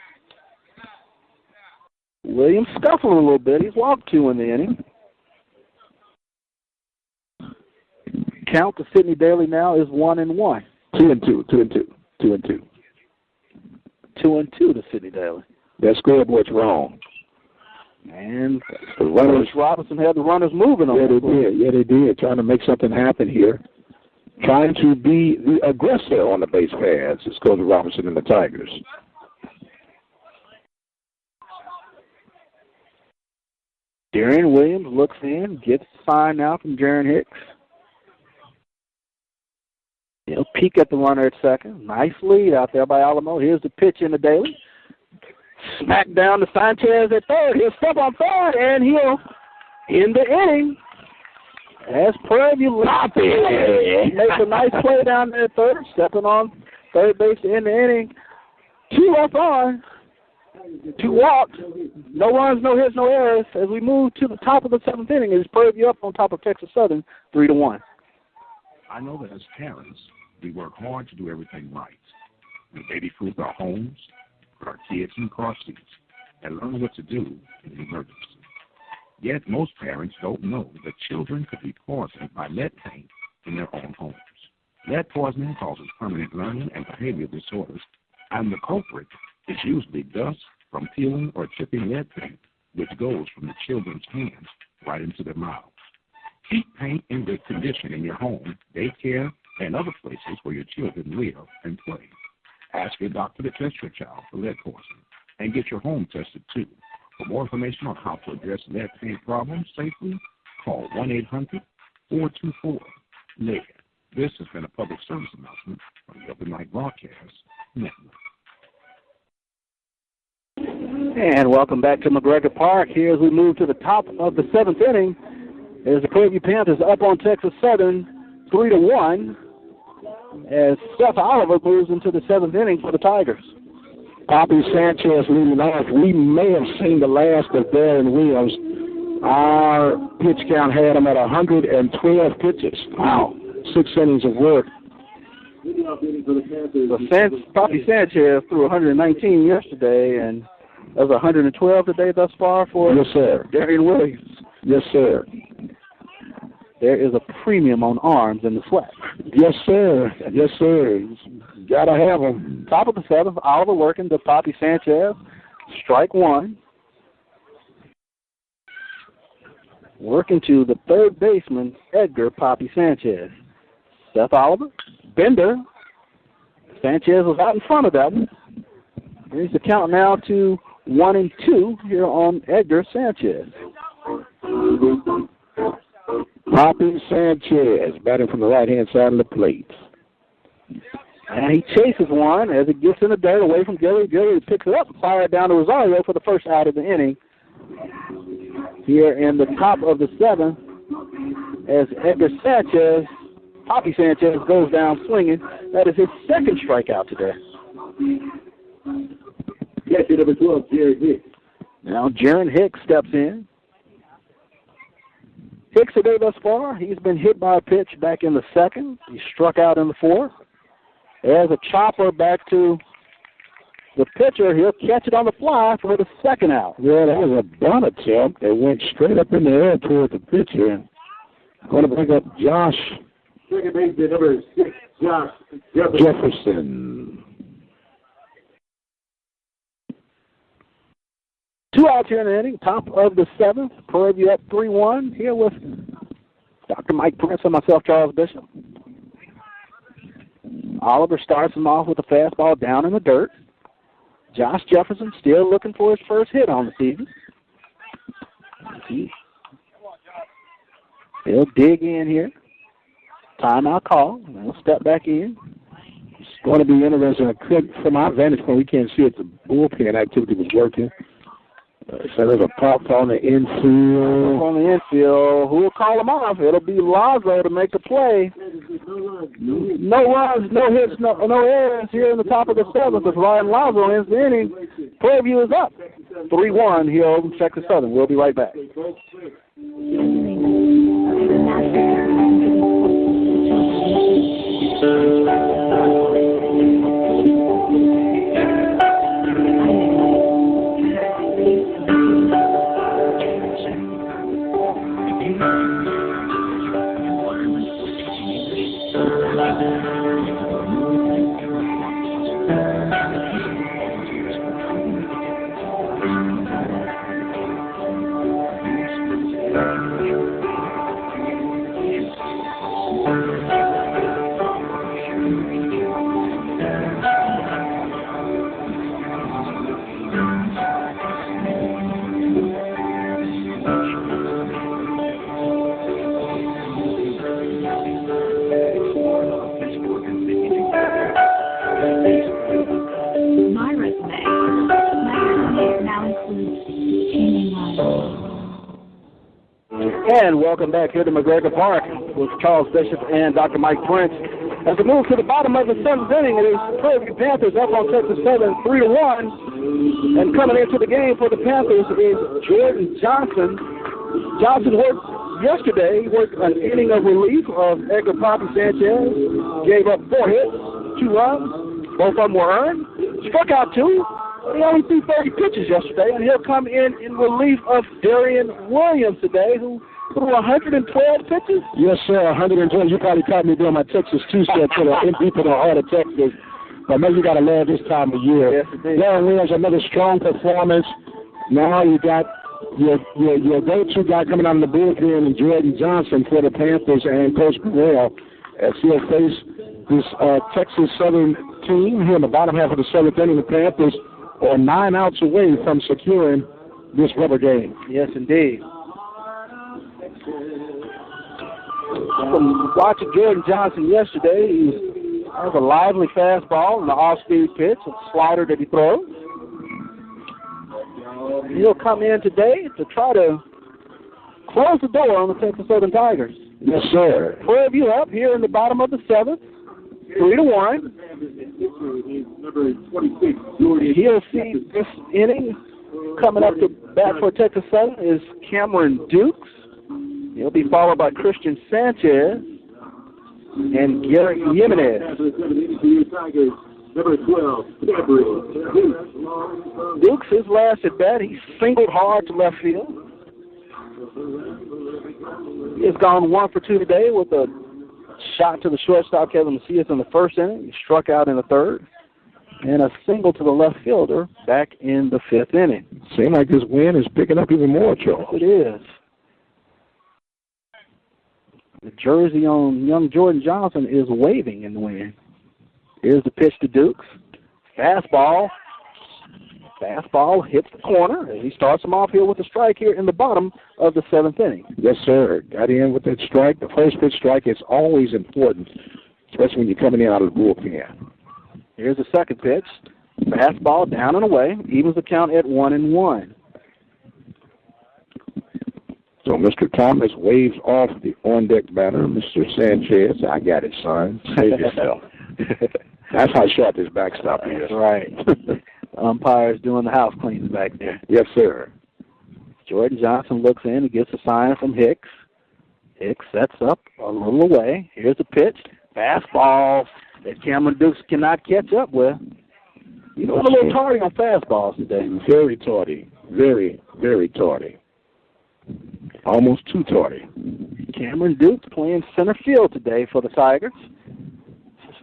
Williams scuffled a little bit. He's walked 2 in the inning. count to Sidney Daly now is 1-1. 2-2. 2-2 to Sidney Daly. That scoreboard's wrong. And Coach Robinson had the runners moving on. Yeah, they did. Trying to make something happen here. Trying to be the aggressor on the base paths is Coach Robinson and the Tigers. Darian Williams looks in, gets the sign now from Jaron Hicks. He'll peek at the runner at second. Nice lead out there by Alamo. Here's the pitch in the Daly. Smack down to Sanchez at third. He'll step on third, and he'll end the inning. As Prairie View makes a nice play down there at third, stepping on third base to end the inning. 2 left on, 2 walks, no runs, no hits, no errors. As we move to the top of the 7th inning, is Prairie View up on top of Texas Southern 3-1. I know that as parents, we work hard to do everything right. We baby-proof our homes, put our kids in car seats, and learn what to do in an emergency. Yet most parents don't know that children could be poisoned by lead paint in their own homes. Lead poisoning causes permanent learning and behavioral disorders, and the culprit is usually dust from peeling or chipping lead paint, which goes from the children's hands right into their mouths. Keep paint in good condition in your home, daycare, and other places where your children live and play. Ask your doctor to test your child for lead poisoning and get your home tested too. For more information on how to address lead paint problems safely, call 1-800-424-LEAD. This has been a public service announcement from the Open Mic Broadcast Network. And welcome back to McGregor Park. Here as we move to the top of the 7th inning, as the Prairie View Panthers up on Texas Southern 3-1, as Seth Oliver moves into the 7th inning for the Tigers. Poppy Sanchez leading off. We may have seen the last of Darren Williams. Our pitch count had him at 112 pitches. Wow. 6 innings of work. Poppy Sanchez threw 119 yesterday, and that's 112 today thus far for Darian Williams. Yes, sir. There is a premium on arms in the SWAC. Yes, sir. Yes, sir. Got to have them. Top of the 7th, Oliver working to Poppy Sanchez. Strike 1. Working to the third baseman, Edgar Poppy Sanchez. Seth Oliver, Bender. Sanchez was out in front of that one. Here's the count now to 1-2 here on Edgar Sanchez. Poppy Sanchez batting from the right-hand side of the plate. And he chases one as it gets in the dirt away from Gilly. Gilly picks it up and fires it down to Rosario for the first out of the inning. Here in the top of the 7th, as Edgar Sanchez, Poppy Sanchez, goes down swinging. That is his second strikeout today. Catcher number 12, Jaron Hicks. Now Jaron Hicks steps in. Hicks today thus far, he's been hit by a pitch back in the 2nd. He struck out in the 4th. There's a chopper back to the pitcher. He'll catch it on the fly for the 2nd out. Yeah, that was a bunt attempt. They went straight up in the air toward the pitcher. And going to bring up Josh. Second baseman number 6, Josh Jefferson. 2 outs here in the inning, top of the 7th. Prairie View up 3-1. Here with Dr. Mike Prince and myself, Charles Bishop. Oliver starts him off with a fastball down in the dirt. Josh Jefferson still looking for his first hit on the season. He'll dig in here. Timeout call. He'll step back in. It's going to be interesting. From our vantage point, we can't see it. The bullpen activity was working. So there's a pop on the infield. Who will call him off? It'll be Lazo to make the play. No runs, no hits, no errors here in the top of the 7th as Ryan Lazo ends the inning. Prairie View is up 3-1 here over Texas Southern. We'll be right back. And welcome back here to McGregor Park with Charles Bishop and Dr. Mike Prince. As we move to the bottom of the seventh inning, it is Prairie View Panthers up on Texas Southern 3-1. And coming into the game for the Panthers is Jordan Johnson. Johnson worked yesterday. He worked an inning of relief of Edgar Poppy Sanchez. Gave up 4 hits, 2 runs. Both of them were earned. Struck out 2. He only threw 30 pitches yesterday, and he'll come in relief of Darian Williams today, who threw 112 pitches. Yes, sir, 112. You probably caught me doing my Texas two-step to the MVP for the Heart of Texas. But maybe you got to love this time of year. Yes, indeed. Darian Williams, another strong performance. Now you got your go-to guy coming out in the bullpen, and Jordan Johnson for the Panthers and Coach Burrell, as he'll face this Texas Southern team here in the bottom half of the seventh inning. The Panthers are 9 outs away from securing this rubber game. Yes, indeed. From watching Jordan Johnson yesterday, he has a lively fastball and an off-speed pitch, a slider that he throws. He'll come in today to try to close the door on the Texas Southern Tigers. Yes, sir. Prairie View up here in the bottom of the seventh, 3-1. He'll see this inning coming up to bat for Texas Southern is Cameron Dukes. He'll be followed by Christian Sanchez and Gary Jimenez. Dukes, his last at bat, he singled hard to left field. He has gone 1 for 2 today with a shot to the shortstop, Kevin Macias, in the first inning. He struck out in the third. And a single to the left fielder back in the 5th inning. Seems like this win is picking up even more, Charles. It is. The jersey on young Jordan Johnson is waving in the wind. Here's the pitch to Dukes. Fastball. Fastball hits the corner as he starts him off here with a strike here in the bottom of the 7th inning. Yes, sir. Got in with that strike. The first pitch strike is always important, especially when you're coming in out of the bullpen. Here's the second pitch. Fastball down and away. Evens the count at 1-1. So Mr. Thomas waves off the on-deck batter, Mr. Sanchez. I got it, son. Save yourself. That's how sharp this backstop is. That's right. The umpire's doing the house cleaning back there. Yes, sir. Jordan Johnson looks in and gets a sign from Hicks. Hicks sets up a little away. Here's the pitch. Fastball that Cameron Dukes cannot catch up with. He's a little tardy on fastballs today. Very tardy. Very, very tardy. Almost too tardy. Cameron Dukes playing center field today for the Tigers.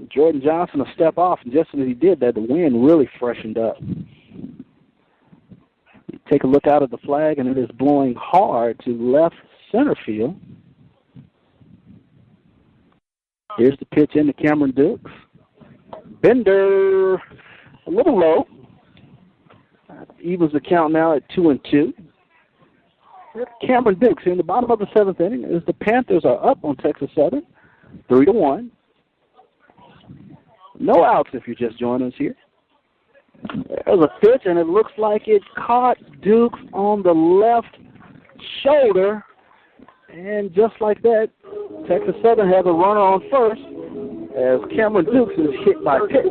Jordan Johnson a step off, and just as he did that, the wind really freshened up. You take a look out at the flag, and it is blowing hard to left center field. Here's the pitch into Cameron Dukes. Bender, a little low. Evens the count now at 2-2. Cameron Dukes in the bottom of the 7th inning as the Panthers are up on Texas Southern, 3-1. No outs if you're just joining us here. There's a pitch, and it looks like it caught Dukes on the left shoulder. And just like that, Texas Southern has a runner on first as Cameron Dukes is hit by pitch.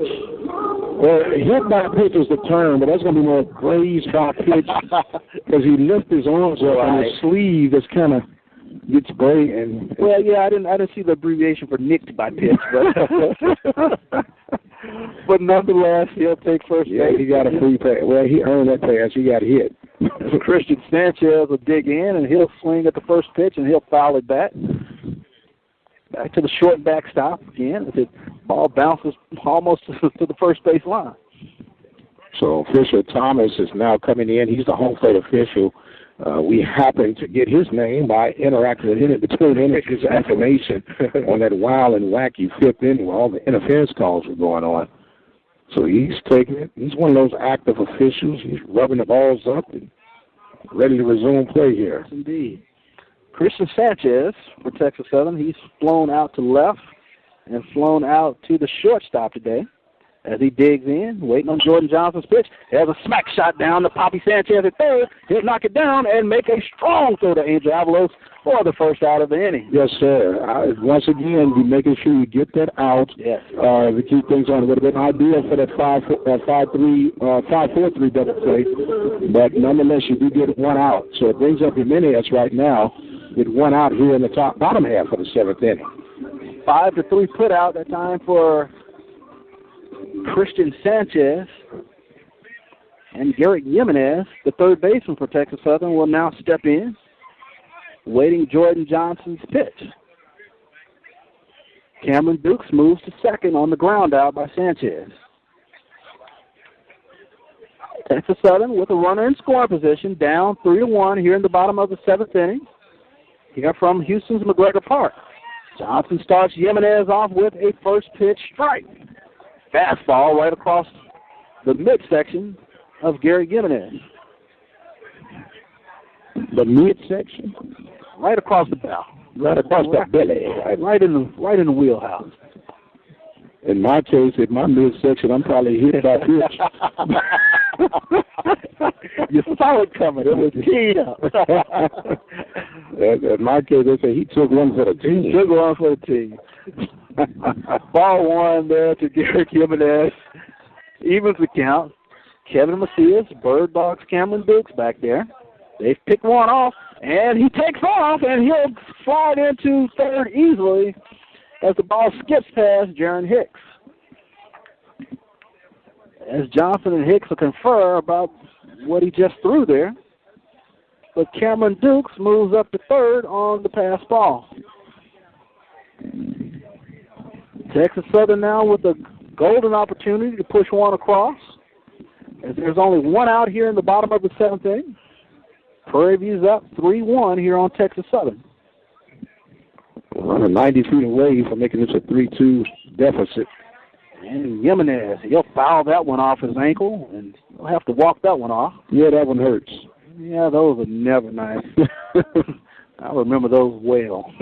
Well, hit by pitch is the term, but that's going to be more grazed by pitch because he lifted his arms up and his sleeve is kind of gets gray. And well, yeah, I didn't see the abbreviation for nicked by pitch, but nonetheless, he'll take first base. Yeah, he got a free pass. Well, he earned that pass. He got hit. Christian Sanchez will dig in, and he'll swing at the first pitch, and he'll foul it back. Back to the short backstop again as the ball bounces almost to the first base line. So official Thomas is now coming in. He's the home plate official. We happened to get his name by interacting with him between innings, his information on that wild and wacky fifth inning where all the interference calls were going on. So he's taking it. He's one of those active officials. He's rubbing the balls up and ready to resume play here. Yes, indeed. Christian Sanchez for Texas Southern. He's flown out to left and flown out to the shortstop today as he digs in, waiting on Jordan Johnson's pitch. There's a smack shot down to Poppy Sanchez at third. He'll knock it down and make a strong throw to Angel Avalos for the first out of the inning. Yes, sir. Once again, we're making sure you get that out. Yes. To keep things on. It would have been ideal for that 5-4-3 double play, but nonetheless, you do get one out. So it brings up Jimenez right now with one out here in the bottom half of the seventh inning. 5-3 put out that time for Christian Sanchez. And Garrett Jimenez, the third baseman for Texas Southern, will now step in, waiting Jordan Johnson's pitch. Cameron Dukes moves to second on the ground out by Sanchez. Texas Southern with a runner in scoring position, down 3-1 here in the bottom of the seventh inning. Here from Houston's McGregor Park. Johnson starts Jimenez off with a first pitch strike. Fastball right across the midsection of Gary Jimenez. The midsection? Right across the bow. Right across the belly. Right in the wheelhouse. In my case, in my midsection, I'm probably hit by pitch. You saw it coming. It was teed up. In my case, they say he took one for the team. Took one for the team. Ball one there to Gary Jimenez. Evens the count. Kevin Macias, Bird Dogs, Cameron Dukes back there. They've picked one off, and he takes off, and he'll slide into third easily as the ball skips past Jaron Hicks. As Johnson and Hicks will confer about what he just threw there. But Cameron Dukes moves up to third on the pass ball. Texas Southern now with a golden opportunity to push one across. As there's only one out here in the bottom of the seventh inning. Prairie View's up 3-1 here on Texas Southern. Running 90 feet away from making this a 3-2 deficit. And Jimenez, he'll foul that one off his ankle, and he'll have to walk that one off. Yeah, that one hurts. Yeah, those are never nice. I remember those well.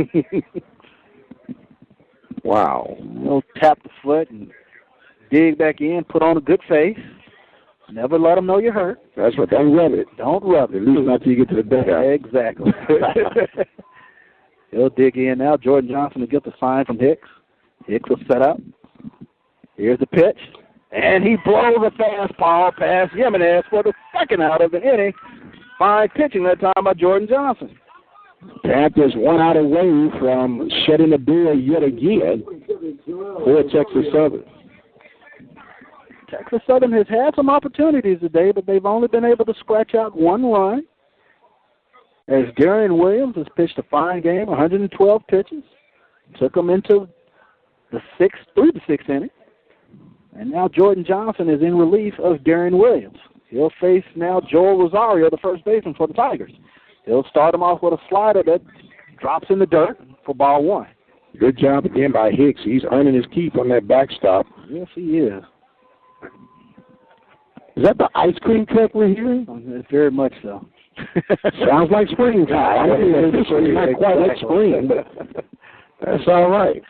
Wow. He'll tap the foot and dig back in, put on a good face. Never let them know you're hurt. That's right. Don't rub it. Don't rub it. At least not till you get to the dugout. Exactly. He'll dig in now. Jordan Johnson will get the sign from Hicks. Hicks will set up. Here's the pitch. And he blows a fastball past Jimenez for the second out of the inning. Fine pitching that time by Jordan Johnson. Panthers one out away from shutting the door yet again for Texas Southern. Texas Southern has had some opportunities today, but they've only been able to scratch out one run. As Darian Williams has pitched a fine game, 112 pitches. Took them into the through the sixth inning. And now Jordan Johnson is in relief of Darian Williams. He'll face now Joel Rosario, the first baseman for the Tigers. He'll start him off with a slider that drops in the dirt for ball one. Good job again by Hicks. He's earning his keep on that backstop. Yes, he is. Is that the ice cream truck we're hearing? Very much so. Sounds like springtime. It's not quite like spring, but that's all right.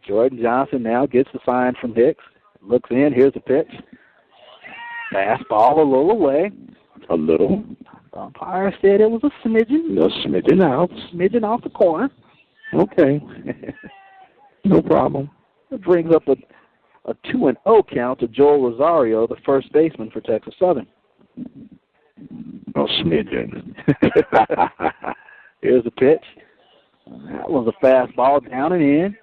Jordan Johnson now gets the sign from Hicks. Looks in. Here's the pitch. Fastball a little away. A little. Umpire said it was a smidgen. A smidgen out. Smidgen off the corner. Okay. No problem. It brings up a 2-0 count to Joel Rosario, the first baseman for Texas Southern. Oh, smidgen. Here's the pitch. That was a fastball down and in.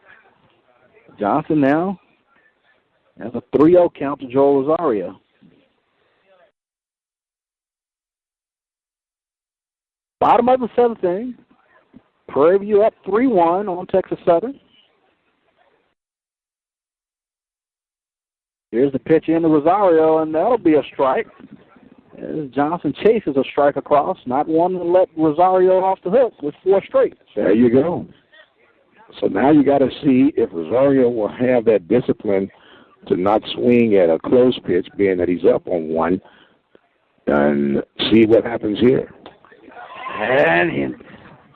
Johnson now has a 3-0 count to Joel Rosario. Bottom of the seventh inning. Prairie View up 3-1 on Texas Southern. Here's the pitch into Rosario, and that'll be a strike. As Johnson chases a strike across, not wanting to let Rosario off the hook with 4 straight. There you go. So now you got to see if Rosario will have that discipline to not swing at a close pitch, being that he's up on 1, and see what happens here. And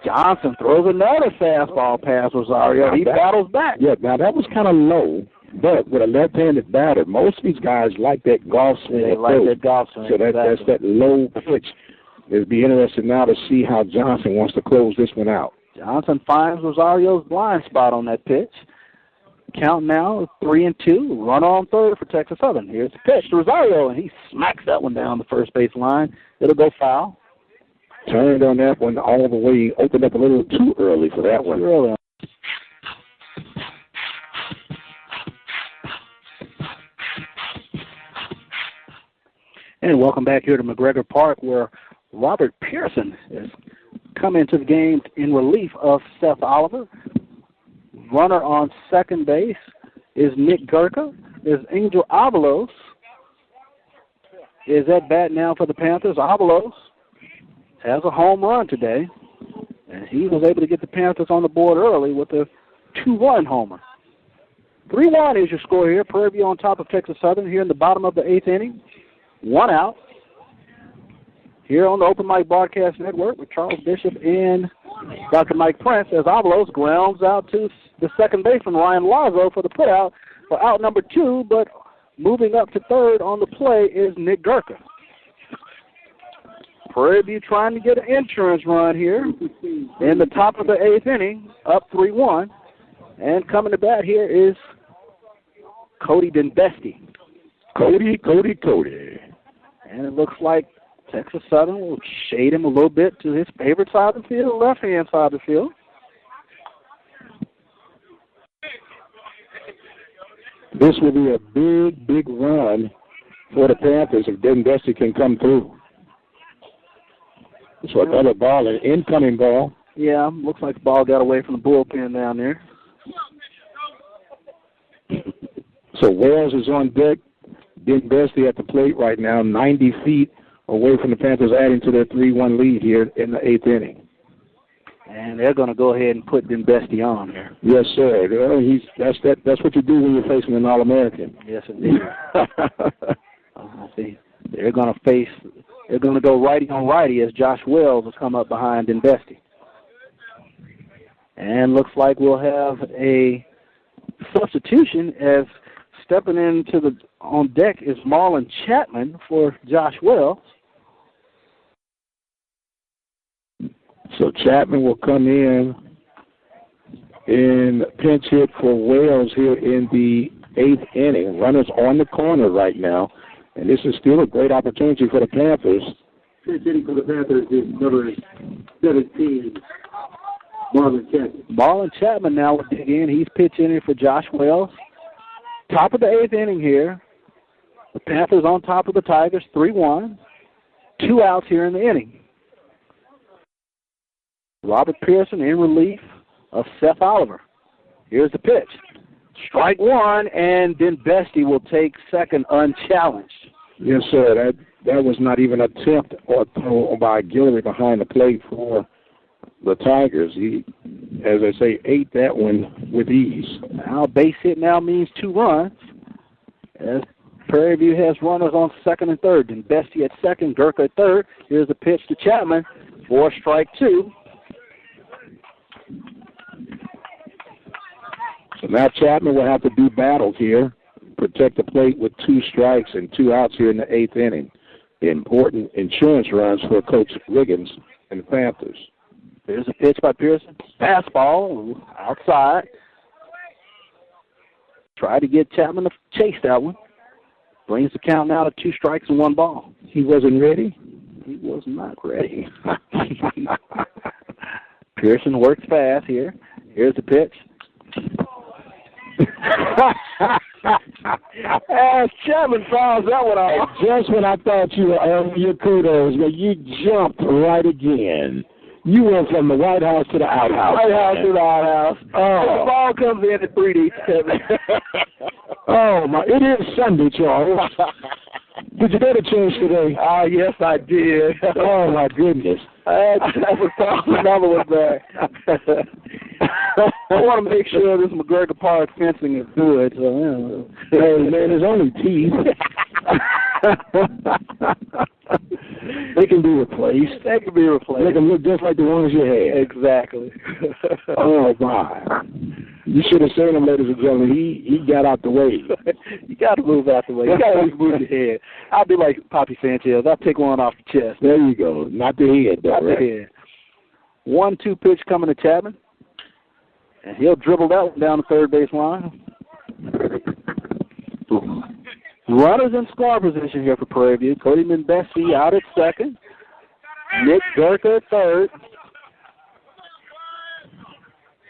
Johnson throws another fastball past Rosario. He battles back. Yeah, now that was kind of low, but with a left-handed batter, most of these guys like that golf swing. They like that golf swing. So that's that low pitch. It'll be interesting now to see how Johnson wants to close this one out. Johnson finds Rosario's blind spot on that pitch. Count now 3-2. Run on third for Texas Southern. Here's the pitch to Rosario, and he smacks that one down the first base line. It'll go foul. Turned on that one all the way, opened up a little too early for that one. Too early. And welcome back here to McGregor Park, where Robert Pearson is coming into the game in relief of Seth Oliver. Runner on second base is Nick Gurka. Is Angel Avalos is at bat now for the Panthers. Avalos has a home run today, and he was able to get the Panthers on the board early with a 2-1 homer. 3-1 is your score here. Prairie View on top of Texas Southern here in the bottom of the 8th inning. 1 out. Here on the Open Mic Broadcast Network with Charles Bishop and Dr. Mike Prince, as Avalos grounds out to the second baseman, Ryan Lazo, for the putout for out number 2, but moving up to third on the play is Nick Gurka. Prairie View trying to get an insurance run here in the top of the 8th inning, up 3-1. And coming to bat here is Cody Denbesti. Cody. And it looks like Texas Southern will shade him a little bit to his favorite side of the field, left-hand side of the field. This will be a big run for the Panthers if Denbesti can come through. So another ball, an incoming ball. Yeah, looks like the ball got away from the bullpen down there. So Wells is on deck. Denbesti at the plate right now, 90 feet away from the Panthers, adding to their 3-1 lead here in the 8th inning. And they're going to go ahead and put Denbesti on here. Yes, sir. That's what you do when you're facing an All-American. Yes, indeed. See, they're going to go righty on righty as Josh Wells has come up behind Denbesti. And looks like we'll have a substitution as stepping into on deck is Marlon Chapman for Josh Wells. So Chapman will come in pinch hit for Wells here in the 8th inning. Runners on the corner right now, and this is still a great opportunity for the Panthers. Pinch hitting for the Panthers is number 17, Marlon Chapman. Marlon Chapman now will dig in. He's pitching in for Josh Wells. Top of the 8th inning here. The Panthers on top of the Tigers, 3-1. 2 outs here in the inning. Robert Pearson in relief of Seth Oliver. Here's the pitch. Strike 1, and Denbesti will take second unchallenged. Yes, sir. That was not even an attempt or throw by Guillory behind the plate for the Tigers. He, as I say, ate that one with ease. Now base hit now means 2 runs. As Prairie View has runners on second and third. Denbesti at second, Gurka at third. Here's the pitch to Chapman for strike 2. So now Chapman will have to do battle here, protect the plate with 2 strikes and 2 outs here in the 8th inning. Important insurance runs for Coach Riggins and the Panthers. There's a pitch by Pearson. Fastball outside. Try to get Chapman to chase that one. Brings the count now to 2 strikes and 1 ball. He wasn't ready? He was not ready. Pearson works fast here. Here's the pitch. Chapman fouls that one out. Just when I thought you were earning your kudos, but you jumped right again. You went from the White House to the outhouse. White House to the outhouse. Oh. The ball comes in at 3D. Oh, my. It is Sunday, Charles. Did you get a change today? Yes, I did. Oh, my goodness. I was talking another one back. I want to make sure this McGregor Park fencing is good. So, hey, man, there's only teeth. They can be replaced. They can be replaced. They can look just like the ones you had. Exactly. Oh, my. You should have seen him, ladies and gentlemen. He got out the way. You got to move out the way. You got to move your head. I'll be like Poppy Sanchez. I'll take one off the chest. There you go. Not the head, though. Not right? the head. 1-2 pitch coming to Chapman. And he'll dribble that one down the third base line. Runners in score position here for Prairie View. Cody Mbesi out at second. Nick Gurka at third.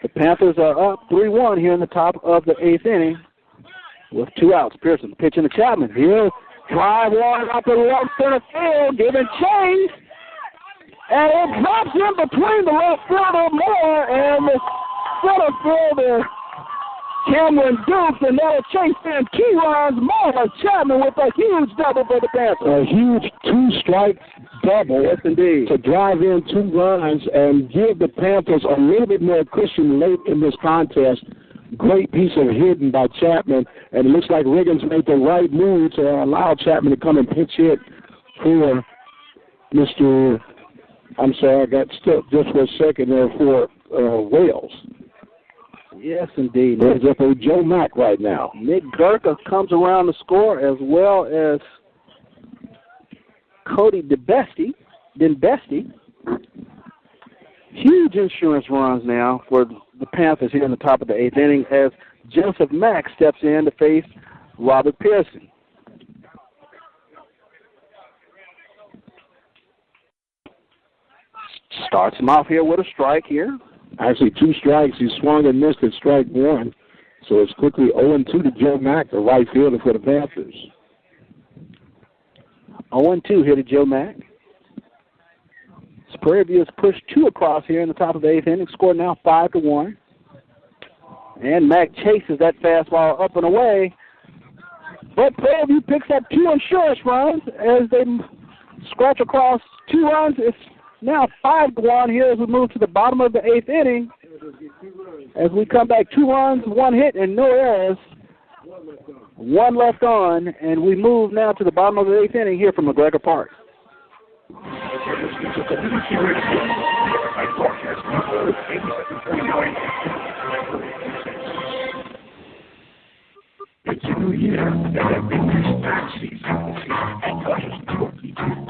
The Panthers are up 3-1 here in the top of the 8th inning with 2 outs. Pearson pitching to Chapman. He'll drive one up the left center field, giving chase. And it drops in between the left fielder Moore and the center fielder Cameron Dukes, and that'll chase in key runs. Moore Chapman with a huge double for the Panthers. A huge 2-strike double, yes, indeed, to drive in 2 runs and give the Panthers a little bit more cushion late in this contest. Great piece of hitting by Chapman, and it looks like Riggins made the right move to allow Chapman to come and pinch hit for Mr. I'm sorry, I got stuck just for a second there for Wales. Yes, indeed. Brings up a Joe Mack right now. Nick Gurka comes around the score, as well as Cody Denbesti. Huge insurance runs now for the Panthers here in the top of the 8th inning as Joseph Mack steps in to face Robert Pearson. Starts him off here with a strike here. Actually, 2 strikes. He swung and missed at strike 1. So it's quickly 0-2 to Joe Mack, the right fielder for the Panthers. 0-2 here to Joe Mack. Prairie View has pushed 2 across here in the top of the 8th inning. Score now 5-1. And Mack chases that fastball up and away. But Prairie View picks up 2 insurance runs as they scratch across 2 runs. It's now 5-1 here as we move to the bottom of the 8th inning. As we come back, 2 runs, 1 hit, and no errors. 1 left on, and we move now to the bottom of the 8th inning here from McGregor Park. It's a new year, and that means tax season. And that is totally true.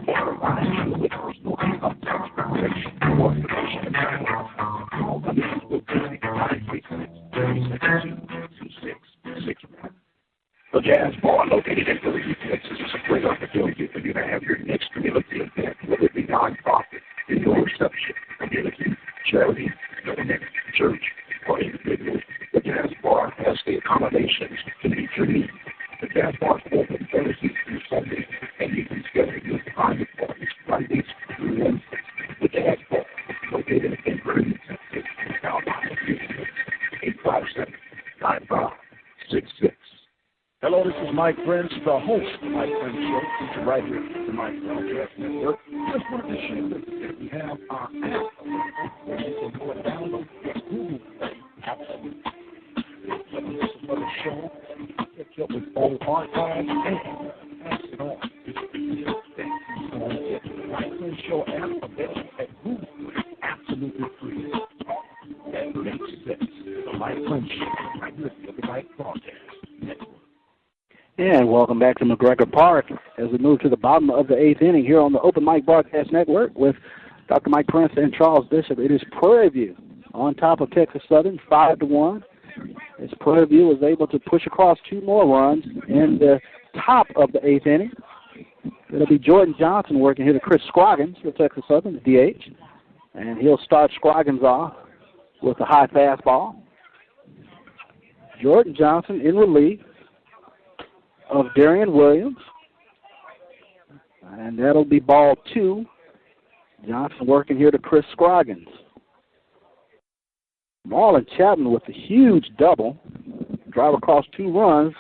With personal income tax preparation, organization, and all the news will be frequency 3626. The Jazz Bar, located in Philly, Texas, is a great opportunity for you to have your next community event, whether it be non-profit, indoor reception, community, charity, government, church, or individual. The Jazz Bar has the accommodations to meet your needs. The Jazz Bar is open Thursday through Sunday, and you can schedule your private parties Fridays through Wednesdays. The Jazz Bar, located in Green, Texas, now 857-9566. Hello, this is Mike Prince, the host of Mike Prince Show, right here at the Mike Broadcast Network. Just wanted to share that we have our app where you can go and download the Google app. It's another show. Catch up with all archives and pass it on. It's free. So get the Mike Prince Show app available at Google. Absolutely free. That makes sense. The Mike Prince Show, right here at the Mike Broadcast Network. And welcome back to McGregor Park as we move to the bottom of the 8th inning here on the Open Mic Broadcast Network with Dr. Mike Prince and Charles Bishop. It is Prairie View on top of Texas Southern, 5-1. As Prairie View was able to push across 2 more runs in the top of the 8th inning. It'll be Jordan Johnson working here to Chris Scroggins for Texas Southern, the DH. And he'll start Scroggins off with a high fastball. Jordan Johnson in relief of Darian Williams. And that'll be ball 2. Johnson working here to Chris Scroggins. Marlon Chapman with a huge double. Drive across 2 runs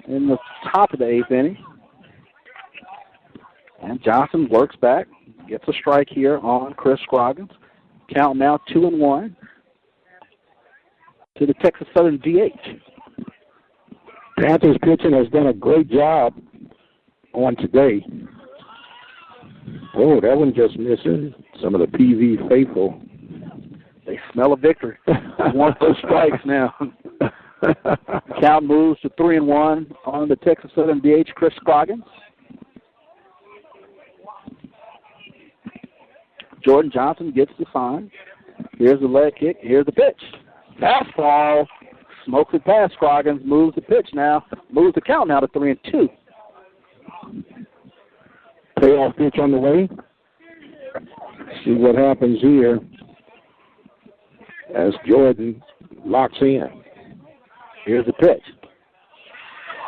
in the top of the 8th inning. And Johnson works back, gets a strike here on Chris Scroggins. Count now 2-1 to the Texas Southern DH. Panthers pitching has done a great job on today. Oh, that one just missing. Some of the PV faithful. They smell a victory. 1 for strikes now. Count moves to 3-1 on the Texas Southern DH, Chris Scroggins. Jordan Johnson gets the sign. Here's the leg kick. Here's the pitch. Fastball. Smokes it past Scroggins. Moves the pitch now. Moves the count now to 3-2. Payoff pitch on the way. See what happens here as Jordan locks in. Here's the pitch.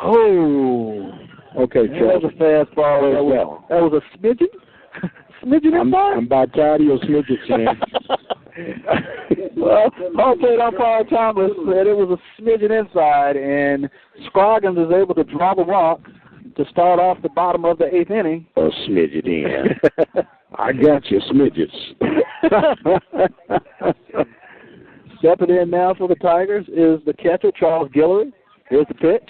Oh. Okay, Charles. That was a fastball as well. That was a smidgen? Smidgen inside? I'm about tired of your smidgets, man. Well, home plate umpire Thomas said it was a smidgen inside, and Scroggins is able to draw the walk to start off the bottom of the 8th inning. A smidget in. I got you, smidgets. Stepping in now for the Tigers is the catcher, Charles Guillory. Here's the pitch.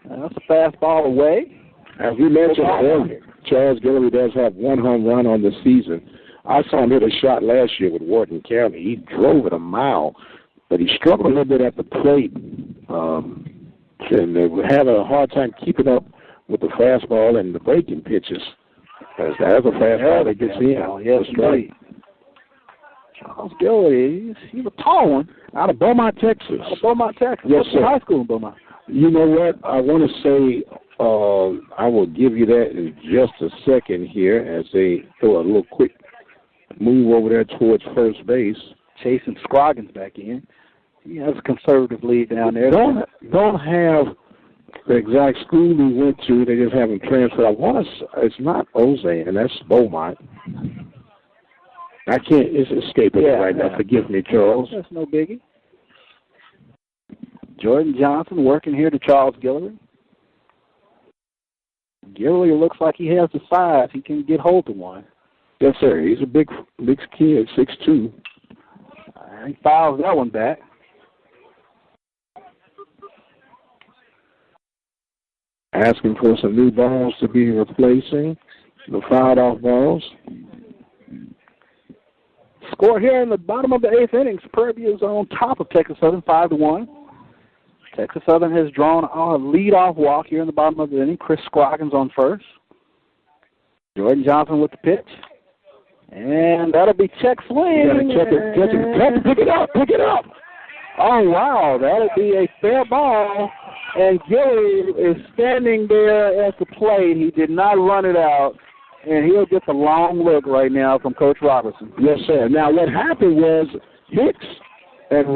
That's a fastball away. As we mentioned earlier, Charles Guillory does have 1 home run on the season. I saw him hit a shot last year with Wharton County. He drove it a mile, but he struggled a little bit at the plate. And they were having a hard time keeping up with the fastball and the breaking pitches. As there's a fastball that gets in. Yes, right. Charles Guillory, he's a tall one. Out of Beaumont, Texas. Out of Beaumont, Texas. Yes, sir. High school in Beaumont. You know what? I want to say I will give you that in just a second here as they throw a little quick move over there towards first base. Chasing Scroggins back in. He has a conservative lead down there. Don't have the exact school he went to. They just have him transferred. I want to. It's not Ozane. That's Beaumont. I can't. It's escaping me right now. Forgive me, Charles. That's no biggie. Jordan Johnson working here to Charles Guillory. Guillory looks like he has the size. He can get hold of one. Yes, sir. He's a big kid, 6'2". He fouls that one back. Asking for some new balls to be replacing the fouled-off balls. Score here in the bottom of the 8th inning. Superbia is on top of Texas Southern, 5-1. Texas Southern has drawn a lead-off walk here in the bottom of the inning. Chris Scroggins on first. Jordan Johnson with the pitch. And that'll be check swing. Check it. Pick it up. Oh, wow. That'll be a fair ball. And Gilly is standing there at the plate. He did not run it out. And he'll get the long look right now from Coach Robertson. Yes, sir. Now, what happened was Hicks and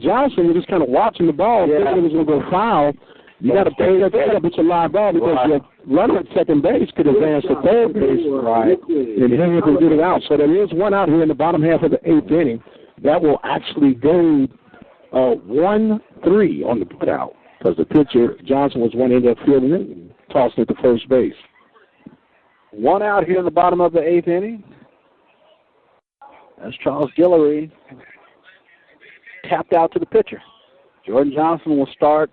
Johnson were just kind of watching the ball, thinking it was going to go foul. You got to pay that up. It's a live ball because your runner at second base could advance to third base, and Henry can get it out. So there is one out here in the bottom half of the 8th inning that will actually go 1-3 on the putout because the pitcher, Johnson, was one end up fielding it and tossing it to first base. One out here in the bottom of the 8th inning. That's Charles Guillory tapped out to the pitcher. Jordan Johnson will start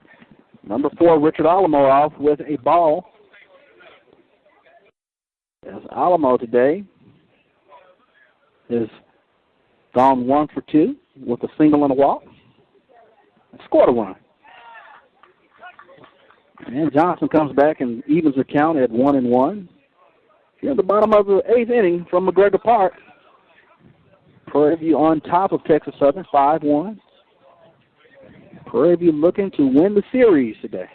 number 4, Richard Alamo, off with a ball. As Alamo today has gone 1 for 2 with a single and a walk. And scored a run. And Johnson comes back and evens the count at 1-1. Here at the bottom of the 8th inning from McGregor Park. Prairie View on top of Texas Southern, 5-1. Prairie View looking to win the series today.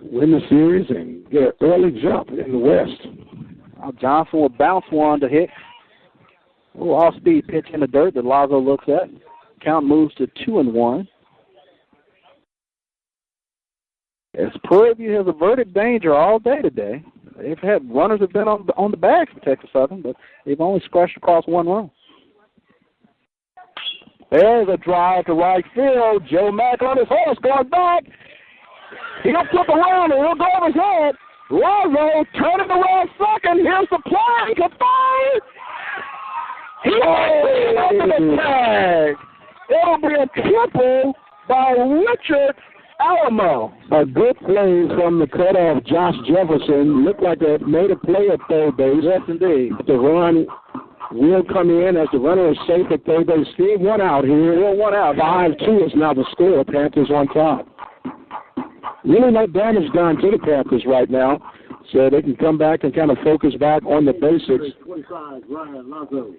Win the series and get an early jump in the West. Now Johnson will bounce one to Hicks. A little off-speed pitch in the dirt that Lazo looks at. Count moves to 2-1. As Prairie View has averted danger all day today. They've had runners have been on the bag for Texas Southern, but they've only scratched across one run. There's a drive to right field. Joe Mack on his horse going back. He'll flip around and he'll go over his head. Lazo turning around second. Here's the play. To third. He's under the tag. It'll be a triple by Richard Alamo. A good play from the cutoff, Josh Jefferson. Looked like they made a play at third base. Yes, indeed. The run will come in as the runner is safe at third base. Still one out here. Still one out. 5-2 is now the score. Panthers on top. Really no damage done to the Panthers right now, so they can come back and kind of focus back on the basics. 25, Ryan Lazo.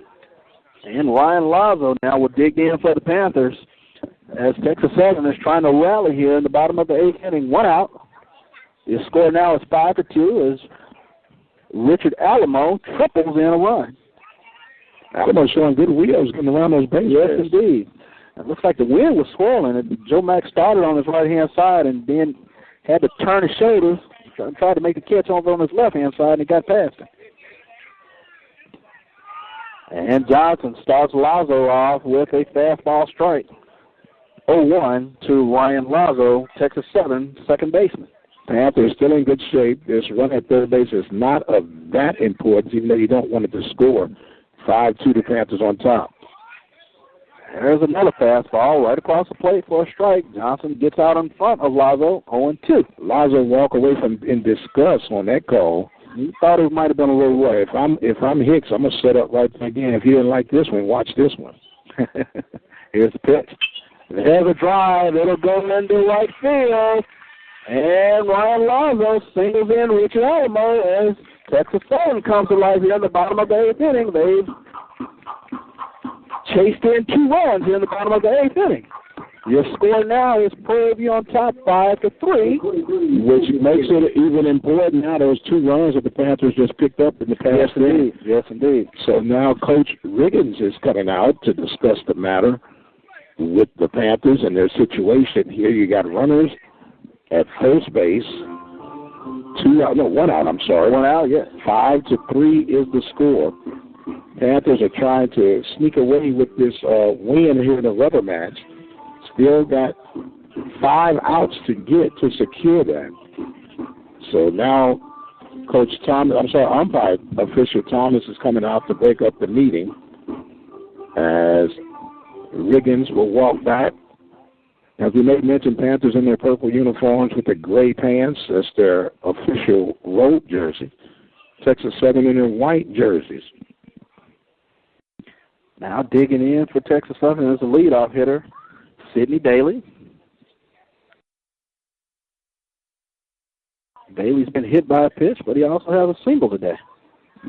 And Ryan Lazo now will dig in for the Panthers as Texas Southern is trying to rally here in the bottom of the 8th inning. One out. The score now is 5-2 as Richard Alamo triples in a run. Alamo showing good wheels getting around those bases. Yes, indeed. It looks like the wind was swirling. And Joe Mack started on his right-hand side and then had to turn his shoulders, tried to make the catch over on his left-hand side, and he got past him. And Johnson starts Lazo off with a fastball strike. 0-1 to Ryan Lazo, Texas Southern, second baseman. Panthers still in good shape. This run at third base is not of that importance, even though you don't want it to score. 5-2 the Panthers on top. There's another fastball right across the plate for a strike. Johnson gets out in front of Lazo, 0-2. Lazo walk away from in disgust on that call. He thought it might have been a little rough. If I'm Hicks, I'm gonna set up right there again. If you didn't like this one, watch this one. Here's the pitch. There's a drive. It'll go into right field. And Ryan Lazo singles in Richard Alamo as Texas Southern comes to life here in the bottom of the 8th inning. They've chased in 2 runs here in the bottom of the 8th inning. Your score now is Prairie View on top 5-3. Which makes it even important now, those 2 runs that the Panthers just picked up in the past inning. Yes, indeed. So now Coach Riggins is coming out to discuss the matter with the Panthers and their situation. Here you got runners at first base. 1 out, I'm sorry. 1 out, yes. 5-3 is the score. Panthers are trying to sneak away with this win here in the rubber match. Still got 5 outs to get to secure that. So now umpire official Thomas is coming out to break up the meeting as Riggins will walk back. As we made mention, Panthers in their purple uniforms with the gray pants. That's their official road jersey. Texas Southern in their white jerseys. Now digging in for Texas Southern is the leadoff hitter, Sidney Daly. Daly's been hit by a pitch, but he also has a single today.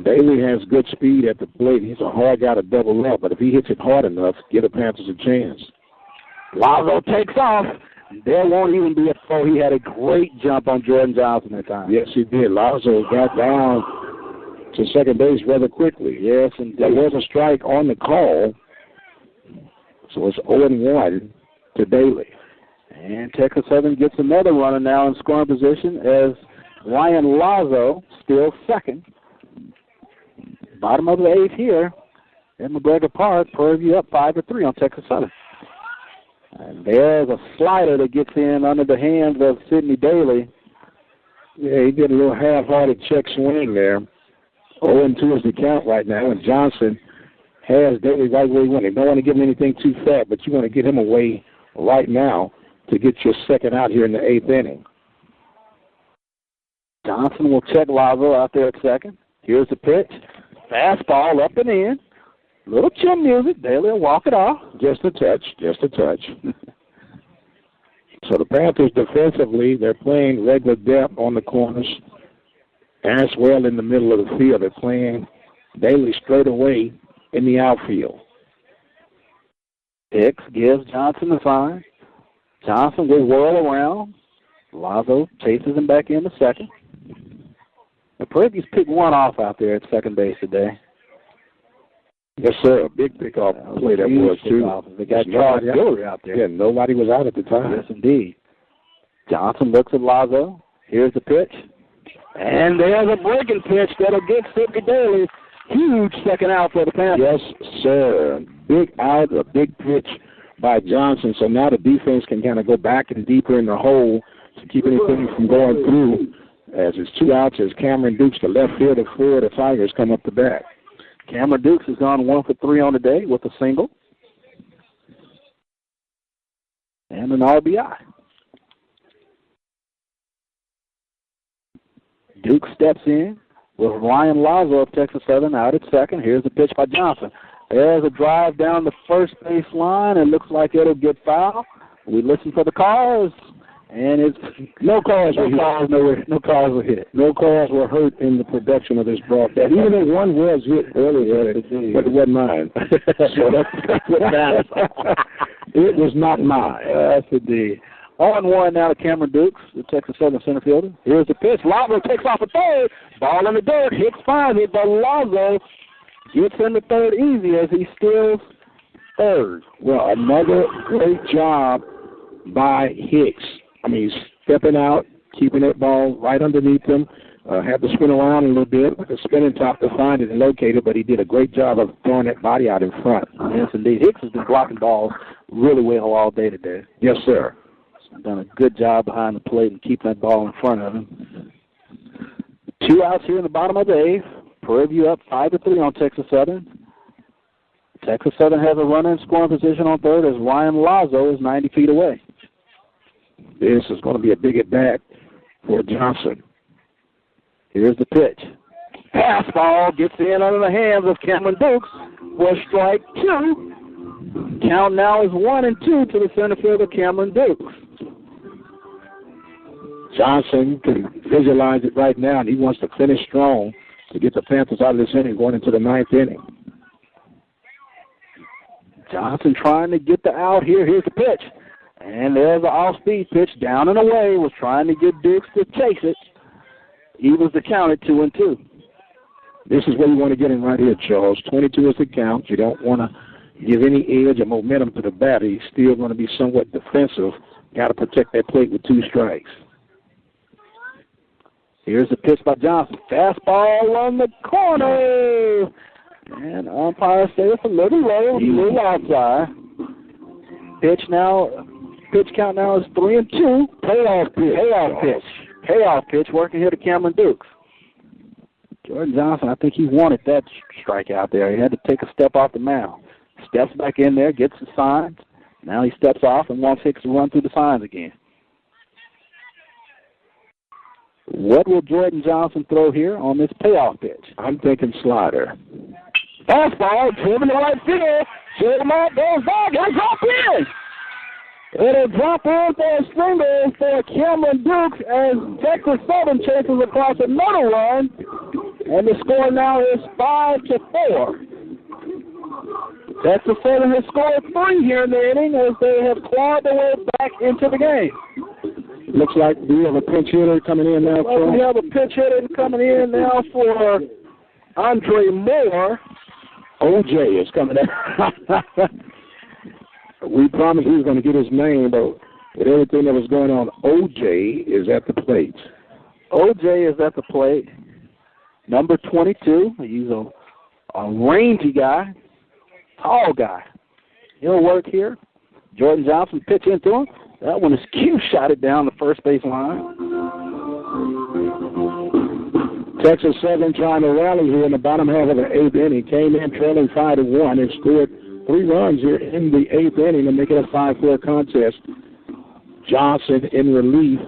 Daly has good speed at the plate. He's a hard guy to double up, but if he hits it hard enough, give the Panthers a chance. Lazo takes off. There won't even be a throw. He had a great jump on Jordan Johnson that time. Yes, he did. Lazo got down to second base rather quickly. Yes, and there was a strike on the call, so it's 0-1 to Daly. And Texas Southern gets another runner now in scoring position as Ryan Lazo still second. Bottom of the 8th here at McGregor Park. Prairie View up 5-3 on Texas Southern. And there's a slider that gets in under the hands of Sidney Daly. Yeah, he did a little half-hearted check swing there. 0-2 is the count right now, and Johnson has Daly right where he wants. You don't want to give him anything too fat, but you want to get him away right now to get your second out here in the 8th inning. Johnson will check Lazo out there at second. Here's the pitch. Fastball up and in. Little chin music. Daly will walk it off. Just a touch. So the Panthers defensively, they're playing regular depth on the corners as well in the middle of the field. They're playing Daly straight away in the outfield. Hicks gives Johnson the sign. Johnson will whirl around. Lazo chases him back in the second. The Prairie View's picked one off out there at second base today. Yes, sir. A big pickoff play that was, too. They got Charles Guillory out there. Yeah, nobody was out at the time. Yes, indeed. Johnson looks at Lazo. Here's the pitch. And there's a breaking pitch that'll get Sidney Daly. Huge second out for the Panthers. Yes, sir. Big out, a big pitch by Johnson. So now the defense can kind of go back and deeper in the hole to keep anything from going through. As it's 2 outs, as Cameron Dukes, the left fielder for the Tigers, come up to bat. Cameron Dukes has gone 1 for 3 on the day with a single and an RBI. Duke steps in with Ryan Lazo of Texas Southern out at second. Here's the pitch by Johnson. There's a drive down the first base line. It looks like it'll get foul. We listen for the calls, and it's no cars were hit. No cars were hit. No cars were hurt in the production of this broadcast. Even though one was hit earlier, but it wasn't mine. So that's what matters. It was not mine. Yes, indeed. 0-1 now to Cameron Dukes, the Texas Southern center fielder. Here's the pitch. Lazo takes off a third. Ball in the dirt. Hicks finds it, but Lazo gets in the third easy as he steals third. Well, another great job by Hicks. I mean, he's stepping out, keeping that ball right underneath him. Had to spin around a little bit with a spinning top to find it and locate it, but he did a great job of throwing that body out in front. Yes, indeed. Hicks has been blocking balls really well all day today. Yes, sir. Done a good job behind the plate and keeping that ball in front of him. 2 outs here in the bottom of the 8th. Prairie View up 5-3 on Texas Southern. Texas Southern has a runner in scoring position on third as Ryan Lazo is 90 feet away. This is going to be a big at bat for Johnson. Here's the pitch. Fastball gets in under the hands of Cameron Dukes for strike 2. Count now is 1-2 to the center fielder, Cameron Dukes. Johnson can visualize it right now, and he wants to finish strong to get the Panthers out of this inning going into the 9th inning. Johnson trying to get the out here. Here's the pitch. And there's the off-speed pitch down and away. Was trying to get Dukes to chase it. Evens the count at 2-2. This is where you want to get in right here, Charles. 22 is the count. You don't want to give any edge or momentum to the batter. He's still going to be somewhat defensive. Got to protect that plate with 2 strikes. Here's the pitch by Johnson. Fastball on the corner. And umpire says a little low, a little outside. Pitch count now is 3-2. Payoff pitch working here to Cameron Dukes. Jordan Johnson, I think he wanted that strike out there. He had to take a step off the mound. Steps back in there, gets the signs. Now he steps off and wants Hicks to run through the signs again. What will Jordan Johnson throw here on this payoff pitch? I'm thinking slider. Fastball, driven to right field. Jeremiah goes back. It'll drop in. It'll drop in for a single for Cameron Dukes as Texas Southern chases across another run. And the score now is 5-4. Texas Southern has scored 3 here in the inning as they have clawed their way back into the game. Looks like we have a pinch hitter coming in now. We have a pinch hitter coming in now for Andre Moore. OJ is coming in. We promised he was going to get his name, but with everything that was going on, OJ is at the plate. OJ is at the plate. Number 22. He's a rangy guy, tall guy. He'll work here. Jordan Johnson pitch into him. That one is Q shot it down the first base line. Texas Southern trying to rally here in the bottom half of the 8th inning. Came in trailing 5-1 and scored 3 runs here in the 8th inning to make it a 5-4 contest. Johnson in relief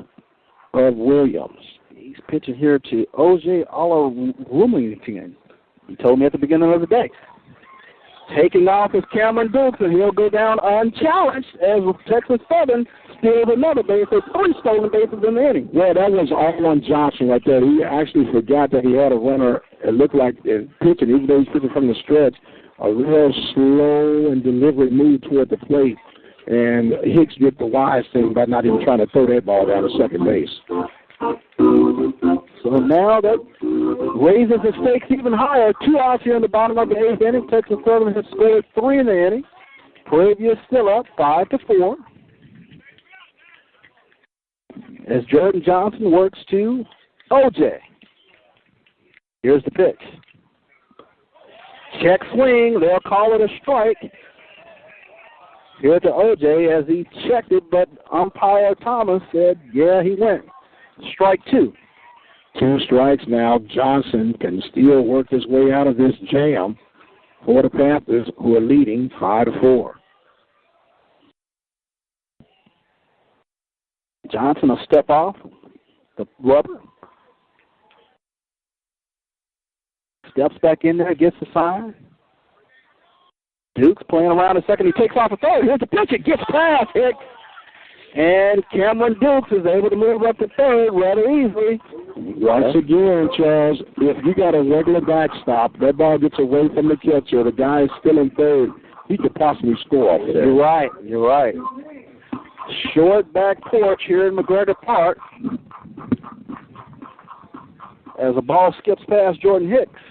of Williams. He's pitching here to O.J. Olorumington. He told me at the beginning of the day. Taking off is Cameron Dukes, and he'll go down unchallenged as Texas Southern steals another base. There's 3 stolen bases in the inning. Yeah, that was all on Johnson right there. He actually forgot that he had a runner. It looked like pitching, even though he's pitching from the stretch, a real slow and deliberate move toward the plate. And Hicks did the wise thing by not even trying to throw that ball down to second base. So now that raises the stakes even higher. 2 outs here in the bottom of the 8th inning. Texas Southern has scored 3 in the inning. Prairie View is still up 5-4. As Jordan Johnson works to O.J. Here's the pitch. Check swing. They'll call it a strike. Here to OJ as he checked it, but umpire Thomas said, yeah, he went. Strike 2. 2 strikes now. Johnson can still work his way out of this jam for the Panthers, who are leading 5-4. Johnson will step off the rubber. Steps back in there, gets the sign. Dukes playing around a second. He takes off a third. Here's the pitch. It gets past Hicks. And Cameron Dukes is able to move up to third rather easily. Once again, Charles, if you got a regular backstop, that ball gets away from the catcher, the guy is still in third, he could possibly score off there. You're right. Short back porch here in McGregor Park as the ball skips past Jaron Hicks,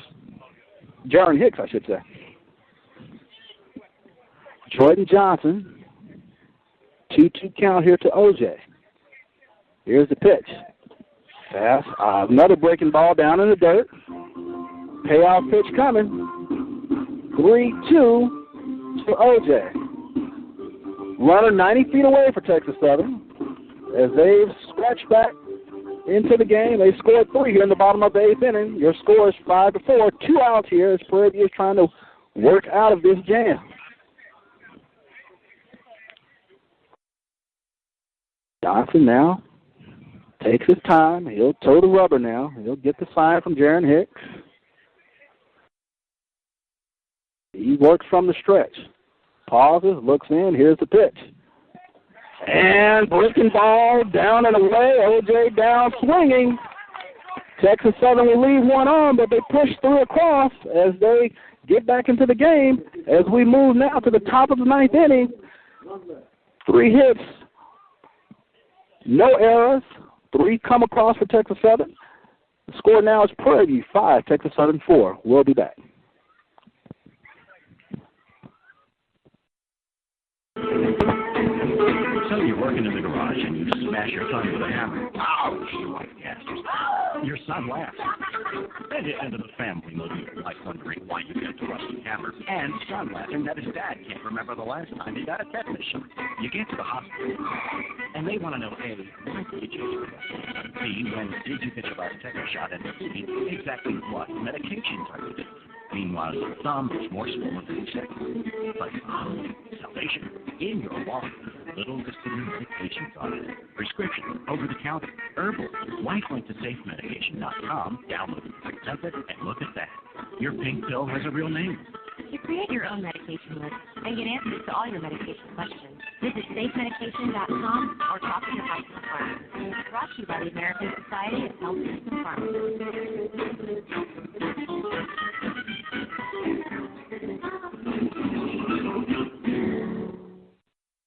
I should say. Jordan Johnson, 2-2 count here to OJ. Here's the pitch. Pass, another breaking ball down in the dirt. Payoff pitch coming. 3-2 to OJ. Runner 90 feet away for Texas Southern as they've scratched back into the game. They scored 3 here in the bottom of the 8th inning. Your score is 5-4. 2 outs here as Prairie View is trying to work out of this jam. Johnson now takes his time. He'll toe the rubber now. He'll get the sign from Jaron Hicks. He works from the stretch. Pauses, looks in. Here's the pitch. And breaking ball down and away. OJ down swinging. Texas Southern will leave one on, but they push 3 across as they get back into the game as we move now to the top of the 9th inning. 3 hits. No errors. 3 come across for Texas Southern. The score now is Prairie View 5, Texas Southern 4. We'll be back. So you're working in the garage and you smash your son with a hammer. Ouch! You white bastards. Your son laughs. And it into the family movie, like wondering why you get the rusty hammer. And son laughing that his dad can't remember the last time he got a tetanus shot. You get to the hospital, and they want to know, A, why did you get it? B, when did you get your last tetanus shot? And C, exactly what medications are you taking? Meanwhile, your thumb is more swollen than you said. But salvation in your wallet. Little disciplined medications on it. Prescription, over-the-counter, herbal. Lifelink to safemedication.com. Download it, temp it, and look at that. Your pink pill has a real name. To create your own medication list and get answers to all your medication questions, visit safemedication.com or talk to your hospital pharmacist. Brought to you by the American Society of Health System Pharmacists.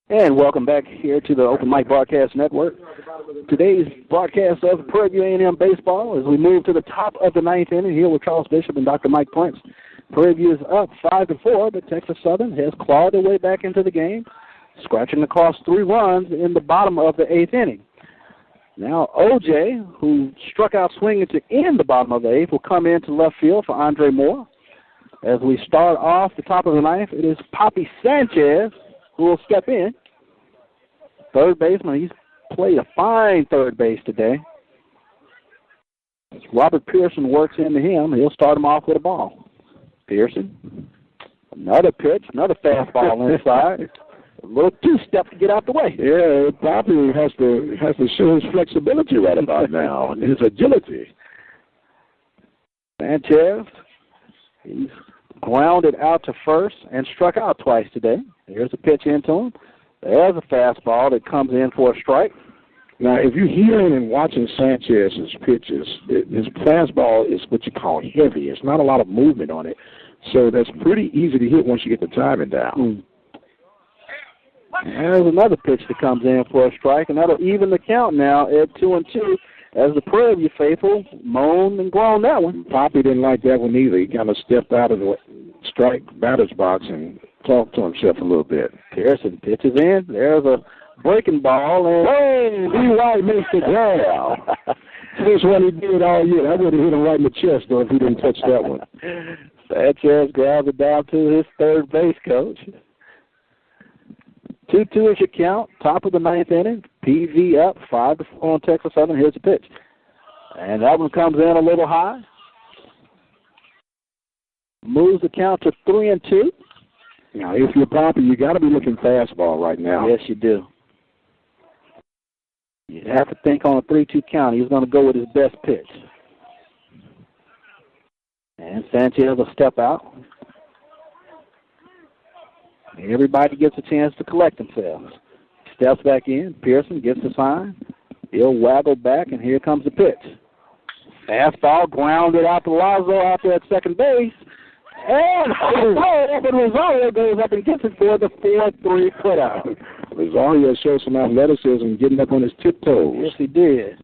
And welcome back here to the Open Mic Broadcast Network. Today's broadcast of Prairie View A&M baseball as we move to the top of the 9th inning here with Charles Bishop and Dr. Mike Prince. Prairie View is up 5-4, but Texas Southern has clawed their way back into the game, scratching across 3 runs in the bottom of the 8th inning. Now OJ, who struck out swinging to end the bottom of the 8th, will come into left field for Andre Moore. As we start off the top of the 9th, it is Poppy Sanchez who will step in. Third baseman, he's played a fine third base today. As Robert Pearson works into him, he'll start him off with a ball. Pearson, another pitch, another fastball inside. A little 2-step to get out the way. Yeah, Poppy has to show his flexibility right about now and his agility. Sanchez, he's grounded out to first and struck out twice today. Here's a pitch into him. There's a fastball that comes in for a strike. Now, if you're hearing and watching Sanchez's pitches, his fastball is what you call heavy. It's not a lot of movement on it. So that's pretty easy to hit once you get the timing down. There's another pitch that comes in for a strike, and that'll even the count now at 2-2 as the Prairie View faithful moaned and groaned that one. Poppy didn't like that one either. He kind of stepped out of the strike batter's box and talked to himself a little bit. Pearson pitches in. There's a breaking ball. And hey, B. White makes the grab. First one he did all year. I would have hit him right in the chest, though, if he didn't touch that one. Sanchez grabs it down to his third base coach. 2-2 is your count. Top of the ninth inning. PV up 5-4 on Texas Southern. Here's the pitch. And that one comes in a little high. Moves the count to 3-2. Now, if you're Poppy, you got to be looking fastball right now. Yes, you do. You have to think on a 3-2 count. He's going to go with his best pitch. And Sanchez will step out. Everybody gets a chance to collect themselves. Steps back in. Pearson gets the sign. He'll waggle back, and here comes the pitch. Fastball grounded out to Lazo out there at second base. And Rosario goes up and gets it for the 4-3 putout. Rosario showed some athleticism getting up on his tiptoes. Yes, he did.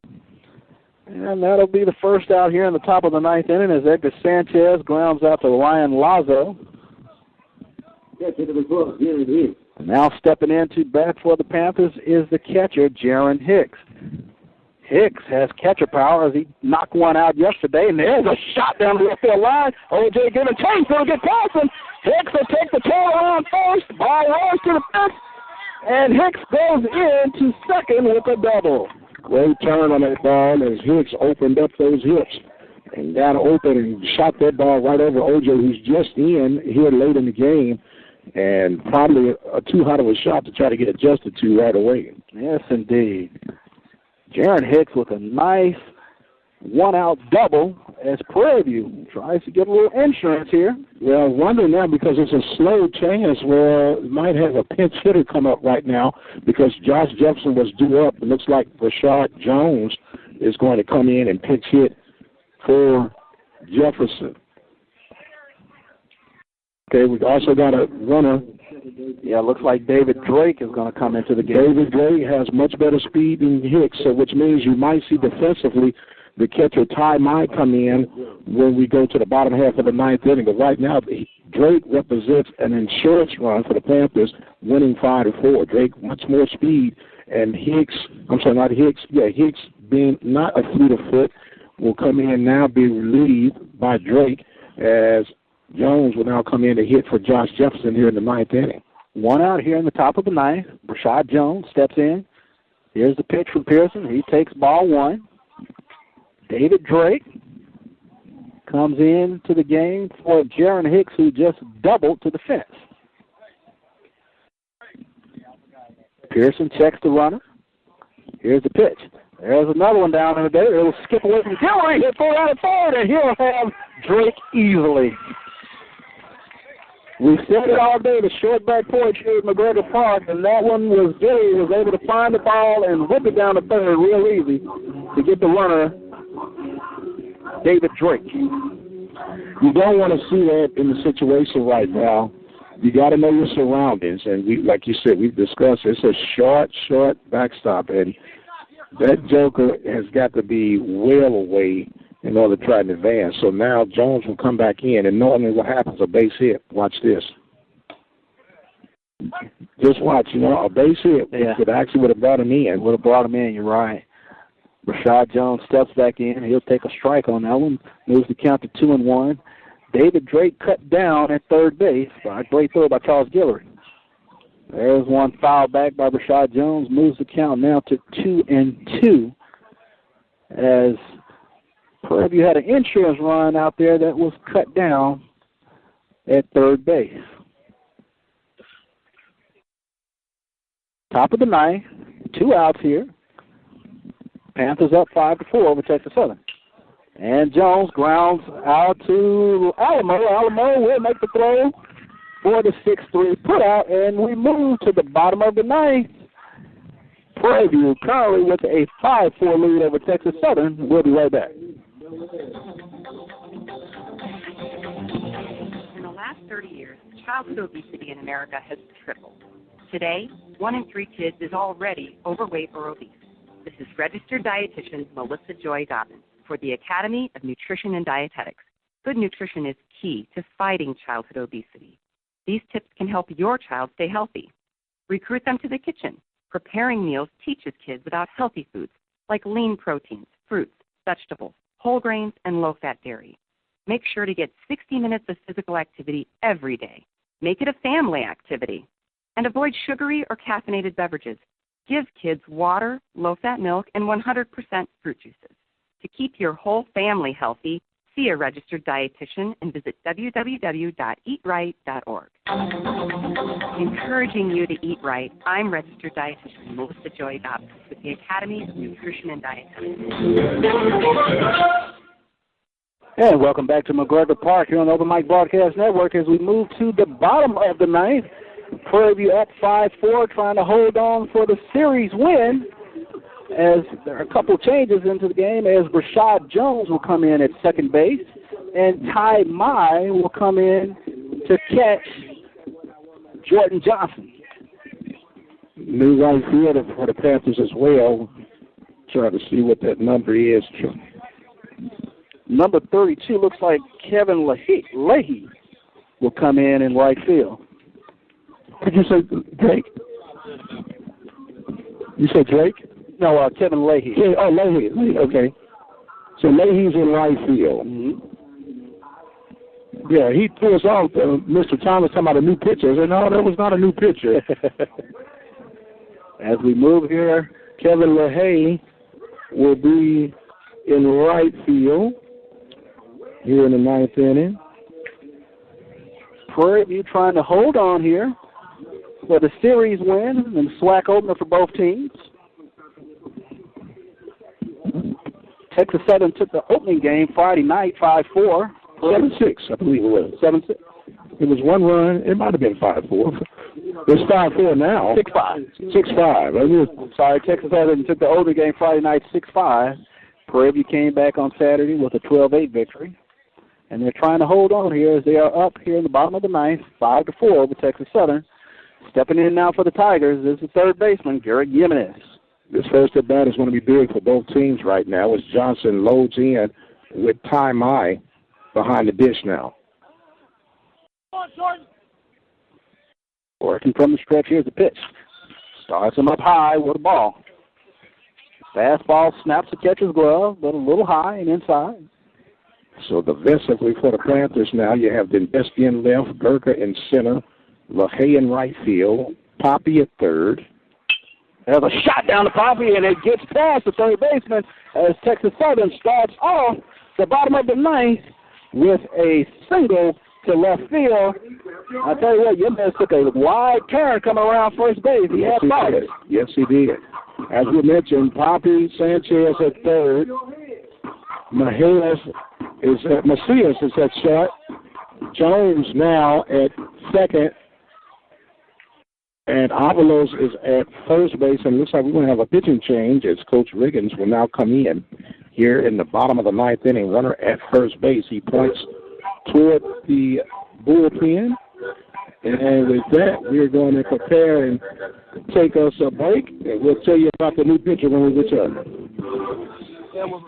And that'll be the first out here in the top of the ninth inning as Edgar Sanchez grounds out to Ryan Lazo. Now stepping in to bat for the Panthers is the catcher, Jaron Hicks. Hicks has catcher power as he knocked one out yesterday, and there's a shot down the left field line. O.J. giving chase, he'll get past him. Hicks will take the tail around first. Ball rolls to the fence, and Hicks goes into second with a double. Great turn on that ball as Hicks opened up those hips and got open and shot that ball right over O.J., who's just in here late in the game, and probably too hot of a shot to try to get adjusted to right away. Yes, indeed. Jaron Hicks with a nice one-out double as Prairie View tries to get a little insurance here. Well, wonder now because it's a slow chance where it might have a pinch hitter come up right now because Josh Jefferson was due up. It looks like Rashad Jones is going to come in and pinch hit for Jefferson. Okay, we've also got a runner. Yeah, it looks like David Drake is going to come into the game. David Drake has much better speed than Hicks, so which means you might see defensively the catcher Ty might come in when we go to the bottom half of the ninth inning. But right now, Drake represents an insurance run for the Panthers, winning 5-4. Drake much more speed, and Hicks, Hicks being not a fleet of foot, will come in now, be relieved by Drake as Jones will now come in to hit for Josh Jefferson here in the ninth inning. One out here in the top of the ninth. Rashad Jones steps in. Here's the pitch from Pearson. He takes ball one. David Drake comes in to the game for Jaron Hicks, who just doubled to the fence. Pearson checks the runner. Here's the pitch. There's another one down in the day. It'll skip away from Gilroy. He'll throw out at third, and he'll have Drake easily. We've said it all day, the short back porch here at McGregor Park, and that one was Gilroy was able to find the ball and whip it down the third real easy to get the runner, David Drake. You don't want to see that in the situation right now. You got to know your surroundings, and we, like you said, we've discussed it's a short backstop, and that joker has got to be well away in order to try and advance. So now Jones will come back in, and normally what happens, a base hit. Watch this. Just watch, a base hit. Yeah. It actually would have brought him in. Would have brought him in, you're right. Rashad Jones steps back in. He'll take a strike on that one. Moves the count to 2-1. David Drake cut down at third base by a great throw by Charles Guillory. There's one foul back by Rashad Jones. Moves the count now to 2-2 as Prairie View had an insurance run out there that was cut down at third base. Top of the ninth, 2 outs here. Panthers up 5-4 over Texas Southern. And Jones grounds out to Alamo. Alamo will make the throw for the 6-3 putout, and we move to the bottom of the ninth. Prairie View currently with a 5-4 lead over Texas Southern. We'll be right back. In the last 30 years, childhood obesity in America has tripled. Today, 1 in 3 kids is already overweight or obese. This is registered dietitian Melissa Joy Dobbins for the Academy of Nutrition and Dietetics. Good nutrition is key to fighting childhood obesity. These tips can help your child stay healthy. Recruit them to the kitchen. Preparing meals teaches kids about healthy foods like lean proteins, fruits, vegetables, whole grains, and low-fat dairy. Make sure to get 60 minutes of physical activity every day. Make it a family activity. And avoid sugary or caffeinated beverages. Give kids water, low-fat milk, and 100% fruit juices. To keep your whole family healthy, see a registered dietitian and visit www.eatright.org. Encouraging you to eat right, I'm registered dietitian Melissa Joy Dobbs with the Academy of Nutrition and Dietetics. And welcome back to McGregor Park here on the Open Mic Broadcast Network as we move to the bottom of the ninth. Prairie View up 5-4, trying to hold on for the series win. As there are a couple changes into the game, as Rashad Jones will come in at second base, and Ty Mai will come in to catch Jordan Johnson. New right fielder for the Panthers as well. Try to see what that number is. Number 32 looks like Kevin Leahy will come in right field. Did you say Drake? You said Drake? No, Kevin Leahy. Yeah, oh, Leahy. Okay. So Leahy's in right field. Mm-hmm. Yeah, he threw us off. Mr. Thomas talking about a new pitcher. I said, no, that was not a new pitcher. As we move here, Kevin Leahy will be in right field here in the ninth inning. Prairie View trying to hold on here for the series win and SWAC opener for both teams. Texas Southern took the opening game Friday night, 5-4. 7-6, I believe it was. 7-6. It was one run. It might have been 5-4. It's 5-4 now. 6-5. 6-5. Sorry, Texas Southern took the opening game Friday night, 6-5. Prairie View came back on Saturday with a 12-8 victory. And they're trying to hold on here as they are up here in the bottom of the ninth, 5-4 over Texas Southern. Stepping in now for the Tigers is the third baseman, Garrett Jimenez. This first at bat is going to be big for both teams right now as Johnson loads in with Ty Mai behind the dish now. Working from the stretch, here's the pitch. Starts him up high with a ball. Fastball snaps the catcher's glove, but a little high and inside. So defensively for the Panthers now, you have Denbesky in left, Gurka in center, LaHaye in right field, Poppy at third. There's a shot down to Poppy, and it gets past the third baseman as Texas Southern starts off the bottom of the ninth with a single to left field. I tell you what, Jimenez took a wide turn coming around first base. He had fight. Yes, he did. As we mentioned, Poppy Sanchez at third. Macias is at short. Jones now at second. And Avalos is at first base, and it looks like we're going to have a pitching change as Coach Riggins will now come in here in the bottom of the ninth inning. Runner at first base. He points toward the bullpen. And with that, we're going to prepare and take us a break, and we'll tell you about the new pitcher when we return.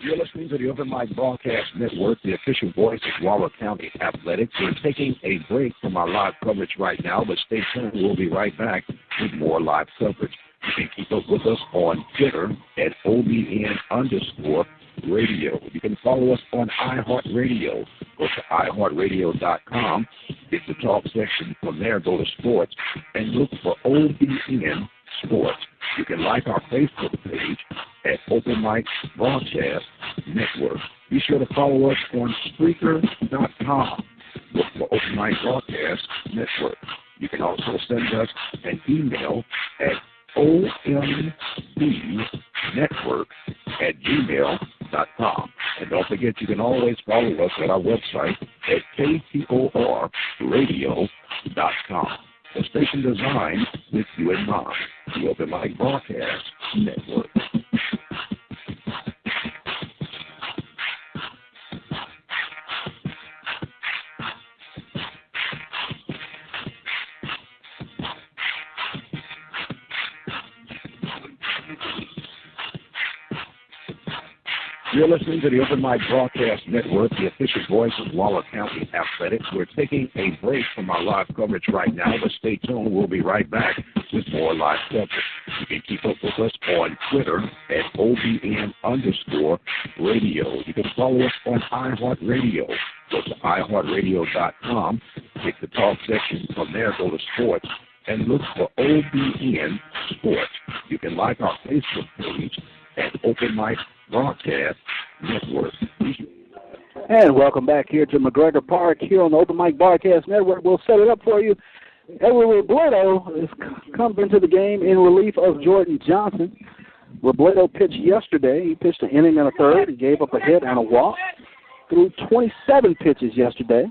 You're listening to the Open Mic Broadcast Network, the official voice of Waller County Athletics. We're taking a break from our live coverage right now, but stay tuned. We'll be right back with more live coverage. You can keep up with us on Twitter at OBN_radio. You can follow us on iHeartRadio. Go to iHeartRadio.com. Hit the talk section. From there, go to sports and look for OBN Sports. You can like our Facebook page at Open Mic Broadcast Network. Be sure to follow us on Spreaker.com. Look for Open Mic Broadcast Network. You can also send us an email at OMBnetwork@gmail.com. And don't forget, you can always follow us at our website at KTORradio.com. The station designed with you in mind. The Open Mic Broadcast Network. You're listening to the Open Mic Broadcast Network, the official voice of Waller County Athletics. We're taking a break from our live coverage right now, but stay tuned. We'll be right back with more live coverage. You can keep up with us on Twitter at OBN_radio. You can follow us on iHeartRadio. Go to iHeartRadio.com, click the talk section. From there, go to sports and look for OBN Sports. You can like our Facebook page at Open Mic Broadcast Network. And welcome back here to McGregor Park here on the Open Mic Broadcast Network. We'll set it up for you. Edward Robledo comes into the game in relief of Jordan Johnson. Robledo pitched yesterday. He pitched an inning and a third. He gave up a hit and a walk. Threw 27 pitches yesterday.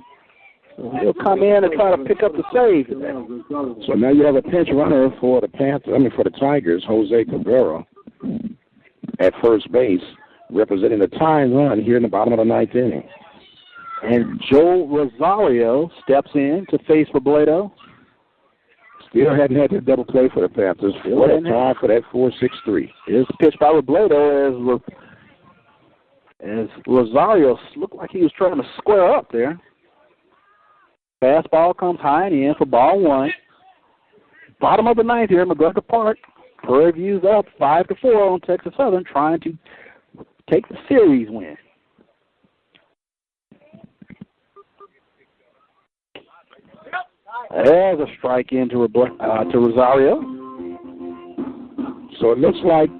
So he'll come in and try to pick up the save today. So now you have a pinch runner for the for the Tigers, Jose Cabrera, at first base, representing the tying run here in the bottom of the ninth inning. And Joe Rosario steps in to face Robledo. Still hadn't had that double play for the Panthers. What a time for that 4-6-3. Here's the pitch by Robledo as Rosario looked like he was trying to square up there. Fastball comes high and in for ball one. Bottom of the ninth here at McGregor Park. Prairie View's up 5-4 on Texas Southern, trying to take the series win. There's a strike into Rosario. So it looks like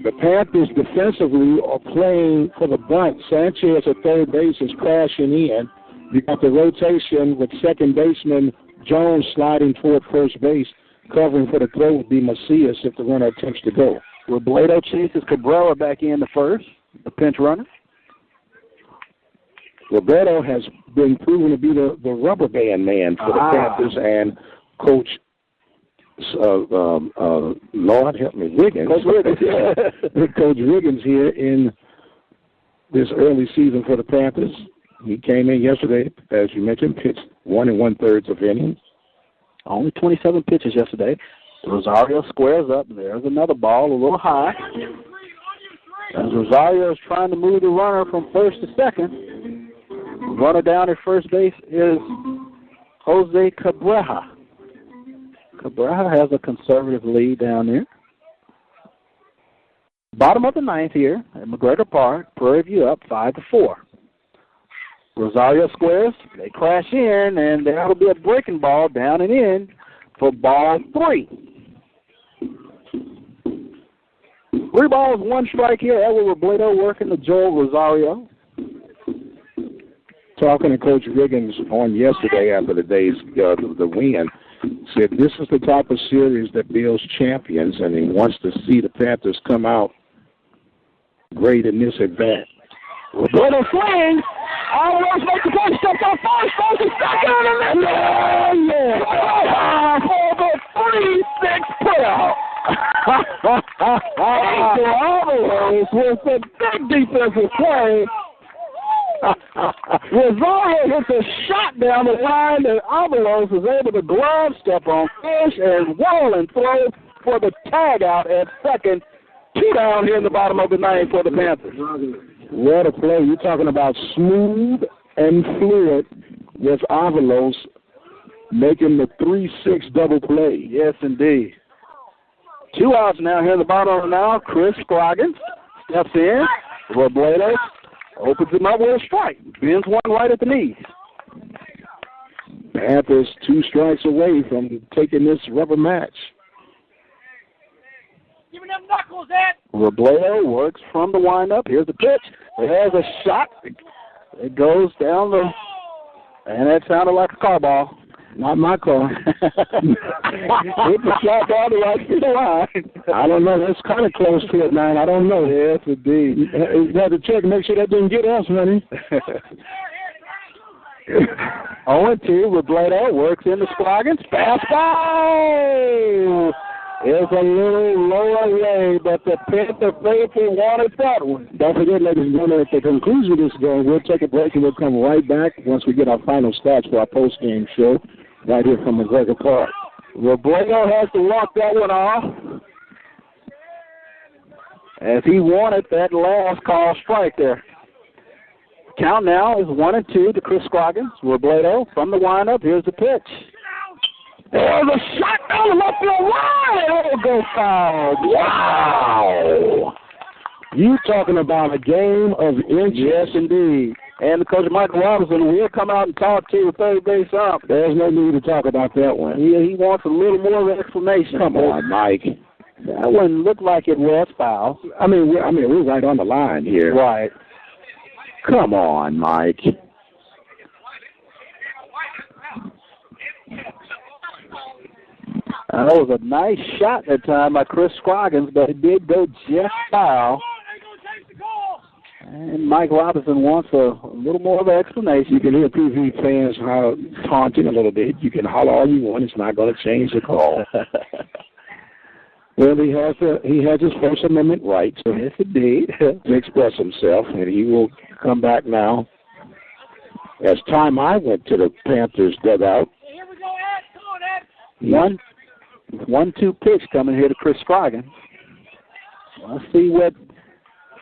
the Panthers defensively are playing for the bunt. Sanchez at third base is crashing in. You got the rotation with second baseman Jones sliding toward first base. Covering for the throw would be Macias if the runner attempts to go. Robledo chases Cabrera back in the first, the pinch runner. Roberto has been proven to be the rubber band man for the Panthers, and Coach Lord help me, Riggins. Coach Riggins here in this early season for the Panthers. He came in yesterday, as you mentioned, pitched 1 1/3 of innings. Only 27 pitches yesterday. Rosario squares up. There's another ball, a little high. As Rosario is trying to move the runner from first to second. Runner down at first base is Jose Cabrera. Cabrera has a conservative lead down there. Bottom of the ninth here at McGregor Park. Prairie View up 5-4. Rosario squares. They crash in, and that'll be a breaking ball down and in for ball 3. 3 balls, 1 strike here. Edward Robledo working to Joel Rosario. Talking to Coach Riggins on yesterday after the win, said this is the type of series that builds champions, and he wants to see the Panthers come out great in this event. Robledo swings. Almost makes the play. Steps on first. Goes to second. And then for the 3-6 putout. Alvarez with a big defensive play. Rosario hits a shot down the line, and Alvarez is able to glove step on fish and roll and throw for the tag out at second. 2 down here in the bottom of the ninth for the Panthers. What a play. You're talking about smooth and fluid with Avalos making the 3-6 double play. Yes, indeed. 2 outs now here in the bottom of the now. Chris Scroggins steps in. Robledo opens him up with a strike. Bends one right at the knees. Panthers 2 strikes away from taking this rubber match. Give me them knuckles, Ed. Robledo works from the windup. Here's the pitch. There's a shot. It goes down the, and that sounded like a car ball. Not my car. Hit the shot down the right field line. I don't know. That's kind of close to it, man. I don't know. Yes, indeed. You had to check, make sure that didn't get us, honey. 0-2. Robledo works into Scroggins. Fastball! It's a little lower way, but the Panther faithful wanted that one. Don't forget, ladies and gentlemen, at the conclusion of this game, we'll take a break and we'll come right back once we get our final stats for our post-game show right here from McGregor Park. Robledo has to walk that one off. as he wanted that last call strike there. Count now is 1-2 to Chris Scroggins. Robledo from the windup. Here's the pitch. There's a shot down the left field line. It'll go foul. Wow. You talking about a game of inches. Yes, indeed. And Coach Michael Robinson will come out and talk to the third base ump. There's no need to talk about that one. He wants a little more of an explanation. Come on, Mike. That one looked like it was foul. I mean, we're right on the line here. Right. Come on, Mike. That was a nice shot that time by Chris Scroggins, but it did go just foul. And Mike Robinson wants a little more of an explanation. You can hear PV fans taunting a little bit. You can holler all you want. It's not going to change the call. Well, he has his First Amendment right to, yes, indeed, to express himself, and he will come back now. As time I went to the Panthers dugout. Here we go, Ed. Come on, Ed. 1-2 pitch coming here to Chris Scroggins. Let's see what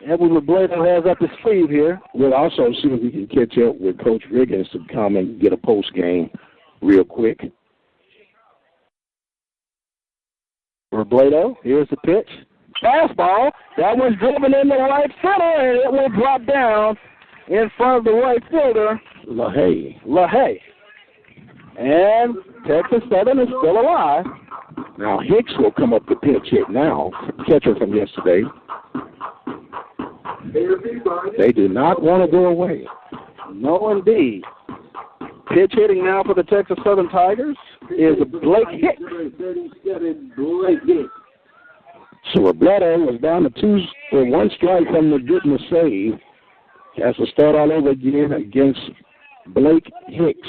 Edwin Robledo has up his sleeve here. We'll also see if we can catch up with Coach Riggins to come and get a post game real quick. Robledo, here's the pitch. Fastball. That one's driven into right center, and it will drop down in front of the right fielder, LaHaye. And Texas Southern is still alive. Now Hicks will come up to pitch hit now, catcher from yesterday. They do not want to go away. No, indeed. Pitch hitting now for the Texas Southern Tigers is Blake Hicks. So Robledo was down to one strike from the getting the save. Has to start all over again against Blake Hicks.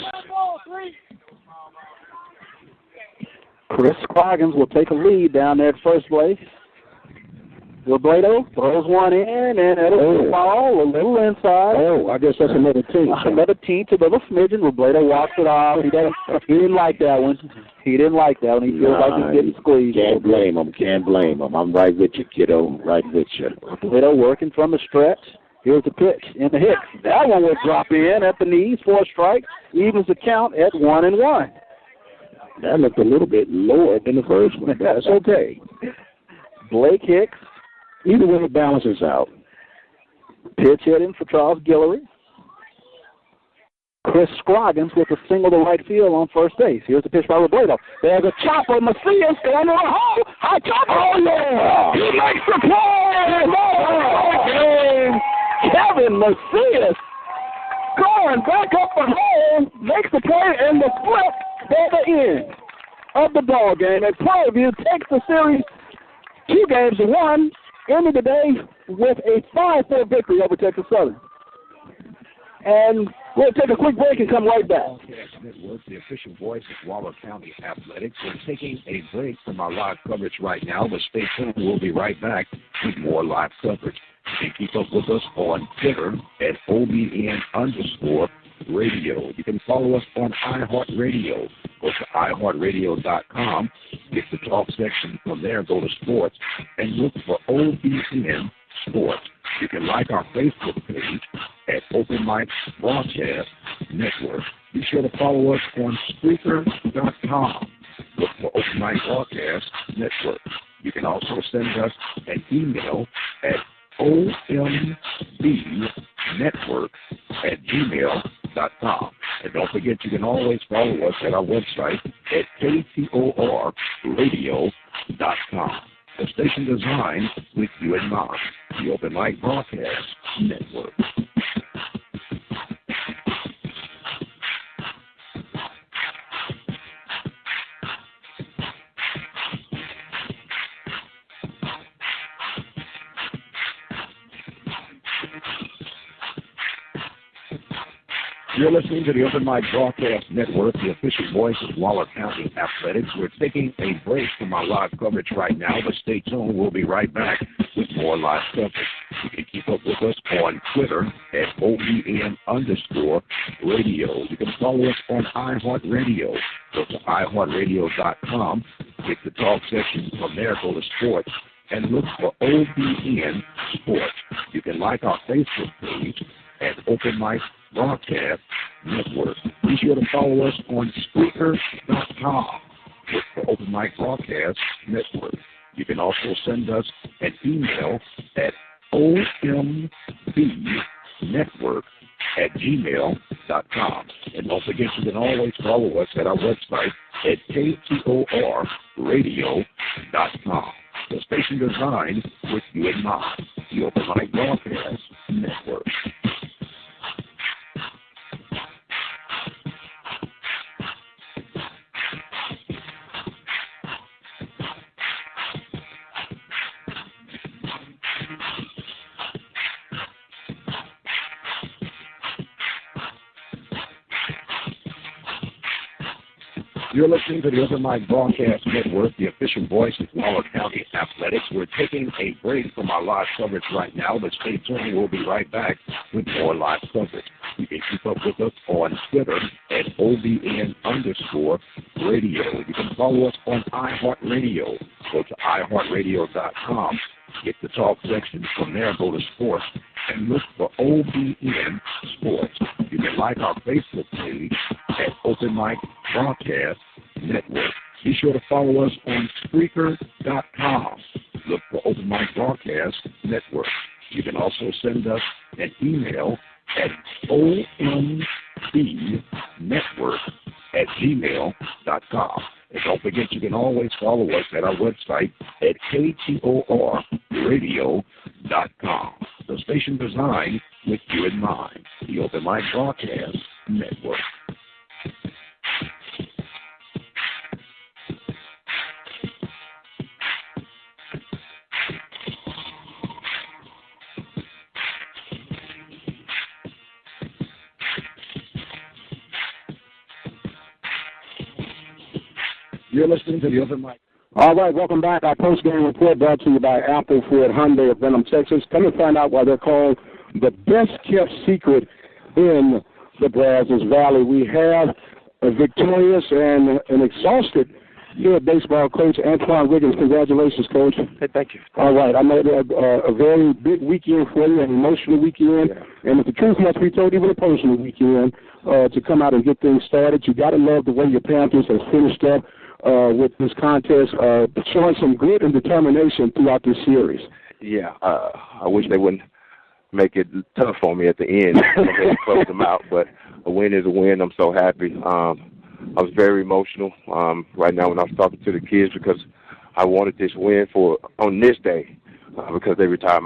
Chris Scroggins will take a lead down there at first base. Robledo throws one in, and it'll fall a little inside. Oh, I guess that's another team. Another team to little smidgen. Robledo walks it off. He didn't like that one. He didn't like that one. He feels like he's getting squeezed. Can't blame him. I'm right with you, kiddo. Right with you. Robledo working from the stretch. Here's the pitch in the Hicks. That one will drop in at the knees for a strike. Evens the count at 1-1. That looked a little bit lower than the first one. That's okay. Blake Hicks. Either way, it balances out. Pitch hitting for Charles Guillory. Chris Scroggins with a single to right field on first base. Here's the pitch by Robledo. There's a chopper. Macias going to the hole. High chopper. Oh, yeah. He makes the play. Kevin Macias going back up the hole. Makes the play and the flip at the end of the ball game. And Prairie View takes the series 2-1. Ended the day with a 5-4 victory over Texas Southern. And we'll take a quick break and come right back. Network, the official voice of Waller County Athletics. We're taking a break from our live coverage right now, but stay tuned. We'll be right back with more live coverage. You can keep up with us on Twitter at OBN_radio. You can follow us on iHeartRadio. Go to iHeartRadio.com. Get the talk section. From there, go to sports and look for OBN Sports. You can like our Facebook page at Open Mic Broadcast Network. Be sure to follow us on Spreaker.com. Look for Open Mic Broadcast Network. You can also send us an email at ombnetwork@gmail.com. And don't forget, you can always follow us at our website at ktorradio.com. The station designed with you in mind. The Open Mic Broadcast Network. You're listening to the Open Mic Broadcast Network, the official voice of Waller County Athletics. We're taking a break from our live coverage right now, but stay tuned. We'll be right back with more live coverage. You can keep up with us on Twitter at OBN_radio. You can follow us on iHeartRadio. Go to iHeartRadio.com. Get the talk section. From there, go to sports and look for OBN Sports. You can like our Facebook page at Open Mic Broadcast Network. Be sure to follow us on Spreaker.com. Look for Open Mic Broadcast Network. You can also send us an email at ombnetwork@gmail.com. And don't forget, you can always follow us at our website at KTORradio.com. The station designed with you in mind, the Open Mic Broadcast Network. You're listening to the Open Mic Broadcast Network, the official voice of Waller County Athletics. We're taking a break from our live coverage right now, but stay tuned. We'll be right back with more live coverage. You can keep up with us on Twitter at OBN_radio. You can follow us on iHeartRadio. Go to iHeartRadio.com. Get the talk section. From there, go to sports and look for OBN Sports. You can like our Facebook page at Open Mic Broadcast Network. Be sure to follow us on Spreaker.com. Look for Open Mic Broadcast Network. You can also send us an email at ombnetwork@gmail.com. And don't forget, you can always follow us at our website at KTORradio.com. The station designed with you in mind, the Open Mic Broadcast Network. You're listening to the Open Mic. All right, welcome back. Our post-game report brought to you by Apple Ford Hyundai of Benham, Texas. Come and find out why they're called the best-kept secret in the Brazos Valley. We have a victorious and an exhausted head baseball coach, Antoine Wiggins. Congratulations, Coach. Hey, thank you. All right, I know a very big weekend for you, an emotional weekend, and if the truth must be told, even a personal weekend to come out and get things started. You got to love the way your Panthers have finished up with this contest, showing some grit and determination throughout this series. Yeah, I wish they wouldn't make it tough on me at the end and close them out, but a win is a win. I'm so happy. I was very emotional right now when I was talking to the kids because I wanted this win on this day because they retired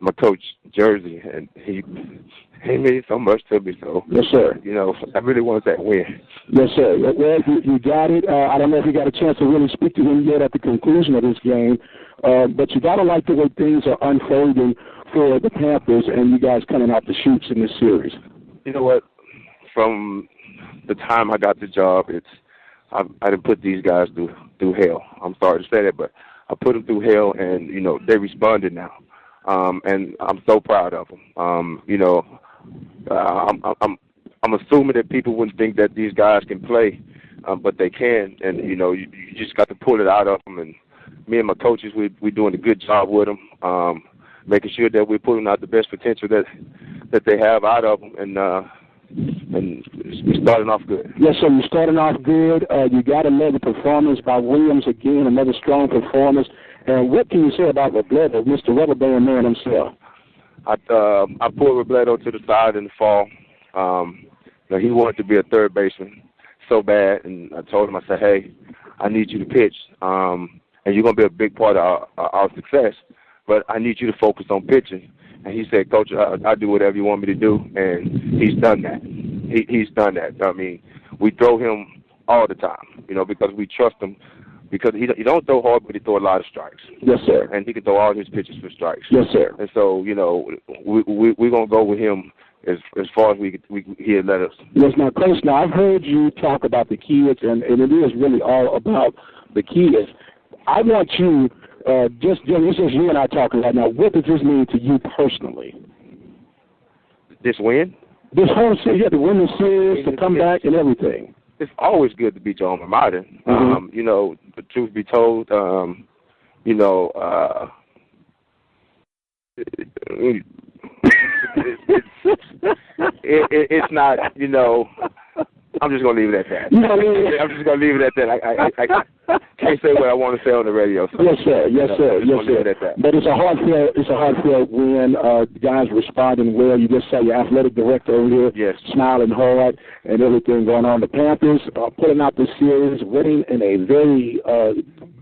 my coach jersey, and he means so much to me. So yes, sir. You know, I really wanted that win. Yes, sir. Well, you got it. I don't know if you got a chance to really speak to him yet at the conclusion of this game, but you got to like the way things are unfolding for the Panthers and you guys coming out the chutes in this series. You know what? From the time I got the job, I didn't put these guys through hell. I'm sorry to say that, but I put them through hell, and you know they responded now, and I'm so proud of them. You know, I'm assuming that people wouldn't think that these guys can play, but they can, and you know you just got to pull it out of them. And me and my coaches, we're doing a good job with them, making sure that we're pulling out the best potential that they have out of them, and we're starting off good. Yes, sir. You're starting off good. You got another performance by Williams again, another strong performance. And what can you say about Robledo, Mr. Rubber Band Man himself? I pulled Robledo to the side in the fall. He wanted to be a third baseman so bad, and I told him, I said, hey, I need you to pitch, and you're going to be a big part of our success, but I need you to focus on pitching. And he said, Coach, I'll do whatever you want me to do, and he's done that. He's done that. I mean, we throw him all the time, you know, because we trust him, because he don't throw hard, but he throw a lot of strikes. Yes, sir. And he can throw all his pitches for strikes. Yes, sir. And so, you know, we're going to go with him as far as he'll let us. Yes, now, Coach, now I've heard you talk about the kids, and it is really all about the kids. I want you, this is you and I talking right now, what does this mean to you personally? This win? This whole series, to win the series, to come back and everything. It's always good to beat your alma mater. Mm-hmm. You know, the truth be told, you know, it's not, you know. I'm just gonna leave it at that. I'm just gonna leave it at that. I can't say what I want to say on the radio. So, yes, sir. Yes, sir. Yes, sir. Leave it at that. But it's a heartfelt win. The guys responding well. You just saw your athletic director over here, yes, smiling hard and everything going on. The Panthers pulling out the series, winning in a very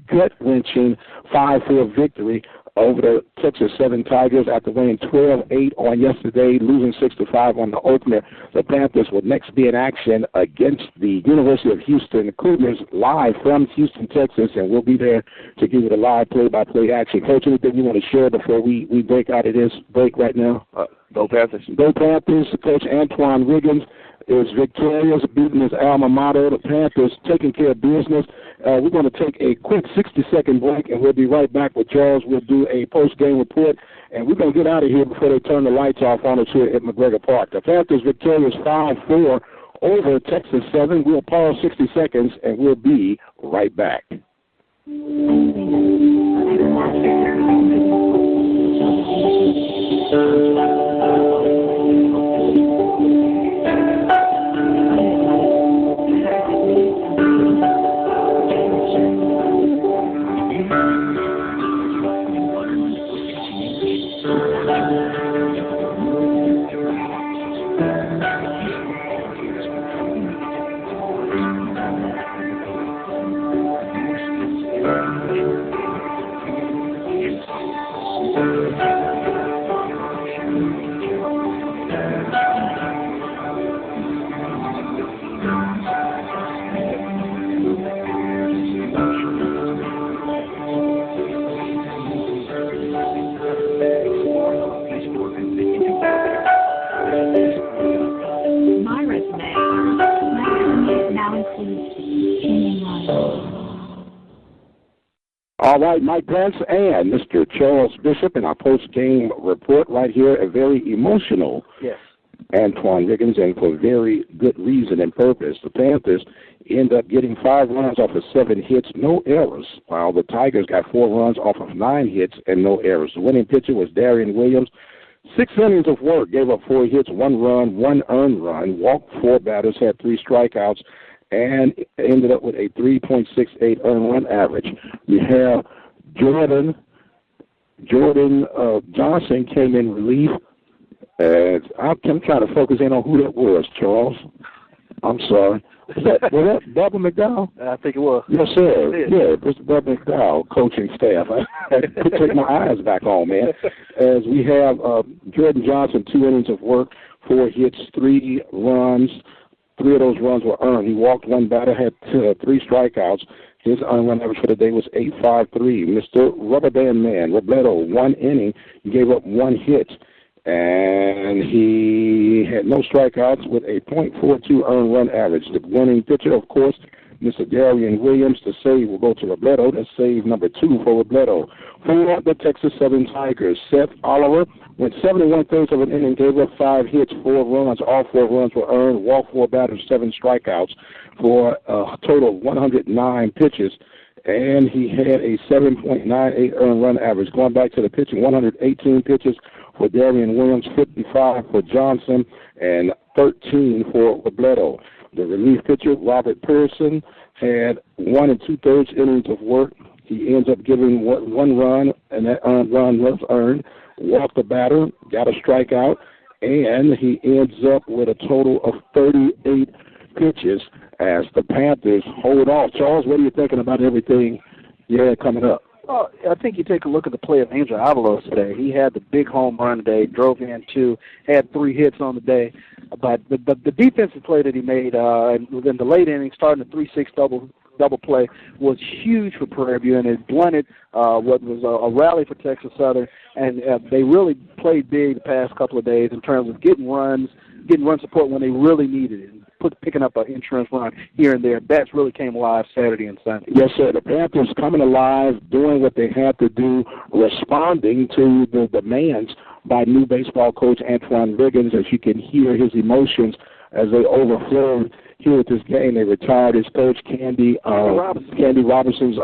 gut-wrenching 5-4 victory over the Texas Southern Tigers after winning 12-8 on yesterday, losing 6-5 on the opener. The Panthers will next be in action against the University of Houston Cougars live from Houston, Texas, and we'll be there to give you the live play-by-play action. Coach, anything you want to share before we break out of this break right now? Go Panthers. Go Panthers. Coach Antoine Riggins is victorious, beating his alma mater. The Panthers taking care of business. We're going to take a quick 60-second break, and we'll be right back with Charles. We'll do a post-game report, and we're going to get out of here before they turn the lights off on us here at McGregor Park. The Panthers victorious 5-4 over Texas Southern. We'll pause 60 seconds, and we'll be right back. All right, Mike Pence and Mr. Charles Bishop in our post-game report right here, a very emotional Antoine Riggins, and for very good reason and purpose. The Panthers end up getting 5 runs off of 7 hits, no errors, while the Tigers got 4 runs off of 9 hits and no errors. The winning pitcher was Darian Williams. 6 innings of work, gave up 4 hits, 1 run, 1 earned run, walked 4 batters, had 3 strikeouts, and ended up with a 3.68 earned run average. We have Jordan Johnson came in relief. I'm trying to focus in on who that was, Charles. I'm sorry. Was that Bubba McDowell? I think it was. Yes, sir. Yeah, Mr. Bubba McDowell, coaching staff. I could take my eyes back on, man. As we have Jordan Johnson, 2 innings of work, 4 hits, 3 runs. 3 of those runs were earned. He walked 1 batter, had 3 strikeouts. His earned run average for the day was 8.53. Mr. Rubber Band Man, Robledo, 1 inning. He gave up 1 hit, and he had no strikeouts with a .42 earned run average. The winning pitcher, of course, Mr. Darian Williams. The save will go to Robledo. That's save number 2 for Robledo. For the Texas Southern Tigers, Seth Oliver went 71/3 of an inning, gave up 5 hits, 4 runs. All 4 runs were earned, walked 4 batters, 7 strikeouts for a total of 109 pitches, and he had a 7.98 earned run average. Going back to the pitching, 118 pitches for Darian Williams, 55 for Johnson, and 13 for Robledo. The relief pitcher, Robert Pearson, had 1 2/3 innings of work. He ends up giving 1 run, and that earned run was earned. Walked the batter, got a strikeout, and he ends up with a total of 38 pitches as the Panthers hold off. Charles, what are you thinking about everything you had coming up? Well, I think you take a look at the play of Angel Avalos today. He had the big home run today, drove in 2, had 3 hits on the day. But the defensive play that he made in the late innings, starting the 3-6 double play, was huge for Prairie View, and it blunted what was a rally for Texas Southern. And they really played big the past couple of days in terms of getting run support when they really needed it. Picking up an insurance run here and there. Bats really came alive Saturday and Sunday. Yes, sir. The Panthers coming alive, doing what they had to do, responding to the demands by new baseball coach Antoine Riggins. As you can hear his emotions as they overflowed here at this game. They retired his coach, Candy Robinson's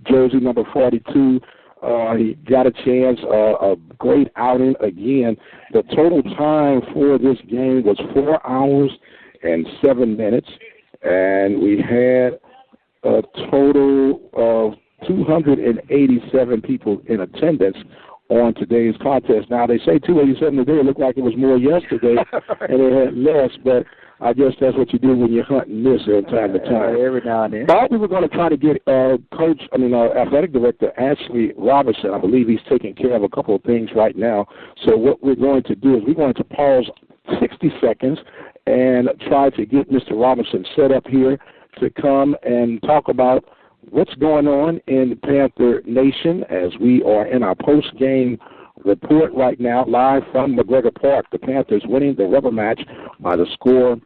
jersey number 42. He got a chance, a great outing again. The total time for this game was 4 hours and 7 minutes, and we had a total of 287 people in attendance on today's contest. Now, they say 287 today. It looked like it was more yesterday, and they had less, but I guess that's what you do when you're hunting this from time to time. Every now and then. Thought we were going to try to get athletic director Ashley Robinson. I believe he's taking care of a couple of things right now. So what we're going to do is we're going to pause 60 seconds and try to get Mr. Robinson set up here to come and talk about what's going on in Panther Nation as we are in our post-game report right now, live from McGregor Park. The Panthers winning the rubber match by the score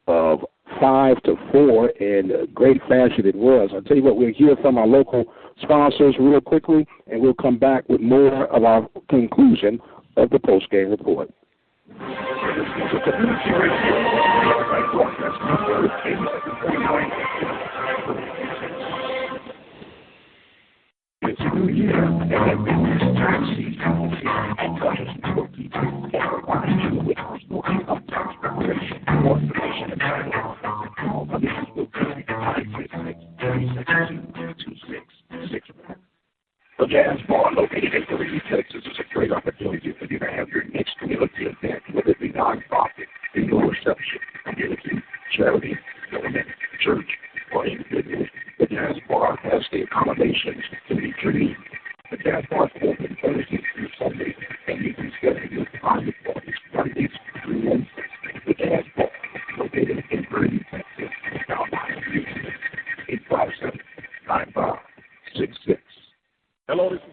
of 5-4 in great fashion it was. I'll tell you what, we'll hear from our local sponsors real quickly, and we'll come back with more of our conclusion of the post-game report. It's a new year, and that means it's time to see and God is working with of tax preparation, more information and time. The Jazz Bar, located in Liberty, Texas, is a great opportunity for you to have your next community event, whether it be nonprofit, indoor reception, community, charity, government, church, or individual. The Jazz Bar has the accommodations to meet your needs. The Jazz Bar is open Thursday through Sunday, and you can schedule your private parties Fridays through Wednesdays. The Jazz Bar, located in Liberty, Texas, down by the 857-9566. Hello, this is...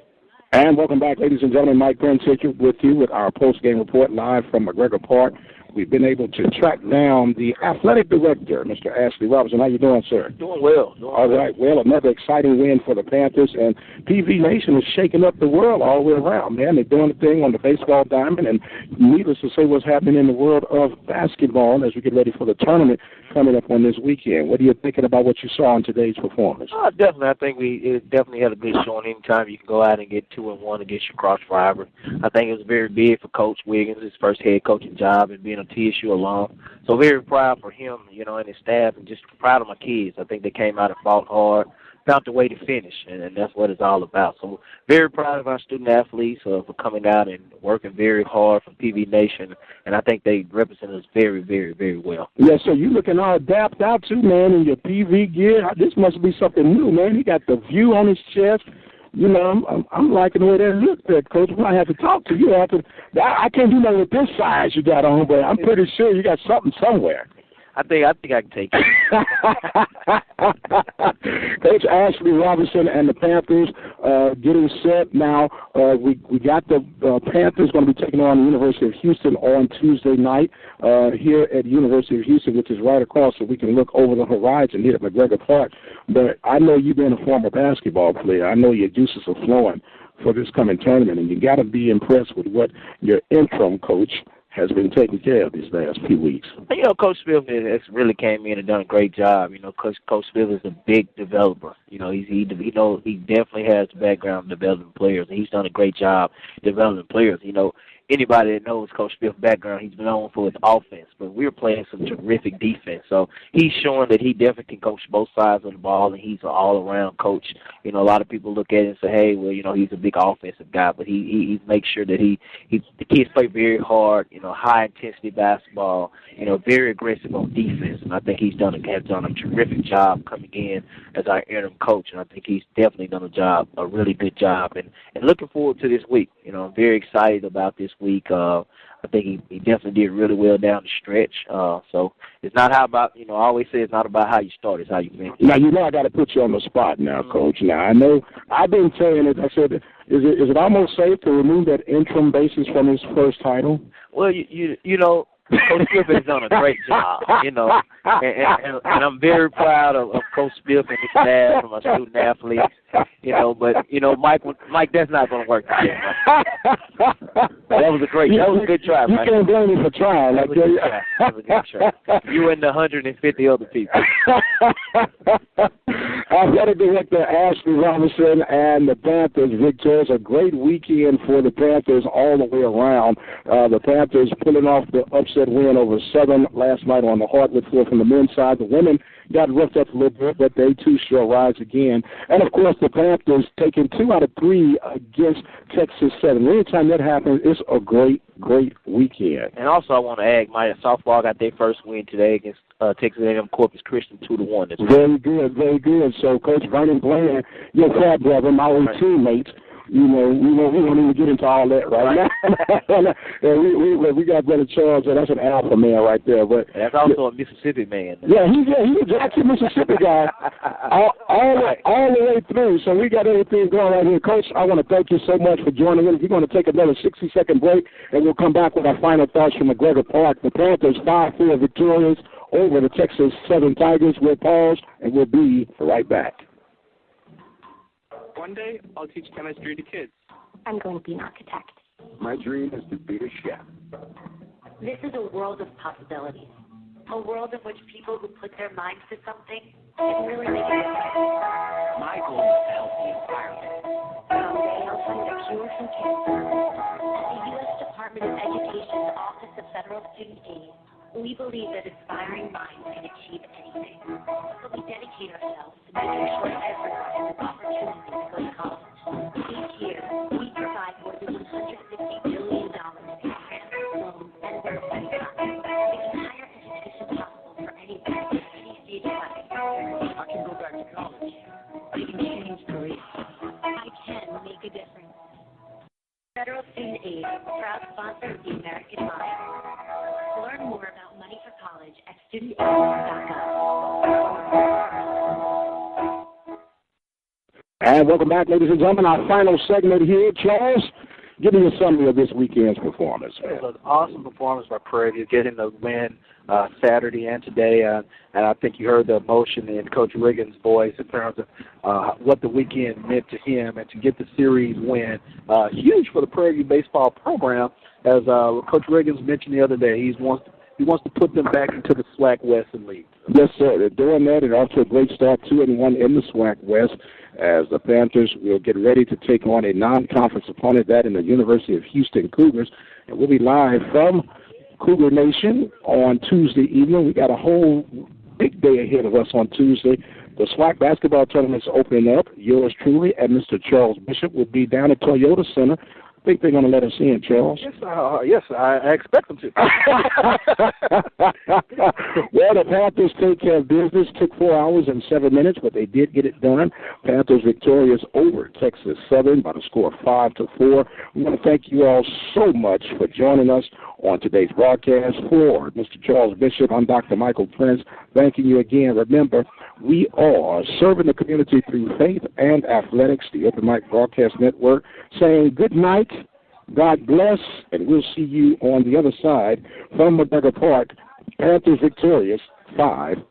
And welcome back, ladies and gentlemen. Mike Prince here with you with our post-game report live from McGregor Park. We've been able to track down the athletic director, Mr. Ashley Robinson. How you doing, sir? Doing well. All right. Well, another exciting win for the Panthers, and PV Nation is shaking up the world all the way around, man. They're doing the thing on the baseball diamond, and needless to say what's happening in the world of basketball as we get ready for the tournament coming up on this weekend. What are you thinking about what you saw in today's performance? Definitely. I think it definitely had a good showing. Anytime you can go out and get 2-1 against your cross rival. I think it was very big for Coach Wiggins, his first head coaching job, and being a TSU alum. So very proud for him, and his staff, and just proud of my kids. I think they came out and fought hard, found a way to finish, and that's what it's all about. So very proud of our student athletes for coming out and working very hard for PV Nation, and I think they represent us very, very, very well. Yes, so you looking all dapped out too, man, in your PV gear. This must be something new, man. He got the view on his chest. I'm liking the way that looks there, Coach. We might have to talk to you after. I can't do nothing with this size you got on, but I'm pretty sure you got something somewhere. I think I can take it. Coach Ashley Robinson and the Panthers getting set now. We got the Panthers going to be taking on the University of Houston on Tuesday night here at the University of Houston, which is right across, so we can look over the horizon here at McGregor Park. But I know you've been a former basketball player. I know your juices are flowing for this coming tournament, and you got to be impressed with what your interim coach has been taking care of these last few weeks. Coach Smith has really came in and done a great job. Coach Smith is a big developer. He definitely has the background developing players, and he's done a great job developing players. Anybody that knows Coach Smith's background, he's been known for his offense, but we're playing some terrific defense. So he's showing that he definitely can coach both sides of the ball, and he's an all-around coach. A lot of people look at it and say, hey, well, he's a big offensive guy, but he makes sure that the kids play very hard, high-intensity basketball, very aggressive on defense, and I think has done a terrific job coming in as our interim coach, and I think he's definitely done a really good job, and looking forward to this week. I'm very excited about this week. I think he definitely did really well down the stretch. So it's not I always say it's not about how you start, it's how you finish. Now, I got to put you on the spot now, Coach. Now, I know I've been saying it. I said, is it almost safe to remove that interim basis from his first title? Well, Coach Smith has done a great job. and I'm very proud of Coach Smith and his staff and my student athletes. Mike, that's not going to work today. That was a good try, You Mike. can't blame me for trying. That was a good try. You and the 150 other people. Athletic Director Ashley Robinson and the Panthers victorious. A great weekend for the Panthers all the way around. The Panthers pulling off the upset win over Southern last night on the hardwood floor from the men's side. The women got roughed up a little bit, but they too shall rise again. And, of course, the Panthers taking 2 out of 3 against Texas Southern. Anytime that happens, it's a great weekend. And also I want to add, my softball got their first win today against Texas A&M Corpus Christi 2-1. Very good. So, Coach Vernon Bland, your fat brother, my old teammate, we won't even get into all that right now. we got Brother Charles, that's an alpha man right there. But that's also a Mississippi man. Yeah, he's a Jackson, Mississippi guy all the way through. So we got everything going right here. Coach, I want to thank you so much for joining us. We're going to take another 60-second break, and we'll come back with our final thoughts from McGregor Park. The Panthers 5-4 victorious over the Texas Southern Tigers. We'll pause, and we'll be right back. One day, I'll teach chemistry to kids. I'm going to be an architect. My dream is to be a chef. This is a world of possibilities. A world in which people who put their minds to something can really make a difference. My goal is to help the environment. Someday I'll find a cure from cancer. At the U.S. Department of Education's Office of Federal Student Aid, we believe that inspiring minds can achieve anything. So we dedicate ourselves to making sure everyone has an opportunity to go to college. Each year, we provide more than $150 billion in grants, loans, and work-study funds, making higher education possible for anyone at any stage of life. I can go back to college. I can change careers. I can make a difference. Federal Student Aid, proud sponsor of the American Mind. Learn more about money for college at studentaid.gov. And welcome back, ladies and gentlemen. Our final segment here. Charles, give me a summary of this weekend's performance. It was an awesome performance by Prairie View, getting the win Saturday and today. And I think you heard the emotion in Coach Riggins' voice in terms of what the weekend meant to him, and to get the series win. Huge for the Prairie View baseball program. As Coach Riggins mentioned the other day, he wants to put them back into the SWAC West and League. Yes, sir. They're doing that, and off to a great start, 2-1 in the SWAC West, as the Panthers will get ready to take on a non-conference opponent, that in the University of Houston Cougars. And we'll be live from Cougar Nation on Tuesday evening. We got a whole big day ahead of us on Tuesday. The SWAC basketball tournament's opening up. Yours truly and Mr. Charles Bishop will be down at Toyota Center. I think they're going to let us in, Charles. Yes, I expect them to. Well, the Panthers take care of business. Took 4 hours and 7 minutes, but they did get it done. Panthers victorious over Texas Southern by the score of 5-4. We want to thank you all so much for joining us on today's broadcast. For Mr. Charles Bishop, I'm Dr. Michael Prince. Thanking you again. Remember, we are serving the community through faith and athletics, the Open Mic Broadcast Network, saying good night, God bless, and we'll see you on the other side from McGregor Park. Panthers victorious 5-4.